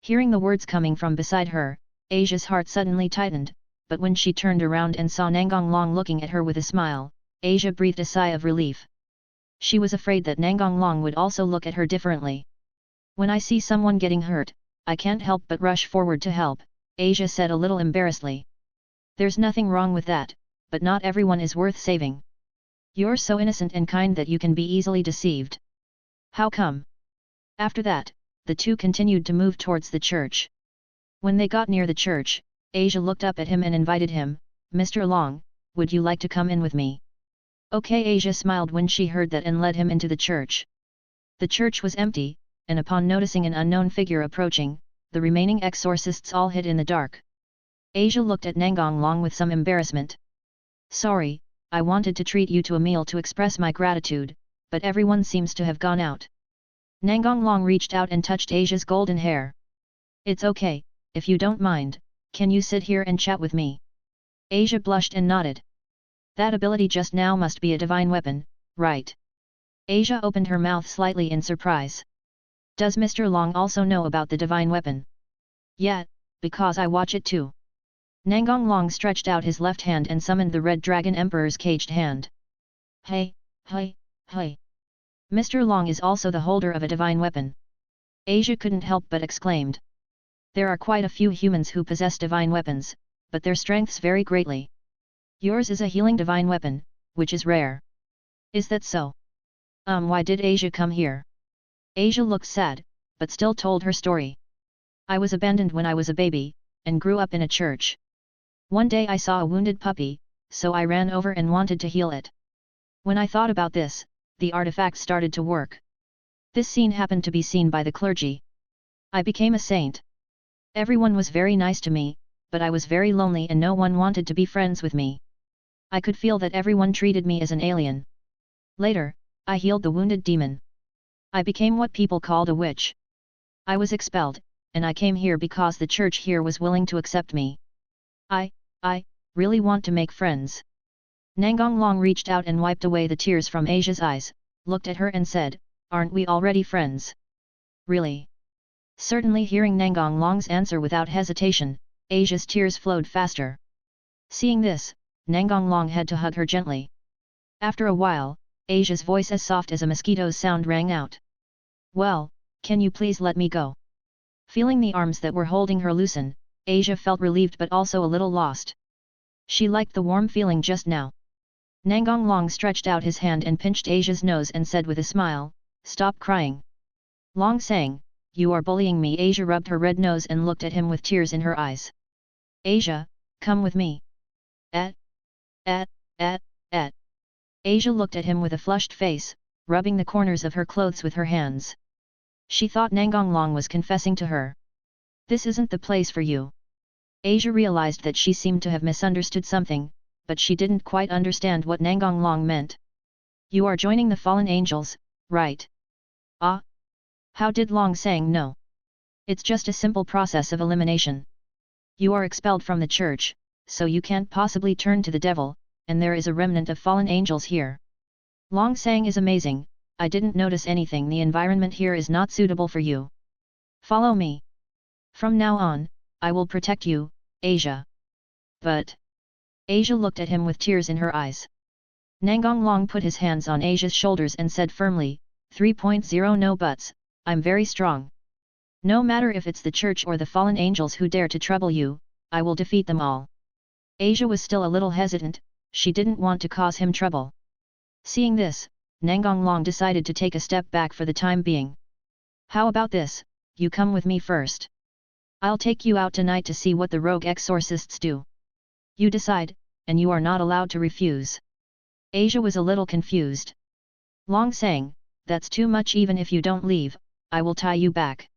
Hearing the words coming from beside her, Asia's heart suddenly tightened, but when she turned around and saw Nangong Long looking at her with a smile, Asia breathed a sigh of relief. She was afraid that Nangong Long would also look at her differently. When I see someone getting hurt, I can't help but rush forward to help, Asia said a little embarrassedly. There's nothing wrong with that, but not everyone is worth saving. You're so innocent and kind that you can be easily deceived. How come? After that, the two continued to move towards the church. When they got near the church, Asia looked up at him and invited him, Mr. Long, would you like to come in with me? Okay, Asia smiled when she heard that and led him into the church. The church was empty, and upon noticing an unknown figure approaching, the remaining exorcists all hid in the dark. Asia looked at Nangong Long with some embarrassment. Sorry, I wanted to treat you to a meal to express my gratitude, but everyone seems to have gone out. Nangong Long reached out and touched Asia's golden hair. It's okay, if you don't mind, can you sit here and chat with me? Asia blushed and nodded. That ability just now must be a divine weapon, right? Asia opened her mouth slightly in surprise. Does Mr. Long also know about the divine weapon? Yeah, because I watch it too. Nangong Long stretched out his left hand and summoned the Red Dragon Emperor's caged hand. Hey, hey, hey. Mr. Long is also the holder of a divine weapon. Asia couldn't help but exclaimed. There are quite a few humans who possess divine weapons, but their strengths vary greatly. Yours is a healing divine weapon, which is rare. Is that so? Why did Asia come here? Asia looked sad, but still told her story. I was abandoned when I was a baby, and grew up in a church. One day I saw a wounded puppy, so I ran over and wanted to heal it. When I thought about this, the artifact started to work. This scene happened to be seen by the clergy. I became a saint. Everyone was very nice to me, but I was very lonely and no one wanted to be friends with me. I could feel that everyone treated me as an alien. Later, I healed the wounded demon. I became what people called a witch. I was expelled, and I came here because the church here was willing to accept me. I really want to make friends. Nangong Long reached out and wiped away the tears from Asia's eyes, looked at her and said, aren't we already friends? Really? Certainly. Hearing Nangong Long's answer without hesitation, Asia's tears flowed faster. Seeing this, Nangong Long had to hug her gently. After a while, Asia's voice as soft as a mosquito's sound rang out. Well, can you please let me go? Feeling the arms that were holding her loosen, Asia felt relieved but also a little lost. She liked the warm feeling just now. Nangong Long stretched out his hand and pinched Asia's nose and said with a smile, stop crying. Long sang, you are bullying me. Asia rubbed her red nose and looked at him with tears in her eyes. Asia, come with me. Asia looked at him with a flushed face, rubbing the corners of her clothes with her hands. She thought Nangong Long was confessing to her. This isn't the place for you. Asia realized that she seemed to have misunderstood something, but she didn't quite understand what Nangong Long meant. You are joining the fallen angels, right? Ah? How did Long Sang know? It's just a simple process of elimination. You are expelled from the church, so you can't possibly turn to the devil, and there is a remnant of fallen angels here. Long Sang is amazing. I didn't notice anything. The environment here is not suitable for you. Follow me. From now on, I will protect you, Asia. But... Asia looked at him with tears in her eyes. Nangong Long put his hands on Asia's shoulders and said firmly, 3.0 No buts, I'm very strong. No matter if it's the church or the fallen angels who dare to trouble you, I will defeat them all. Asia was still a little hesitant, she didn't want to cause him trouble. Seeing this, Nangong Long decided to take a step back for the time being. How about this, you come with me first. I'll take you out tonight to see what the rogue exorcists do. You decide, and you are not allowed to refuse. Asia was a little confused. Long sang, that's too much. Even if you don't leave, I will tie you back.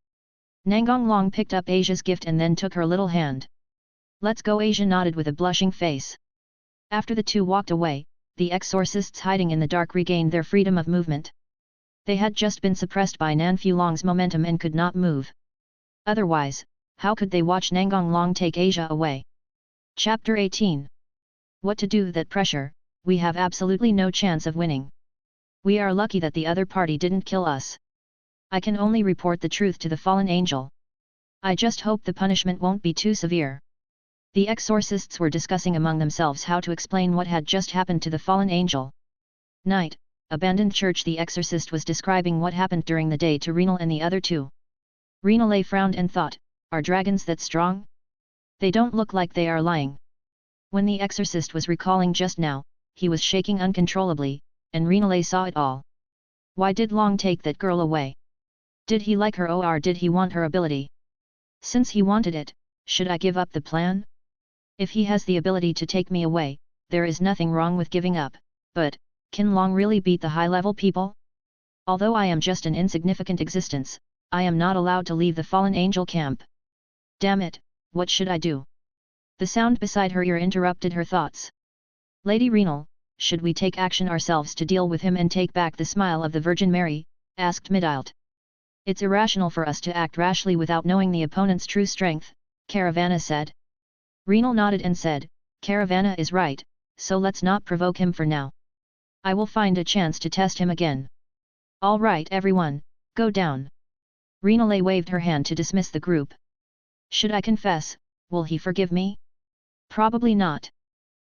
Nangong Long picked up Asia's gift and then took her little hand. Let's go. Asia nodded with a blushing face. After the two walked away, the exorcists hiding in the dark regained their freedom of movement. They had just been suppressed by Nanfu Long's momentum and could not move. Otherwise, how could they watch Nangong Long take Asia away? Chapter 18. What to do that pressure, we have absolutely no chance of winning. We are lucky that the other party didn't kill us. I can only report the truth to the fallen angel. I just hope the punishment won't be too severe. The exorcists were discussing among themselves how to explain what had just happened to the fallen angel. Night, abandoned church. The exorcist was describing what happened during the day to Renal and the other two. Renal frowned and thought, are dragons that strong? They don't look like they are lying. When the exorcist was recalling just now, he was shaking uncontrollably, and Renal saw it all. Why did Long take that girl away? Did he like her or did he want her ability? Since he wanted it, should I give up the plan? If he has the ability to take me away, there is nothing wrong with giving up, but, can Long really beat the high-level people? Although I am just an insignificant existence, I am not allowed to leave the fallen angel camp. Damn it, what should I do? The sound beside her ear interrupted her thoughts. Lady Renal, should we take action ourselves to deal with him and take back the smile of the Virgin Mary? Asked Midilt. It's irrational for us to act rashly without knowing the opponent's true strength, Caravana said. Renal nodded and said, Caravana is right, so let's not provoke him for now. I will find a chance to test him again. All right everyone, go down. Renal waved her hand to dismiss the group. Should I confess, will he forgive me? Probably not.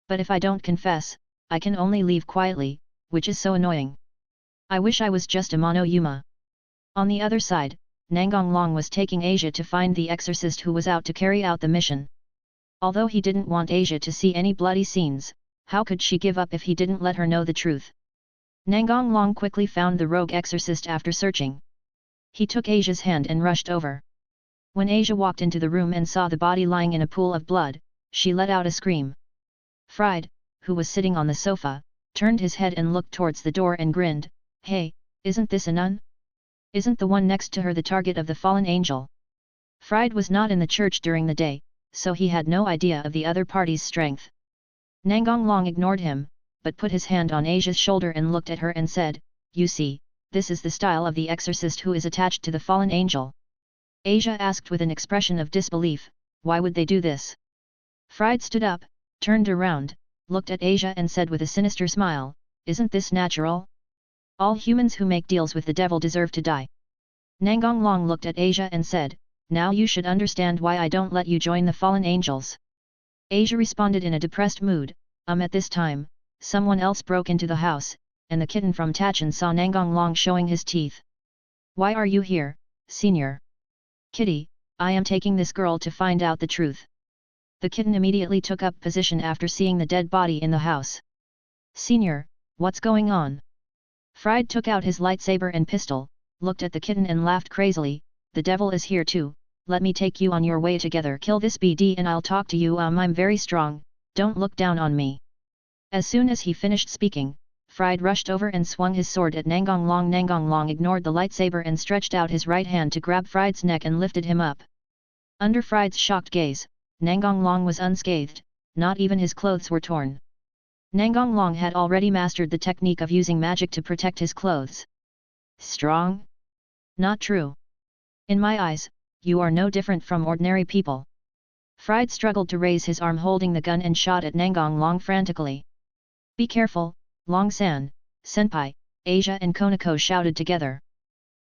But if I don't confess, I can only leave quietly, which is so annoying. I wish I was just a mono Yuma. On the other side, Nangong Long was taking Asia to find the exorcist who was out to carry out the mission. Although he didn't want Asia to see any bloody scenes, how could she give up if he didn't let her know the truth? Nangong Long quickly found the rogue exorcist after searching. He took Asia's hand and rushed over. When Asia walked into the room and saw the body lying in a pool of blood, she let out a scream. Fried, who was sitting on the sofa, turned his head and looked towards the door and grinned, "Hey, isn't this a nun? Isn't the one next to her the target of the fallen angel?" Fried was not in the church during the day, so he had no idea of the other party's strength. Nangong Long ignored him, but put his hand on Asia's shoulder and looked at her and said, "You see, this is the style of the exorcist who is attached to the fallen angel." Asia asked with an expression of disbelief, "Why would they do this?" Fried stood up, turned around, looked at Asia and said with a sinister smile, "Isn't this natural? All humans who make deals with the devil deserve to die." Nangong Long looked at Asia and said, "Now you should understand why I don't let you join the fallen angels." Asia responded in a depressed mood, At this time, someone else broke into the house, and the kitten from Tachin saw Nangong Long showing his teeth. "Why are you here, senior?" "Kitty, I am taking this girl to find out the truth." The kitten immediately took up position after seeing the dead body in the house. "Senior, what's going on?" Fried took out his lightsaber and pistol, looked at the kitten and laughed crazily, "The devil is here too, let me take you on your way together. Kill this BD and I'll talk to you. I'm very strong, don't look down on me." As soon as he finished speaking, Fried rushed over and swung his sword at Nangong Long. Nangong Long ignored the lightsaber and stretched out his right hand to grab Fried's neck and lifted him up. Under Fried's shocked gaze, Nangong Long was unscathed, not even his clothes were torn. Nangong Long had already mastered the technique of using magic to protect his clothes. "Strong? Not true. In my eyes, you are no different from ordinary people." Fried struggled to raise his arm holding the gun and shot at Nangong Long frantically. "Be careful, Long-san, senpai," Asia and Konako shouted together.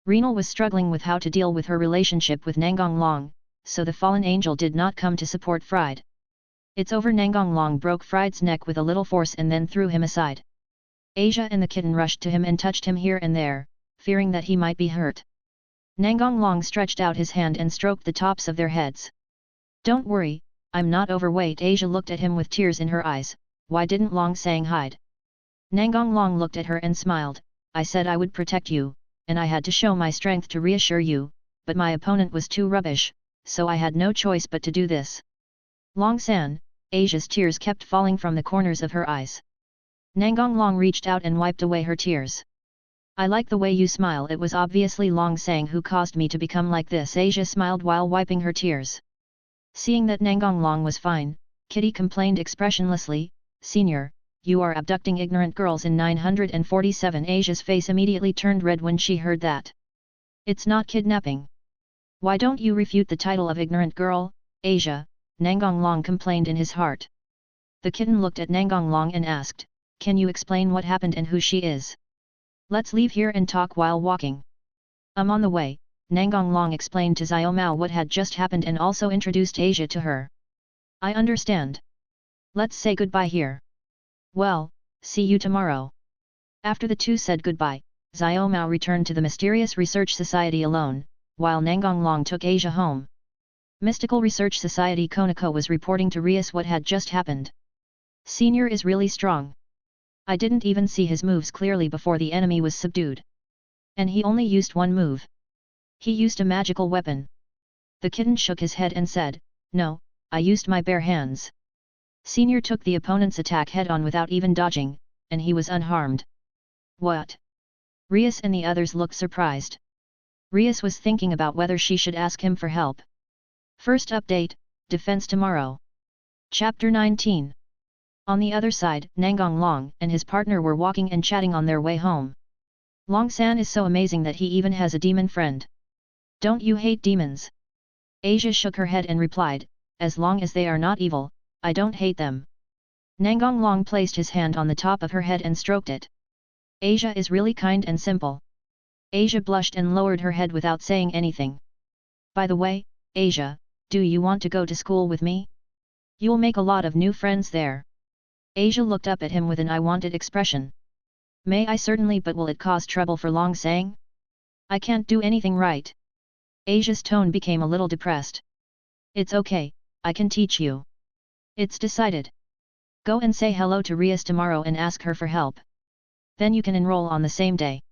Renal was struggling with how to deal with her relationship with Nangong Long, so the fallen angel did not come to support Fried. "It's over." Nangong Long broke Fried's neck with a little force and then threw him aside. Asia and the kitten rushed to him and touched him here and there, fearing that he might be hurt. Nangong Long stretched out his hand and stroked the tops of their heads. "Don't worry, I'm not overweight." Asia looked at him with tears in her eyes, "Why didn't Long-sang hide?" Nangong Long looked at her and smiled, "I said I would protect you, and I had to show my strength to reassure you, but my opponent was too rubbish, so I had no choice but to do this." "Long-san," Asia's tears kept falling from the corners of her eyes. Nangong Long reached out and wiped away her tears. "I like the way you smile. It was obviously Long-sang who caused me to become like this." Asia smiled while wiping her tears. Seeing that Nangong Long was fine, Kitty complained expressionlessly, "Senior, you are abducting ignorant girls in 947. Asia's face immediately turned red when she heard that. "It's not kidnapping. Why don't you refute the title of ignorant girl, Asia?" Nangong Long complained in his heart. The kitten looked at Nangong Long and asked, "Can you explain what happened and who she is? Let's leave here and talk while walking." On the way, Nangong Long explained to Xiaomao what had just happened and also introduced Asia to her. "I understand. Let's say goodbye here." "Well, see you tomorrow." After the two said goodbye, Xiaomao returned to the Mysterious Research Society alone, while Nangong Long took Asia home. Mystical Research Society Konako was reporting to Rias what had just happened. "Senior is really strong. I didn't even see his moves clearly before the enemy was subdued. And he only used one move. He used a magical weapon." The kitten shook his head and said, "No, I used my bare hands." Senior took the opponent's attack head-on without even dodging, and he was unharmed. "What?" Rias and the others looked surprised. Rias was thinking about whether she should ask him for help. First update, Defense tomorrow. Chapter 19. On the other side, Nangong Long and his partner were walking and chatting on their way home. "Long-san is so amazing that he even has a demon friend. Don't you hate demons?" Asia shook her head and replied, "As long as they are not evil, I don't hate them." Nangong Long placed his hand on the top of her head and stroked it. "Asia is really kind and simple." Asia blushed and lowered her head without saying anything. "By the way, Asia, do you want to go to school with me?" You'll make a lot of new friends there. Asia looked up at him with an I wanted expression. May I certainly, but will it cause trouble for Long Sang? I can't do anything right. Asia's tone became a little depressed. It's okay, I can teach you. It's decided. Go and say hello to Rias tomorrow and ask her for help. Then you can enroll on the same day.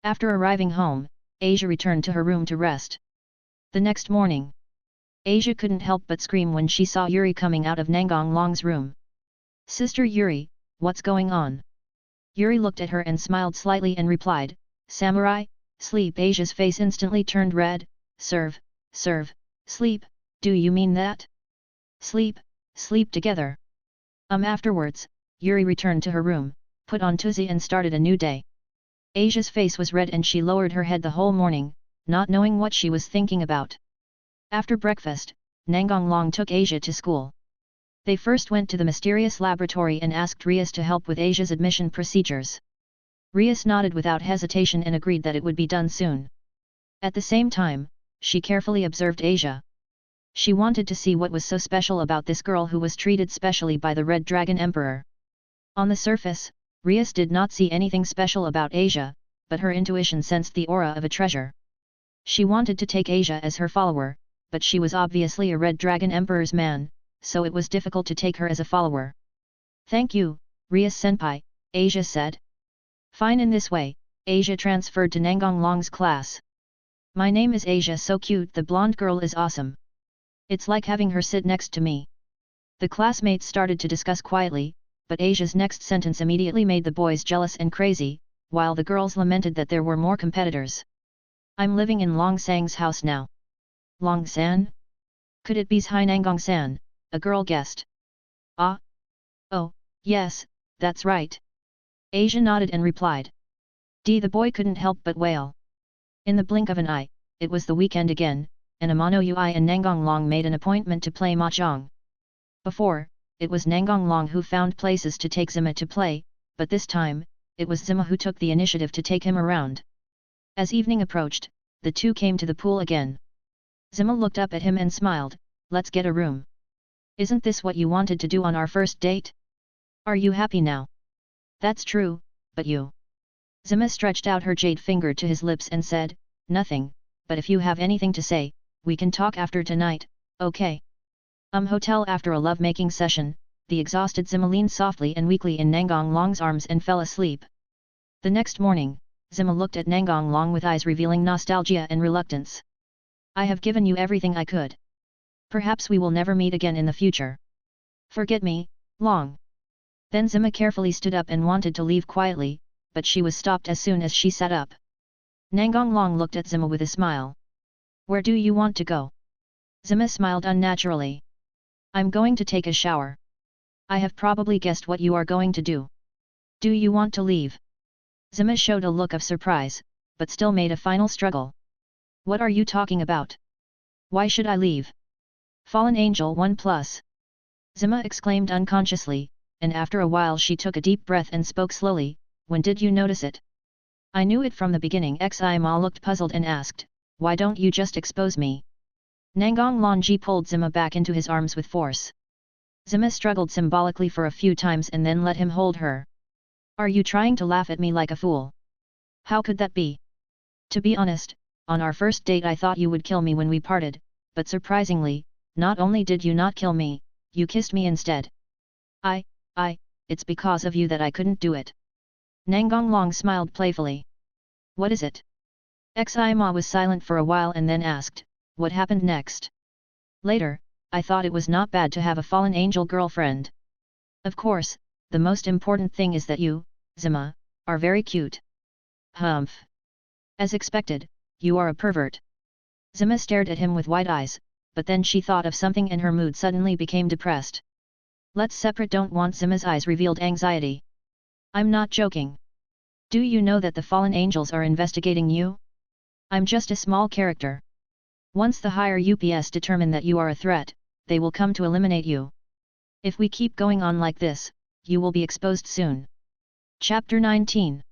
After arriving home, Asia returned to her room to rest. The next morning, Asia couldn't help but scream when she saw Yuri coming out of Nangong Long's room. Sister Yuri, what's going on? Yuri looked at her and smiled slightly and replied, Samurai, sleep. Asia's face instantly turned red. Serve, sleep, do you mean that? Sleep together. Afterwards, Yuri returned to her room, put on tuzi and started a new day. Asia's face was red and she lowered her head the whole morning, not knowing what she was thinking about. After breakfast, Nangong Long took Asia to school. They first went to the mysterious laboratory and asked Rias to help with Asia's admission procedures. Rias nodded without hesitation and agreed that it would be done soon. At the same time, she carefully observed Asia. She wanted to see what was so special about this girl who was treated specially by the Red Dragon Emperor. On the surface, Rias did not see anything special about Asia, but her intuition sensed the aura of a treasure. She wanted to take Asia as her follower, but she was obviously a Red Dragon Emperor's man, so it was difficult to take her as a follower. Thank you, Rias-senpai, Asia said. Fine. In this way, Asia transferred to Nangong Long's class. My name is Asia. So cute. The blonde girl is awesome. It's like having her sit next to me. The classmates started to discuss quietly, but Asia's next sentence immediately made the boys jealous and crazy, while the girls lamented that there were more competitors. I'm living in Long Sang's house now. Long San? Could it be Hai Nangong San? A girl guessed. Ah? Oh, yes, that's right. Asia nodded and replied. The boy couldn't help but wail. In the blink of an eye, it was the weekend again, and Amano Ui and Nangong Long made an appointment to play mahjong. Before, it was Nangong Long who found places to take Zima to play, but this time, it was Zima who took the initiative to take him around. As evening approached, the two came to the pool again. Zima looked up at him and smiled, let's get a room. Isn't this what you wanted to do on our first date? Are you happy now? That's true, but you... Zima stretched out her jade finger to his lips and said, nothing, but if you have anything to say, we can talk after tonight, okay? Hotel. After a love-making session, the exhausted Zima leaned softly and weakly in Nangong Long's arms and fell asleep. The next morning, Zima looked at Nangong Long with eyes revealing nostalgia and reluctance. I have given you everything I could. Perhaps we will never meet again in the future. Forget me, Long. Then Zima carefully stood up and wanted to leave quietly, but she was stopped as soon as she sat up. Nangong Long looked at Zima with a smile. Where do you want to go? Zima smiled unnaturally. I'm going to take a shower. I have probably guessed what you are going to do. Do you want to leave? Zima showed a look of surprise, but still made a final struggle. What are you talking about? Why should I leave? Fallen Angel 1+. Zima exclaimed unconsciously, and after a while she took a deep breath and spoke slowly, when did you notice it? I knew it from the beginning. Xi-Ma looked puzzled and asked, why don't you just expose me? Nangong Longji pulled Zima back into his arms with force. Zima struggled symbolically for a few times and then let him hold her. Are you trying to laugh at me like a fool? How could that be? To be honest, on our first date I thought you would kill me when we parted, but surprisingly, not only did you not kill me, you kissed me instead. It's because of you that I couldn't do it. Nangong Long smiled playfully. What is it? Xi-Ma was silent for a while and then asked, what happened next? Later, I thought it was not bad to have a fallen angel girlfriend. Of course, the most important thing is that you, Zima, are very cute. Humph. As expected, you are a pervert. Zima stared at him with wide eyes, but then she thought of something and her mood suddenly became depressed. Let's separate. Don't want. Zima's eyes revealed anxiety. I'm not joking. Do you know that the fallen angels are investigating you? I'm just a small character. Once the higher UPS determine that you are a threat, they will come to eliminate you. If we keep going on like this, you will be exposed soon. Chapter 19.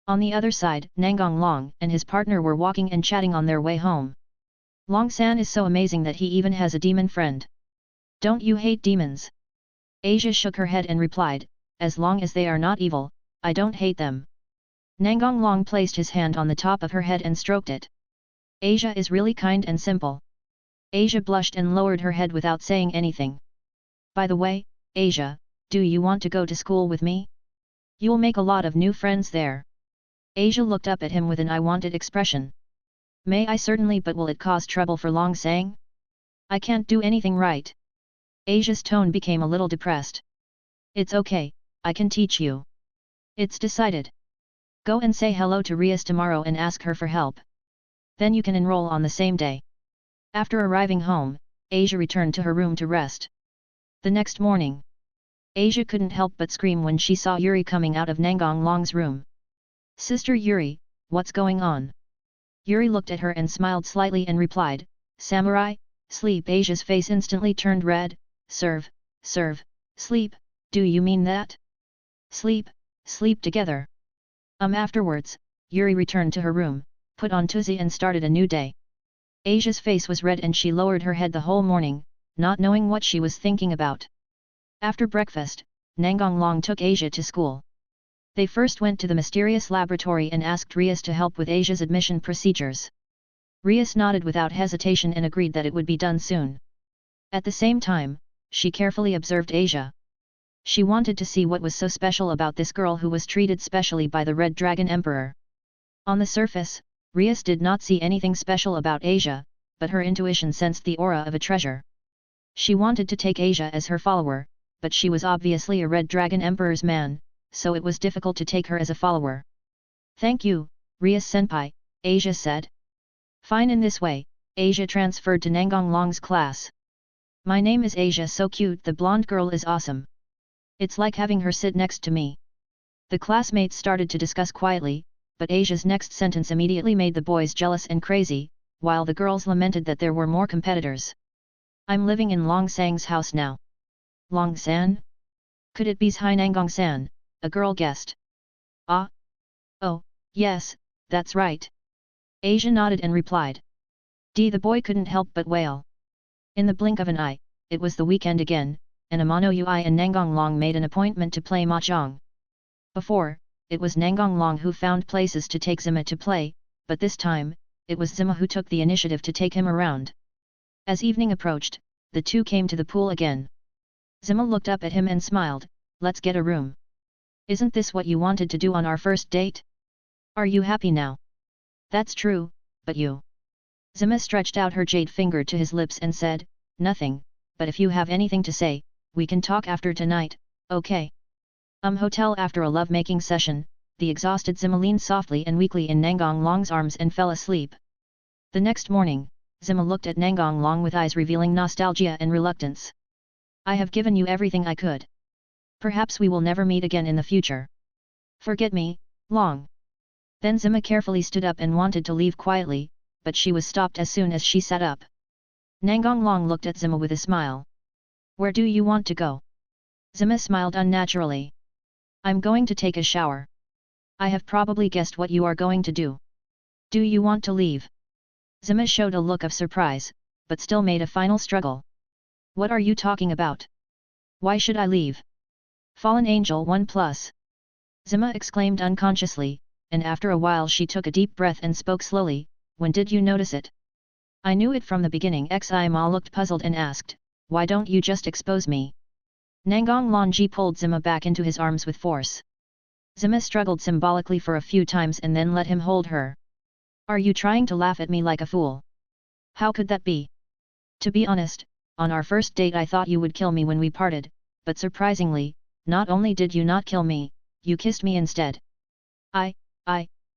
On the other side, Nangong Long and his partner were walking and chatting on their way home. Long San is so amazing that he even has a demon friend. Don't you hate demons? Asia shook her head and replied, as long as they are not evil, I don't hate them. Nangong Long placed his hand on the top of her head and stroked it. Asia is really kind and simple. Asia blushed and lowered her head without saying anything. By the way, Asia, do you want to go to school with me? You'll make a lot of new friends there. Asia looked up at him with an I wanted expression. May I certainly, but will it cause trouble for Long Sang? I can't do anything right. Asia's tone became a little depressed. It's okay, I can teach you. It's decided. Go and say hello to Rias tomorrow and ask her for help. Then you can enroll on the same day. After arriving home, Asia returned to her room to rest. The next morning, Asia couldn't help but scream when she saw Yuri coming out of Nangong Long's room. Sister Yuri, what's going on? Yuri looked at her and smiled slightly and replied, Samurai, sleep. Asia's face instantly turned red. Serve, sleep, do you mean that? Sleep together. Afterwards, Yuri returned to her room, put on tuzi and started a new day. Asia's face was red and she lowered her head the whole morning, not knowing what she was thinking about. After breakfast, Nangong Long took Asia to school. They first went to the mysterious laboratory and asked Rias to help with Asia's admission procedures. Rias nodded without hesitation and agreed that it would be done soon. At the same time, she carefully observed Asia. She wanted to see what was so special about this girl who was treated specially by the Red Dragon Emperor. On the surface, Rias did not see anything special about Asia, but her intuition sensed the aura of a treasure. She wanted to take Asia as her follower, but she was obviously a Red Dragon Emperor's man, so it was difficult to take her as a follower. Thank you, Rias-senpai, Asia said. Fine. In this way, Asia transferred to Nangong Long's class. My name is Asia. So cute. The blonde girl is awesome. It's like having her sit next to me. The classmates started to discuss quietly, but Asia's next sentence immediately made the boys jealous and crazy, while the girls lamented that there were more competitors. I'm living in Long Sang's house now. Long San? Could it be Hai Nangong San? A girl guessed. Ah? Oh, yes, that's right. Asia nodded and replied. The boy couldn't help but wail. In the blink of an eye, it was the weekend again, and Amano Ui and Nangong Long made an appointment to play mahjong. Before, it was Nangong Long who found places to take Zima to play, but this time, it was Zima who took the initiative to take him around. As evening approached, the two came to the pool again. Zima looked up at him and smiled, let's get a room. Isn't this what you wanted to do on our first date? Are you happy now? That's true, but you... Zima stretched out her jade finger to his lips and said, nothing, but if you have anything to say, we can talk after tonight, okay? Hotel. After a love-making session, the exhausted Zima leaned softly and weakly in Nangong Long's arms and fell asleep. The next morning, Zima looked at Nangong Long with eyes revealing nostalgia and reluctance. I have given you everything I could. Perhaps we will never meet again in the future. Forget me, Long. Then Zima carefully stood up and wanted to leave quietly, but she was stopped as soon as she sat up. Nangong Long looked at Zima with a smile. Where do you want to go? Zima smiled unnaturally. I'm going to take a shower. I have probably guessed what you are going to do. Do you want to leave? Zima showed a look of surprise, but still made a final struggle. What are you talking about? Why should I leave? Fallen Angel 1+. Zima exclaimed unconsciously, and after a while she took a deep breath and spoke slowly, when did you notice it? I knew it from the beginning. Xi-Ma looked puzzled and asked, why don't you just expose me? Nangong Longji pulled Zima back into his arms with force. Zima struggled symbolically for a few times and then let him hold her. Are you trying to laugh at me like a fool? How could that be? To be honest, on our first date I thought you would kill me when we parted, but surprisingly, not only did you not kill me, you kissed me instead.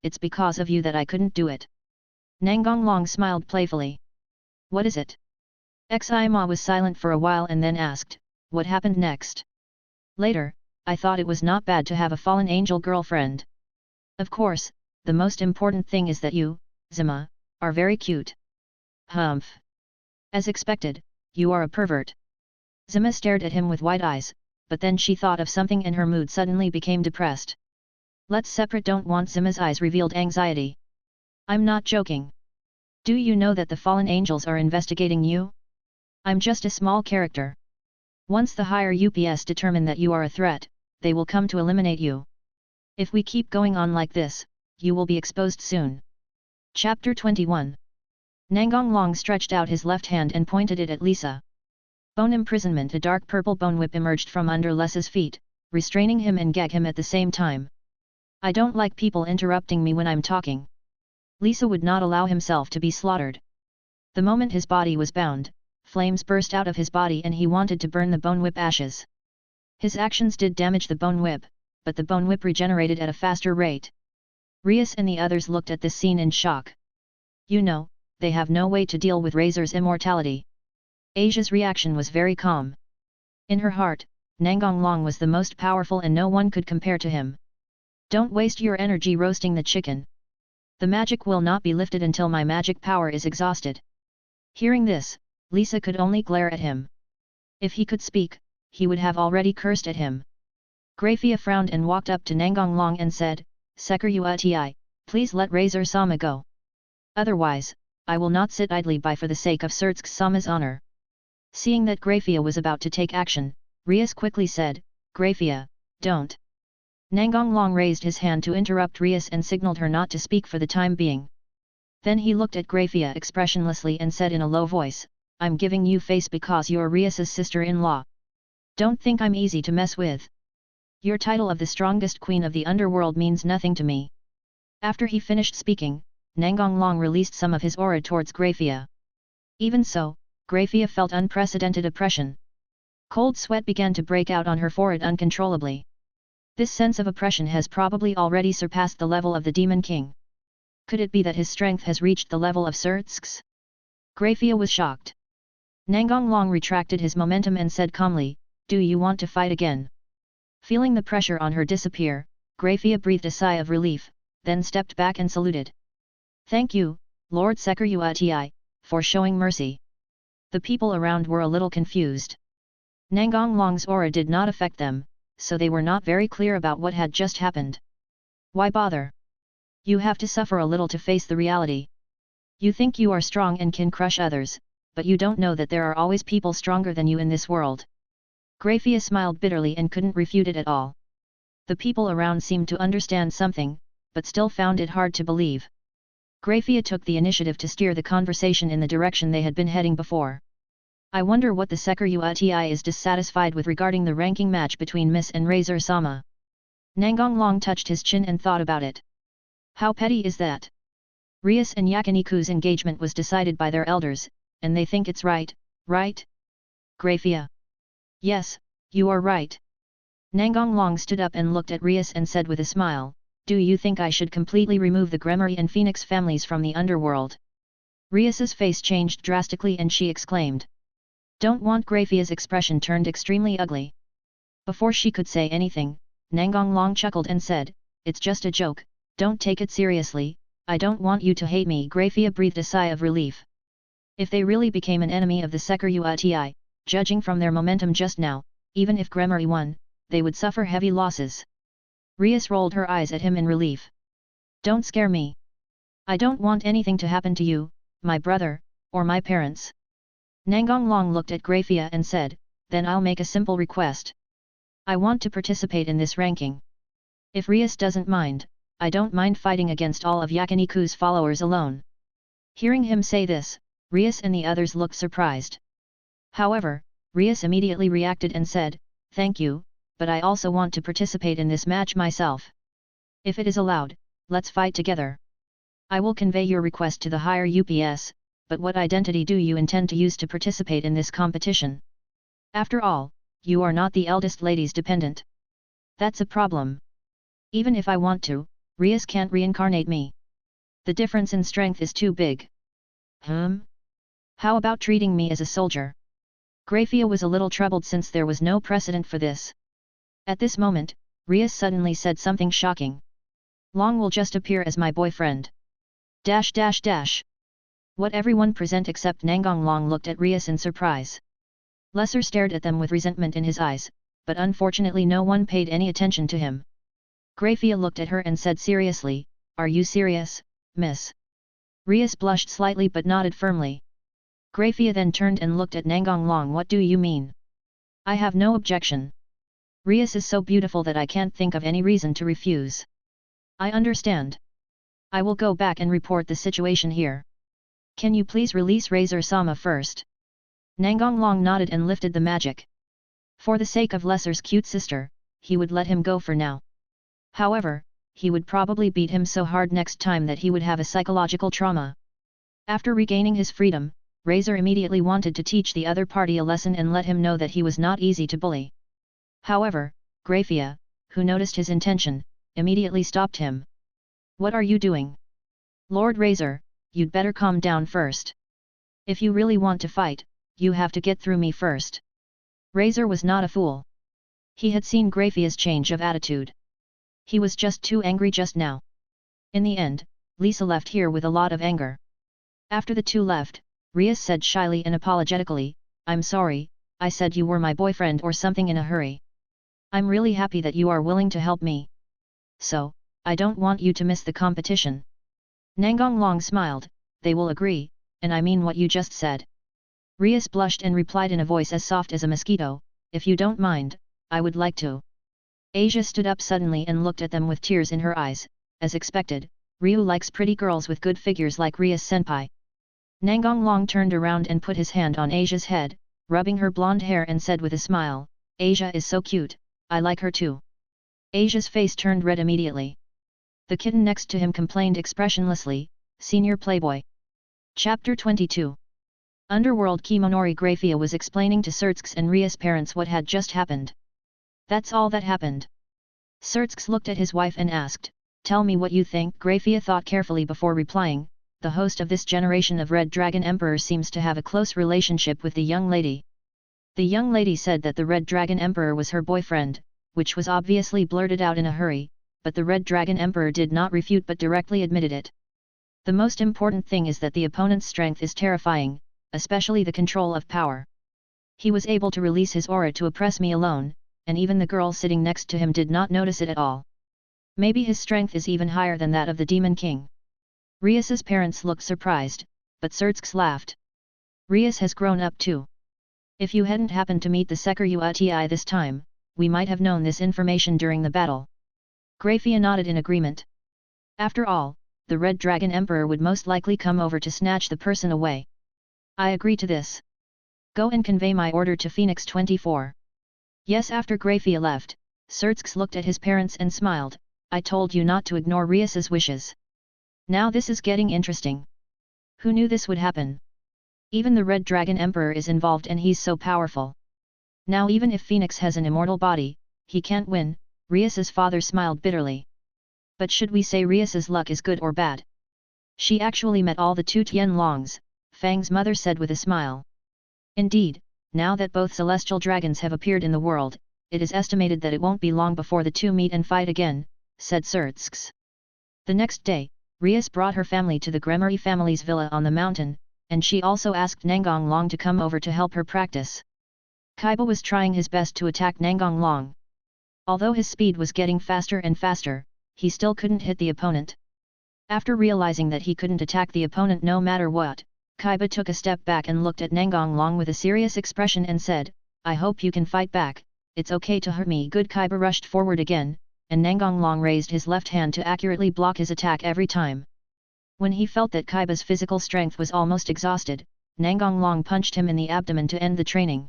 It's because of you that I couldn't do it. Nangong Long smiled playfully. What is it? Xi-Ma was silent for a while and then asked, what happened next? Later, I thought it was not bad to have a fallen angel girlfriend. Of course, the most important thing is that you, Zima, are very cute. Humph. As expected, you are a pervert. Zima stared at him with wide eyes, but then she thought of something and her mood suddenly became depressed. Let's separate. Don't want. Zima's eyes revealed anxiety. I'm not joking. Do you know that the fallen angels are investigating you? I'm just a small character. Once the higher UPS determine that you are a threat, they will come to eliminate you. If we keep going on like this, you will be exposed soon. Chapter 21. Nangong Long stretched out his left hand and pointed it at Lisa. Bone imprisonment. A dark purple bone whip emerged from under Lisa's feet, restraining him and gag him at the same time. I don't like people interrupting me when I'm talking. Lisa would not allow himself to be slaughtered. The moment his body was bound, flames burst out of his body and he wanted to burn the bone whip ashes. His actions did damage the bone whip, but the bone whip regenerated at a faster rate. Rias and the others looked at this scene in shock. You know, they have no way to deal with Razor's immortality. Asia's reaction was very calm. In her heart, Nangong Long was the most powerful and no one could compare to him. Don't waste your energy roasting the chicken. The magic will not be lifted until my magic power is exhausted. Hearing this, Lisa could only glare at him. If he could speak, he would have already cursed at him. Grafia frowned and walked up to Nangong Long and said, Sekur please let Razor Sama go. Otherwise, I will not sit idly by for the sake of Surtsk Sama's honor. Seeing that Grafia was about to take action, Rias quickly said, Grafia, don't. Nangong Long raised his hand to interrupt Rias and signaled her not to speak for the time being. Then he looked at Grafia expressionlessly and said in a low voice, I'm giving you face because you're Rias's sister-in-law. Don't think I'm easy to mess with. Your title of the strongest queen of the underworld means nothing to me. After he finished speaking, Nangong Long released some of his aura towards Grafia. Even so, Grafia felt unprecedented oppression. Cold sweat began to break out on her forehead uncontrollably. This sense of oppression has probably already surpassed the level of the Demon King. Could it be that his strength has reached the level of Surtsk's? Grafia was shocked. Nangong Long retracted his momentum and said calmly, Do you want to fight again? Feeling the pressure on her disappear, Grafia breathed a sigh of relief, then stepped back and saluted. Thank you, Lord Sekur for showing mercy. The people around were a little confused. Nangong Long's aura did not affect them, so they were not very clear about what had just happened. Why bother? You have to suffer a little to face the reality. You think you are strong and can crush others, but you don't know that there are always people stronger than you in this world. Grafia smiled bitterly and couldn't refute it at all. The people around seemed to understand something, but still found it hard to believe. Grafia took the initiative to steer the conversation in the direction they had been heading before. I wonder what the Sekur is dissatisfied with regarding the ranking match between Miss and Razor Sama. Nangong Long touched his chin and thought about it. How petty is that? Rias and Yakiniku's engagement was decided by their elders, and they think it's right, right? Grafia. Yes, you are right. Nangong Long stood up and looked at Rias and said with a smile, Do you think I should completely remove the Gremory and Phoenix families from the underworld? Rias's face changed drastically and she exclaimed. Don't want. Grafia's expression turned extremely ugly. Before she could say anything, Nangong Long chuckled and said, It's just a joke, don't take it seriously, I don't want you to hate me. Grafia breathed a sigh of relief. If they really became an enemy of the Sekur, judging from their momentum just now, even if Gremory won, they would suffer heavy losses. Rias rolled her eyes at him in relief. Don't scare me. I don't want anything to happen to you, my brother, or my parents. Nangong Long looked at Grafia and said, Then I'll make a simple request. I want to participate in this ranking. If Rias doesn't mind, I don't mind fighting against all of Yakiniku's followers alone. Hearing him say this, Rias and the others looked surprised. However, Rias immediately reacted and said, Thank you, but I also want to participate in this match myself. If it is allowed, let's fight together. I will convey your request to the higher UPS, but what identity do you intend to use to participate in this competition? After all, you are not the eldest lady's dependent. That's a problem. Even if I want to, Rias can't reincarnate me. The difference in strength is too big. How about treating me as a soldier? Grafia was a little troubled since there was no precedent for this. At this moment, Rias suddenly said something shocking. Long will just appear as my boyfriend. What everyone present except Nangong Long looked at Rias in surprise. Lesser stared at them with resentment in his eyes, but unfortunately no one paid any attention to him. Grafia looked at her and said seriously, Are you serious, miss? Rias blushed slightly but nodded firmly. Grafia then turned and looked at Nangong Long. What do you mean? I have no objection. Rias is so beautiful that I can't think of any reason to refuse. I understand. I will go back and report the situation here. Can you please release Razor-sama first? Nangong Long nodded and lifted the magic. For the sake of Lesser's cute sister, he would let him go for now. However, he would probably beat him so hard next time that he would have a psychological trauma. After regaining his freedom, Razor immediately wanted to teach the other party a lesson and let him know that he was not easy to bully. However, Graphia, who noticed his intention, immediately stopped him. What are you doing? Lord Razor, you'd better calm down first. If you really want to fight, you have to get through me first. Razor was not a fool. He had seen Graphia's change of attitude. He was just too angry just now. In the end, Lisa left here with a lot of anger. After the two left, Rias said shyly and apologetically, I'm sorry, I said you were my boyfriend or something in a hurry. I'm really happy that you are willing to help me. So, I don't want you to miss the competition. Nangong Long smiled, they will agree, and I mean what you just said. Rias blushed and replied in a voice as soft as a mosquito, if you don't mind, I would like to. Asia stood up suddenly and looked at them with tears in her eyes, as expected, Ryu likes pretty girls with good figures like Rias senpai. Nangong Long turned around and put his hand on Asia's head, rubbing her blonde hair and said with a smile, Asia is so cute, I like her too. Asia's face turned red immediately. The kitten next to him complained expressionlessly, Senior Playboy. Chapter 22. Underworld. Kimonori. Graphia was explaining to Surtsks and Rias' parents what had just happened. That's all that happened. Surtsks looked at his wife and asked, tell me what you think. Graphia thought carefully before replying, the host of this generation of Red Dragon Emperor seems to have a close relationship with the young lady. The young lady said that the Red Dragon Emperor was her boyfriend, which was obviously blurted out in a hurry, but the Red Dragon Emperor did not refute but directly admitted it. The most important thing is that the opponent's strength is terrifying, especially the control of power. He was able to release his aura to oppress me alone, and even the girl sitting next to him did not notice it at all. Maybe his strength is even higher than that of the Demon King. Rias's parents looked surprised, but Surtsks laughed. Rias has grown up too. If you hadn't happened to meet the Sekiruti this time, we might have known this information during the battle. Graphia nodded in agreement. After all, the Red Dragon Emperor would most likely come over to snatch the person away. I agree to this. Go and convey my order to Phoenix 24. Yes. After Graphia left, Surtsks looked at his parents and smiled, I told you not to ignore Rias's wishes. Now this is getting interesting. Who knew this would happen? Even the Red Dragon Emperor is involved and he's so powerful. Now even if Phoenix has an immortal body, he can't win, Rias's father smiled bitterly. But should we say Rias's luck is good or bad? She actually met all the two Tianlongs, Fang's mother said with a smile. Indeed, now that both celestial dragons have appeared in the world, it is estimated that it won't be long before the two meet and fight again, said Surtsks. The next day, Rias brought her family to the Gremory family's villa on the mountain, and she also asked Nangong Long to come over to help her practice. Kaiba was trying his best to attack Nangong Long. Although his speed was getting faster and faster, he still couldn't hit the opponent. After realizing that he couldn't attack the opponent no matter what, Kaiba took a step back and looked at Nangong Long with a serious expression and said, I hope you can fight back, it's okay to hurt me. Good. Kaiba rushed forward again, and Nangong Long raised his left hand to accurately block his attack every time. When he felt that Kaiba's physical strength was almost exhausted, Nangong Long punched him in the abdomen to end the training.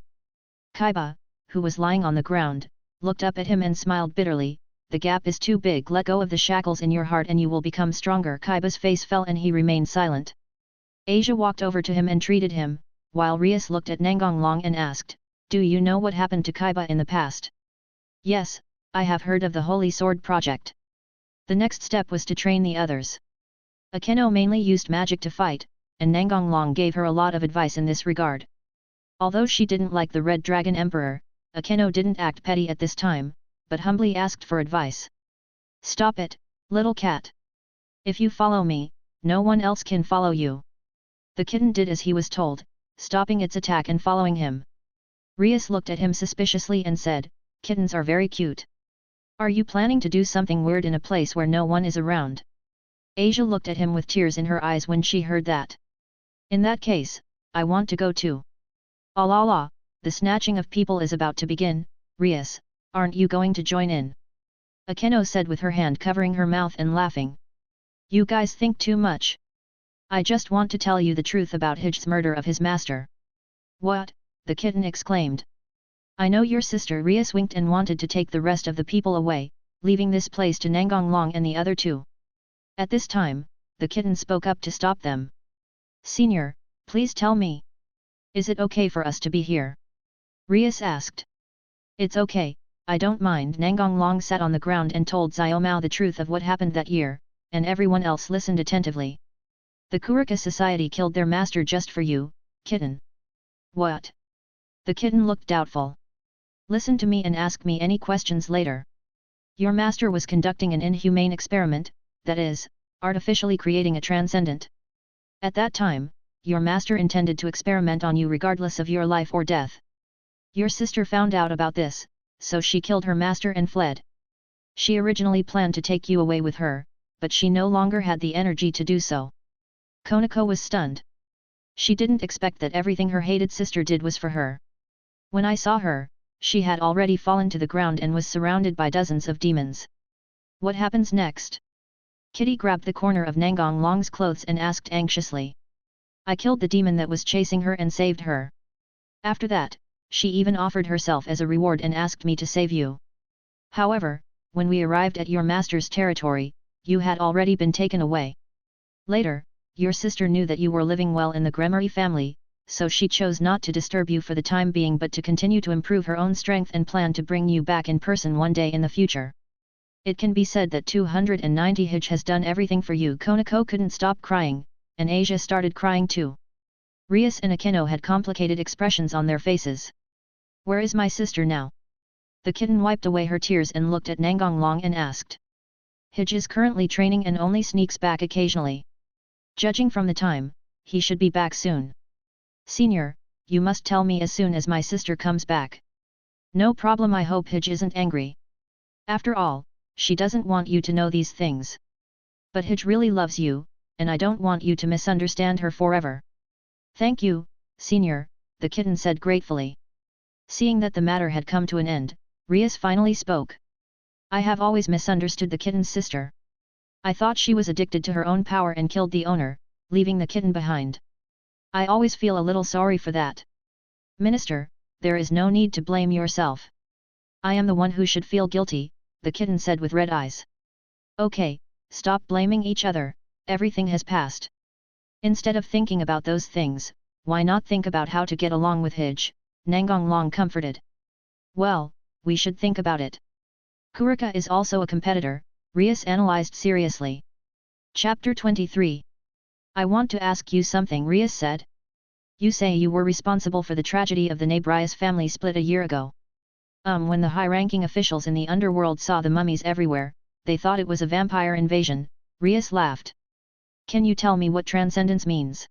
Kaiba, who was lying on the ground, looked up at him and smiled bitterly, the gap is too big. Let go of the shackles in your heart and you will become stronger. Kaiba's face fell and he remained silent. Asia walked over to him and treated him, while Rias looked at Nangong Long and asked, do you know what happened to Kaiba in the past? Yes, I have heard of the Holy Sword project. The next step was to train the others. Akeno mainly used magic to fight, and Nangong Long gave her a lot of advice in this regard. Although she didn't like the Red Dragon Emperor, Akeno didn't act petty at this time, but humbly asked for advice. Stop it, little cat. If you follow me, no one else can follow you. The kitten did as he was told, stopping its attack and following him. Rias looked at him suspiciously and said, kittens are very cute. Are you planning to do something weird in a place where no one is around? Asia looked at him with tears in her eyes when she heard that. In that case, I want to go too. Ah la la, the snatching of people is about to begin. Rias, aren't you going to join in? Akame said with her hand covering her mouth and laughing. You guys think too much. I just want to tell you the truth about Hij's murder of his master. What? The kitten exclaimed. I know your sister. Rias winked and wanted to take the rest of the people away, leaving this place to Nangong Long and the other two. At this time, the kitten spoke up to stop them. Senior, please tell me. Is it okay for us to be here? Rias asked. It's okay, I don't mind. Nangong Long sat on the ground and told Xiaomao the truth of what happened that year, and everyone else listened attentively. The Kurika society killed their master just for you, kitten. What? The kitten looked doubtful. Listen to me and ask me any questions later. Your master was conducting an inhumane experiment, that is, artificially creating a transcendent. At that time, your master intended to experiment on you regardless of your life or death. Your sister found out about this, so she killed her master and fled. She originally planned to take you away with her, but she no longer had the energy to do so. Konako was stunned. She didn't expect that everything her hated sister did was for her. When I saw her, she had already fallen to the ground and was surrounded by dozens of demons. What happens next? Kitty grabbed the corner of Nangong Long's clothes and asked anxiously. I killed the demon that was chasing her and saved her. After that, she even offered herself as a reward and asked me to save you. However, when we arrived at your master's territory, you had already been taken away. Later, your sister knew that you were living well in the Gremory family, so she chose not to disturb you for the time being but to continue to improve her own strength and plan to bring you back in person one day in the future. It can be said that 290 Hij has done everything for you. Konako couldn't stop crying, and Asia started crying too. Rias and Akame had complicated expressions on their faces. Where is my sister now? The kitten wiped away her tears and looked at Nangong Long and asked. Hij is currently training and only sneaks back occasionally. Judging from the time, he should be back soon. Senior, you must tell me as soon as my sister comes back. No problem. I hope Hij isn't angry. After all, she doesn't want you to know these things. But Hij really loves you, and I don't want you to misunderstand her forever. Thank you, Senior, the kitten said gratefully. Seeing that the matter had come to an end, Rias finally spoke. I have always misunderstood the kitten's sister. I thought she was addicted to her own power and killed the owner, leaving the kitten behind. I always feel a little sorry for that. Minister, there is no need to blame yourself. I am the one who should feel guilty, the kitten said with red eyes. Okay, stop blaming each other, everything has passed. Instead of thinking about those things, why not think about how to get along with Hij? Nangong Long comforted. Well, we should think about it. Kurika is also a competitor, Rias analyzed seriously. Chapter 23. I want to ask you something, Rias said. You say you were responsible for the tragedy of the Nabrias family split a year ago. When the high-ranking officials in the underworld saw the mummies everywhere, they thought it was a vampire invasion, Rias laughed. Can you tell me what transcendence means?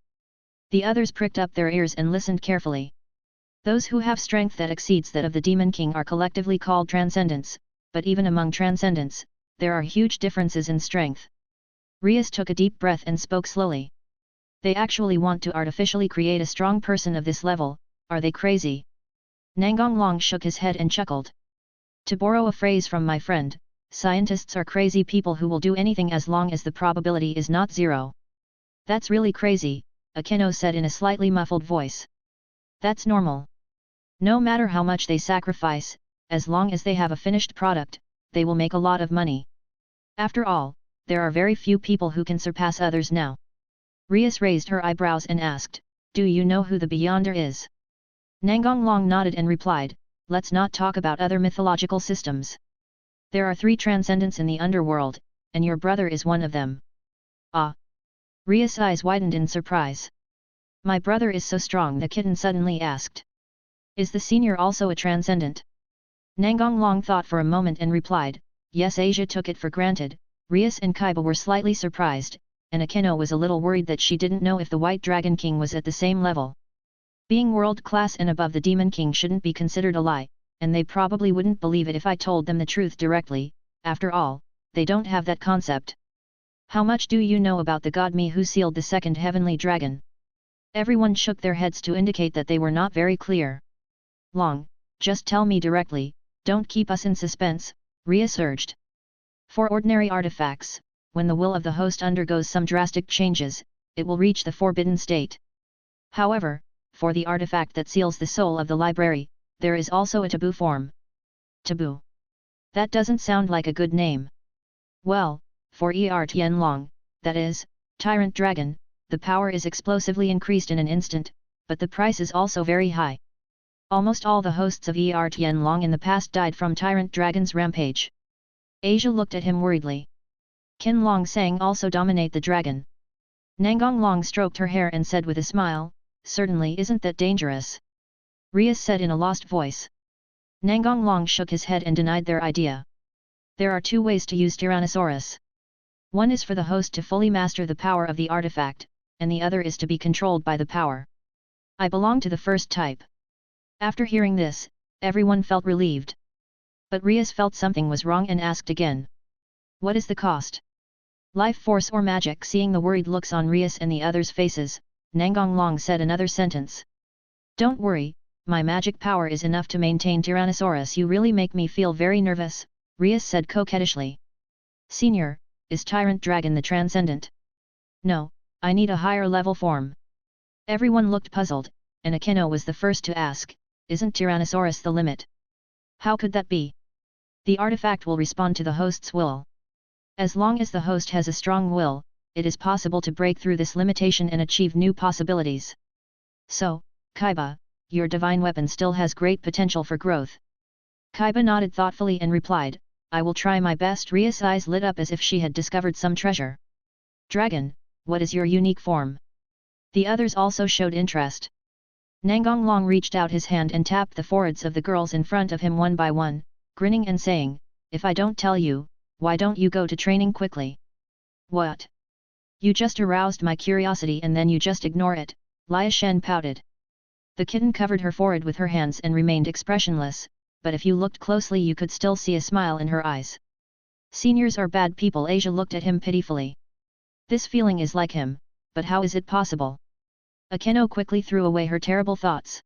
The others pricked up their ears and listened carefully. Those who have strength that exceeds that of the Demon King are collectively called transcendents, but even among transcendents, there are huge differences in strength. Rias took a deep breath and spoke slowly. They actually want to artificially create a strong person of this level, are they crazy? Nangong Long shook his head and chuckled. To borrow a phrase from my friend, scientists are crazy people who will do anything as long as the probability is not zero. That's really crazy, Akame said in a slightly muffled voice. That's normal. No matter how much they sacrifice, as long as they have a finished product, they will make a lot of money. After all, there are very few people who can surpass others now. Rias raised her eyebrows and asked, do you know who the Beyonder is? Nangong Long nodded and replied, let's not talk about other mythological systems. There are 3 transcendents in the underworld, and your brother is one of them. Ah! Rias' eyes widened in surprise. My brother is so strong, the kitten suddenly asked. Is the senior also a transcendent? Nangong Long thought for a moment and replied, yes. Asia took it for granted. Rias and Kaiba were slightly surprised, and Akame was a little worried that she didn't know if the White Dragon King was at the same level. Being world-class and above the Demon King shouldn't be considered a lie, and they probably wouldn't believe it if I told them the truth directly. After all, they don't have that concept. How much do you know about the god Me who sealed the second heavenly dragon? Everyone shook their heads to indicate that they were not very clear. Long, just tell me directly, don't keep us in suspense, Rias urged. For ordinary artifacts, when the will of the host undergoes some drastic changes, it will reach the forbidden state. However, for the artifact that seals the soul of the library, there is also a taboo form. Taboo. That doesn't sound like a good name. Well, for Ertien Long, that is, Tyrant Dragon, the power is explosively increased in an instant, but the price is also very high. Almost all the hosts of Ertien Long in the past died from Tyrant Dragon's rampage. Asia looked at him worriedly. Qin Long Sang also dominate the dragon. Nangong Long stroked her hair and said with a smile, certainly isn't that dangerous. Rias said in a lost voice. Nangong Long shook his head and denied their idea. There are two ways to use Tyrannosaurus. One is for the host to fully master the power of the artifact, and the other is to be controlled by the power. I belong to the first type. After hearing this, everyone felt relieved. But Rias felt something was wrong and asked again. What is the cost? Life force or magic? Seeing the worried looks on Rias and the others' faces, Nangong Long said another sentence. Don't worry, my magic power is enough to maintain Tyrannosaurus. You really make me feel very nervous, Rias said coquettishly. Senior, is Tyrant Dragon the transcendent? No, I need a higher level form. Everyone looked puzzled, and Akeno was the first to ask, isn't Tyrannosaurus the limit? How could that be? The artifact will respond to the host's will. As long as the host has a strong will, it is possible to break through this limitation and achieve new possibilities. So, Kaiba, your divine weapon still has great potential for growth. Kaiba nodded thoughtfully and replied, I will try my best. Ria's eyes lit up as if she had discovered some treasure. Dragon, what is your unique form? The others also showed interest. Nangong Long reached out his hand and tapped the foreheads of the girls in front of him one by one, grinning and saying, if I don't tell you, why don't you go to training quickly? What? You just aroused my curiosity and then you just ignore it, Lia Shen pouted. The kitten covered her forehead with her hands and remained expressionless, but if you looked closely you could still see a smile in her eyes. Seniors are bad people. Asia looked at him pitifully. This feeling is like him, but how is it possible? Akeno quickly threw away her terrible thoughts.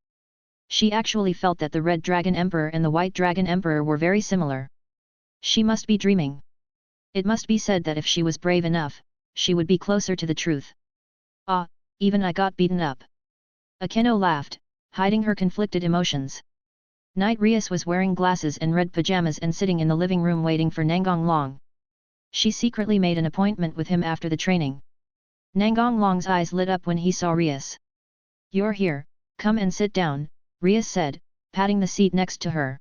She actually felt that the Red Dragon Emperor and the White Dragon Emperor were very similar. She must be dreaming. It must be said that if she was brave enough, she would be closer to the truth. Ah, even I got beaten up. Akeno laughed, hiding her conflicted emotions. Night Rias was wearing glasses and red pajamas and sitting in the living room waiting for Nangong Long. She secretly made an appointment with him after the training. Nangong Long's eyes lit up when he saw Rias. You're here, come and sit down, Rias said, patting the seat next to her.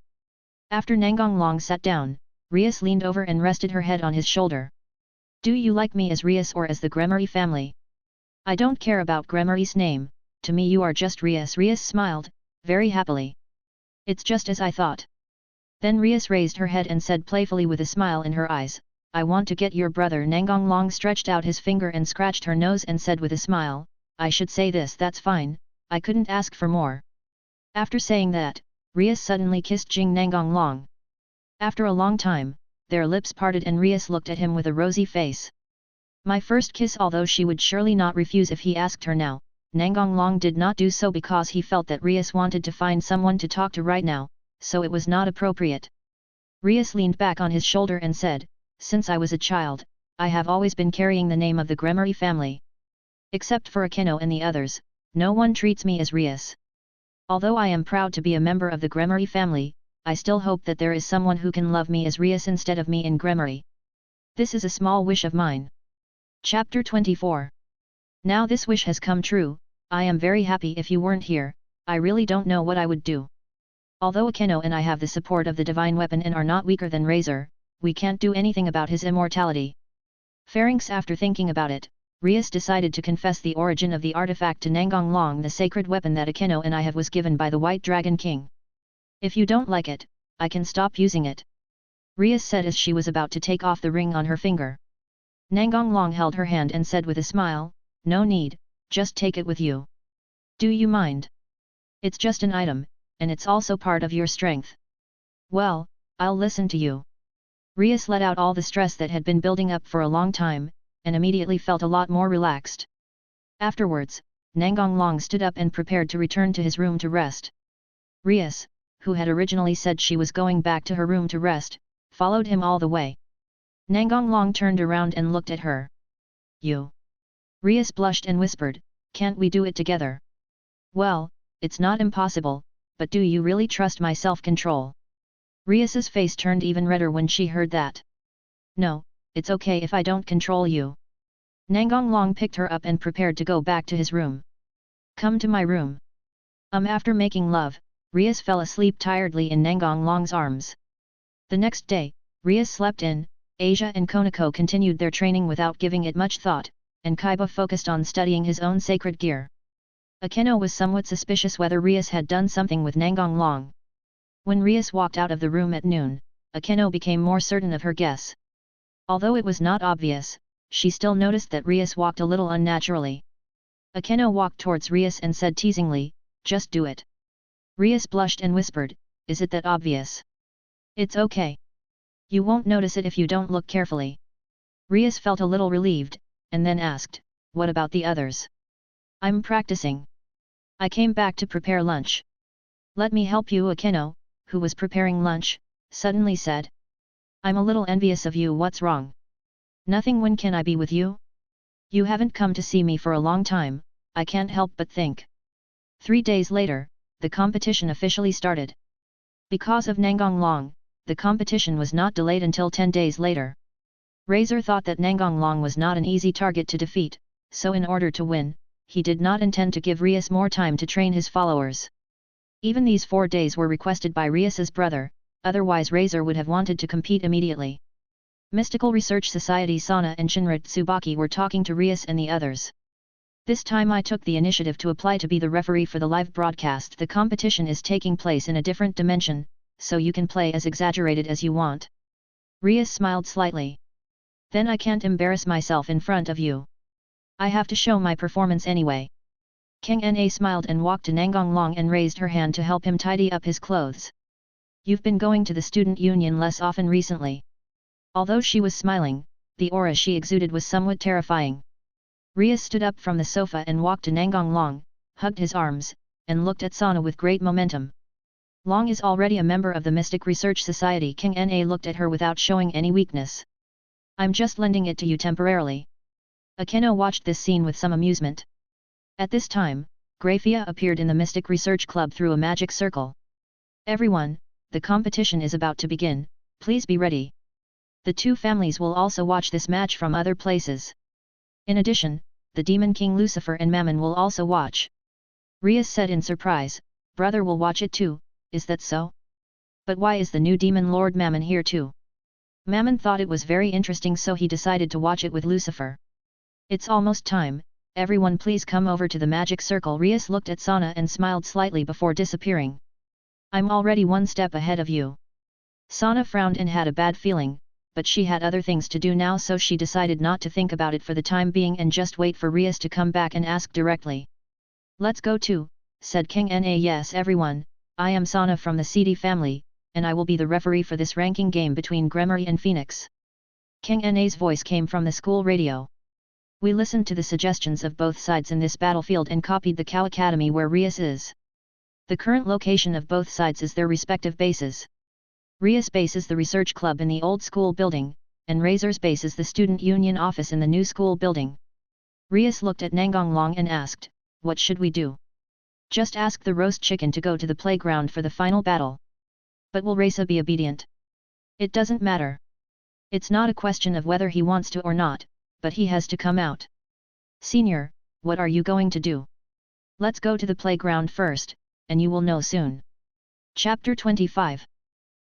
After Nangong Long sat down, Rias leaned over and rested her head on his shoulder. Do you like me as Rias or as the Gremory family? I don't care about Gremory's name, to me you are just Rias. Rias smiled, very happily. It's just as I thought. Then Rias raised her head and said playfully with a smile in her eyes, I want to get your brother. Nangong Long stretched out his finger and scratched her nose and said with a smile, I should say this. That's fine, I couldn't ask for more. After saying that, Rias suddenly kissed Jing Nangong Long. After a long time, their lips parted and Rias looked at him with a rosy face. My first kiss. Although she would surely not refuse if he asked her now, Nangong Long did not do so because he felt that Rias wanted to find someone to talk to right now, so it was not appropriate. Rias leaned back on his shoulder and said, since I was a child, I have always been carrying the name of the Gremory family. Except for Akeno and the others, no one treats me as Rias. Although I am proud to be a member of the Gremory family, I still hope that there is someone who can love me as Rias instead of me in Gremory. This is a small wish of mine. Chapter 24. Now this wish has come true. I am very happy. If you weren't here, I really don't know what I would do. Although Akeno and I have the support of the divine weapon and are not weaker than Razor, we can't do anything about his immortality. Pharynx. After thinking about it, Rias decided to confess the origin of the artifact to Nangong Long. The sacred weapon that Akeno and I have was given by the White Dragon King. If you don't like it, I can stop using it, Rias said as she was about to take off the ring on her finger. Nangong Long held her hand and said with a smile, no need, just take it with you. Do you mind? It's just an item, and it's also part of your strength. Well, I'll listen to you. Rias let out all the stress that had been building up for a long time, and immediately felt a lot more relaxed. Afterwards, Nangong Long stood up and prepared to return to his room to rest. Rias, who had originally said she was going back to her room to rest, followed him all the way. Nangong Long turned around and looked at her. You. Rias blushed and whispered, can't we do it together? Well, it's not impossible, but do you really trust my self-control? Rias's face turned even redder when she heard that. No, it's okay if I don't control you. Nangong Long picked her up and prepared to go back to his room. Come to my room. After making love, Rias fell asleep tiredly in Nangong Long's arms. The next day, Rias slept in, Asia and Konako continued their training without giving it much thought, and Kaiba focused on studying his own sacred gear. Akeno was somewhat suspicious whether Rias had done something with Nangong Long. When Rias walked out of the room at noon, Akeno became more certain of her guess. Although it was not obvious, she still noticed that Rias walked a little unnaturally. Akeno walked towards Rias and said teasingly, just do it. Rias blushed and whispered, is it that obvious? It's okay. You won't notice it if you don't look carefully. Rias felt a little relieved, and then asked, what about the others? I'm practicing. I came back to prepare lunch. Let me help you. Akeno, who was preparing lunch, suddenly said. I'm a little envious of you. What's wrong? Nothing. When can I be with you? You haven't come to see me for a long time, I can't help but think. 3 days later, the competition officially started. Because of Nangong Long, the competition was not delayed until 10 days later. Razor thought that Nangong Long was not an easy target to defeat, so in order to win, he did not intend to give Rias more time to train his followers. Even these 4 days were requested by Rias's brother, otherwise Razor would have wanted to compete immediately. Mystical Research Society Sana and Shinra Tsubaki were talking to Rias and the others. This time I took the initiative to apply to be the referee for the live broadcast. The competition is taking place in a different dimension, so you can play as exaggerated as you want. Rias smiled slightly. Then I can't embarrass myself in front of you. I have to show my performance anyway. King Na smiled and walked to Nangong Long and raised her hand to help him tidy up his clothes. You've been going to the student union less often recently. Although she was smiling, the aura she exuded was somewhat terrifying. Rias stood up from the sofa and walked to Nangong Long, hugged his arms, and looked at Sana with great momentum. Long is already a member of the Mystic Research Society. King Na looked at her without showing any weakness. I'm just lending it to you temporarily. Akeno watched this scene with some amusement. At this time, Graphia appeared in the Mystic Research Club through a magic circle. Everyone, the competition is about to begin, please be ready. The two families will also watch this match from other places. In addition, the Demon King Lucifer and Mammon will also watch. Rias said in surprise, brother will watch it too, is that so? But why is the new Demon Lord Mammon here too? Mammon thought it was very interesting, so he decided to watch it with Lucifer. It's almost time, everyone please come over to the magic circle. Rias looked at Sana and smiled slightly before disappearing. I'm already one step ahead of you. Sana frowned and had a bad feeling, but she had other things to do now, so she decided not to think about it for the time being and just wait for Rias to come back and ask directly. Let's go too, said King Na. Yes everyone, I am Sana from the CD family, and I will be the referee for this ranking game between Gremory and Phoenix. King Na's voice came from the school radio. We listened to the suggestions of both sides in this battlefield and copied the Cow Academy where Rias is. The current location of both sides is their respective bases. Rias' base is the research club in the old school building, and Razor's base is the student union office in the new school building. Rias looked at Nangong Long and asked, what should we do? Just ask the roast chicken to go to the playground for the final battle. But will Reza be obedient? It doesn't matter. It's not a question of whether he wants to or not, but he has to come out. Senior, what are you going to do? Let's go to the playground first, and you will know soon. Chapter 25.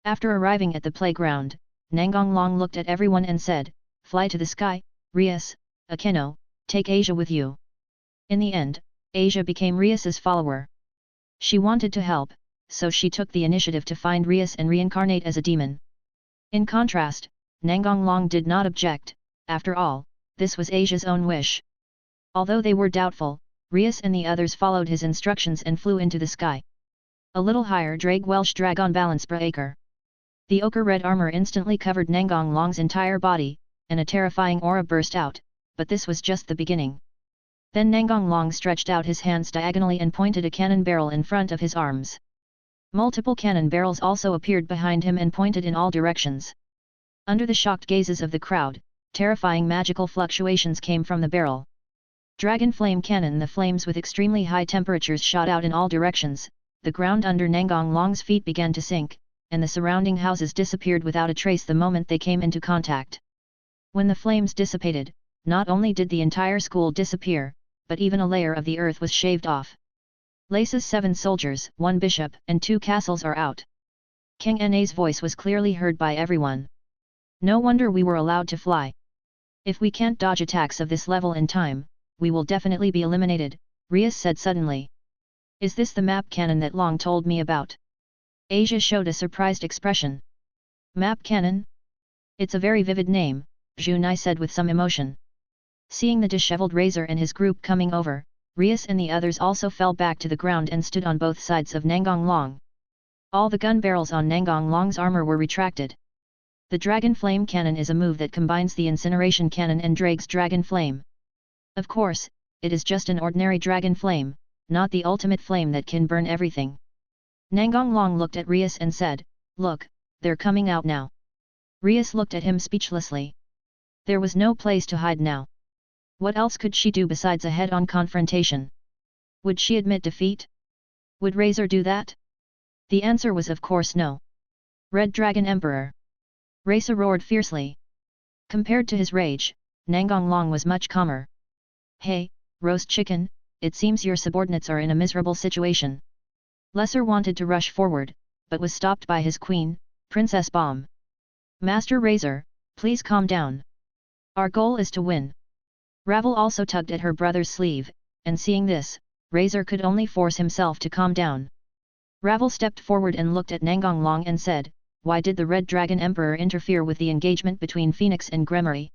After arriving at the playground, Nangong Long looked at everyone and said, fly to the sky, Rias, Akeno, take Asia with you. In the end, Asia became Rias's follower. She wanted to help, so she took the initiative to find Rias and reincarnate as a demon. In contrast, Nangong Long did not object, after all, this was Asia's own wish. Although they were doubtful, Rias and the others followed his instructions and flew into the sky. A little higher Drag Welsh Dragon Balance Breaker. The ochre red armor instantly covered Nangong Long's entire body, and a terrifying aura burst out, but this was just the beginning. Then Nangong Long stretched out his hands diagonally and pointed a cannon barrel in front of his arms. Multiple cannon barrels also appeared behind him and pointed in all directions. Under the shocked gazes of the crowd, terrifying magical fluctuations came from the barrel. Dragon flame cannon. The flames with extremely high temperatures shot out in all directions, the ground under Nangong Long's feet began to sink, and the surrounding houses disappeared without a trace the moment they came into contact. When the flames dissipated, not only did the entire school disappear, but even a layer of the earth was shaved off. Lace's 7 soldiers, 1 bishop, and 2 castles are out. King Na's voice was clearly heard by everyone. No wonder we were allowed to fly. If we can't dodge attacks of this level in time, we will definitely be eliminated, Rias said suddenly. Is this the map cannon that Long told me about? Asia showed a surprised expression. Map cannon? It's a very vivid name, Junai said with some emotion. Seeing the disheveled Razor and his group coming over, Rias and the others also fell back to the ground and stood on both sides of Nangong Long. All the gun barrels on Nangong Long's armor were retracted. The Dragon Flame Cannon is a move that combines the Incineration Cannon and Drake's Dragon Flame. Of course, it is just an ordinary Dragon Flame, not the ultimate flame that can burn everything. Nangong Long looked at Rias and said, "Look, they're coming out now." Rias looked at him speechlessly. There was no place to hide now. What else could she do besides a head-on confrontation? Would she admit defeat? Would Razor do that? The answer was of course no. Red Dragon Emperor. Razor roared fiercely. Compared to his rage, Nangong Long was much calmer. "Hey, roast chicken, it seems your subordinates are in a miserable situation." Lesser wanted to rush forward, but was stopped by his queen, Princess Bomb. "Master Razor, please calm down. Our goal is to win." Ravel also tugged at her brother's sleeve, and seeing this, Razor could only force himself to calm down. Ravel stepped forward and looked at Nangong Long and said, "Why did the Red Dragon Emperor interfere with the engagement between Phoenix and Gremory?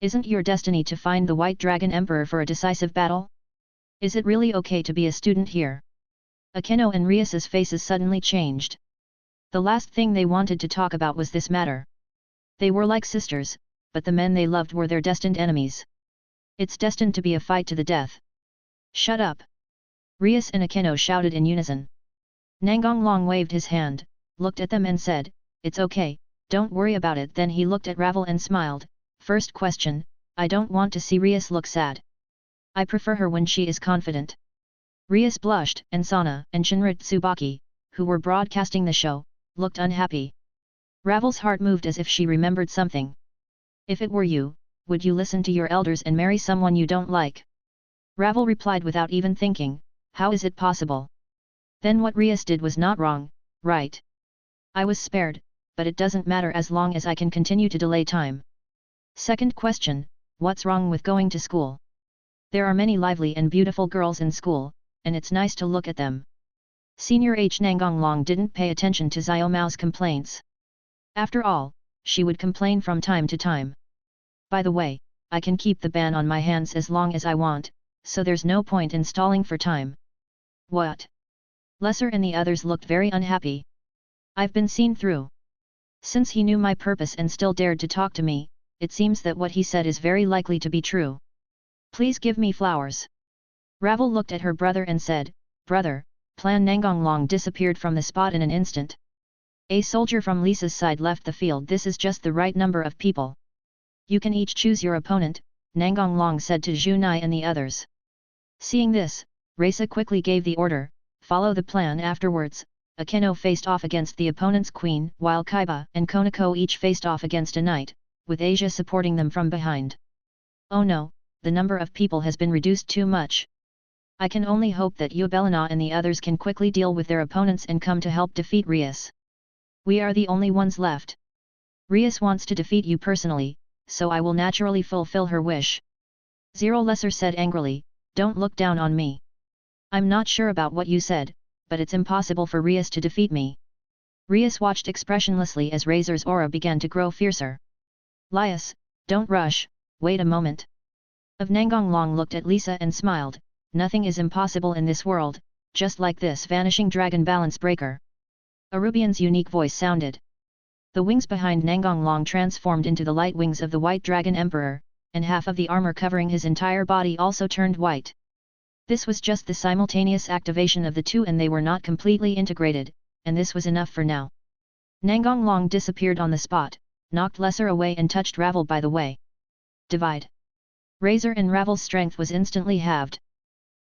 Isn't your destiny to find the White Dragon Emperor for a decisive battle? Is it really okay to be a student here?" Akeno and Rias's faces suddenly changed. The last thing they wanted to talk about was this matter. They were like sisters, but the men they loved were their destined enemies. It's destined to be a fight to the death. "Shut up!" Rias and Akeno shouted in unison. Nangong Long waved his hand, looked at them and said, "It's okay, don't worry about it." Then he looked at Ravel and smiled. "First question, I don't want to see Rias look sad. I prefer her when she is confident." Rias blushed, and Sana and Shinra Tsubaki, who were broadcasting the show, looked unhappy. Ravel's heart moved as if she remembered something. "If it were you, would you listen to your elders and marry someone you don't like?" Ravel replied without even thinking, "How is it possible?" Then what Rias did was not wrong, right? I was spared, but it doesn't matter as long as I can continue to delay time. Second question, what's wrong with going to school? There are many lively and beautiful girls in school, and it's nice to look at them. Senior H. Nangong Long didn't pay attention to Xiao Mao's complaints. After all, she would complain from time to time. "By the way, I can keep the ban on my hands as long as I want, so there's no point in stalling for time." "What?" Lesser and the others looked very unhappy. "I've been seen through. Since he knew my purpose and still dared to talk to me, it seems that what he said is very likely to be true. Please give me flowers." Ravel looked at her brother and said, "Brother." Plan Nangong Long disappeared from the spot in an instant. A soldier from Lisa's side left the field. "This is just the right number of people. You can each choose your opponent," Nangong Long said to Junai and the others. Seeing this, Raisa quickly gave the order, "Follow the plan." Afterwards, Akeno faced off against the opponent's queen, while Kaiba and Konako each faced off against a knight, with Asia supporting them from behind. "Oh no, the number of people has been reduced too much. I can only hope that Yubelina and the others can quickly deal with their opponents and come to help defeat Rias. We are the only ones left. Rias wants to defeat you personally, so I will naturally fulfill her wish." Zero Lesser said angrily, "Don't look down on me. I'm not sure about what you said, but it's impossible for Rias to defeat me." Rias watched expressionlessly as Razor's aura began to grow fiercer. "Lias, don't rush, wait a moment." Of Nangong Long looked at Lisa and smiled, "Nothing is impossible in this world, just like this vanishing dragon balance breaker." Arubian's unique voice sounded. The wings behind Nangong Long transformed into the light wings of the White Dragon Emperor, and half of the armor covering his entire body also turned white. This was just the simultaneous activation of the two, and they were not completely integrated, and this was enough for now. Nangong Long disappeared on the spot, knocked Lesser away and touched Ravel by the way. Divide. Razor and Ravel's strength was instantly halved.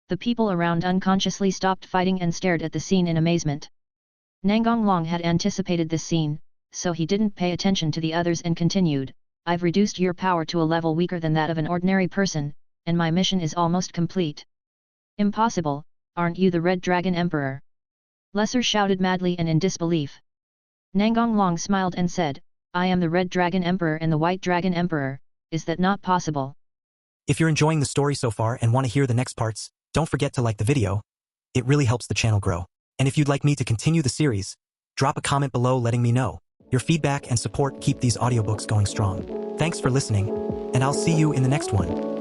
The people around unconsciously stopped fighting and stared at the scene in amazement. Nangong Long had anticipated this scene, so he didn't pay attention to the others and continued, I've reduced your power to a level weaker than that of an ordinary person, and my mission is almost complete. Impossible, aren't you the Red Dragon Emperor? Lesser shouted madly and in disbelief. Nangong Long smiled and said, I am the Red Dragon Emperor and the White Dragon Emperor, is that not possible? If you're enjoying the story so far and want to hear the next parts, don't forget to like the video. It really helps the channel grow. And if you'd like me to continue the series, drop a comment below letting me know. Your feedback and support keep these audiobooks going strong. Thanks for listening, and I'll see you in the next one.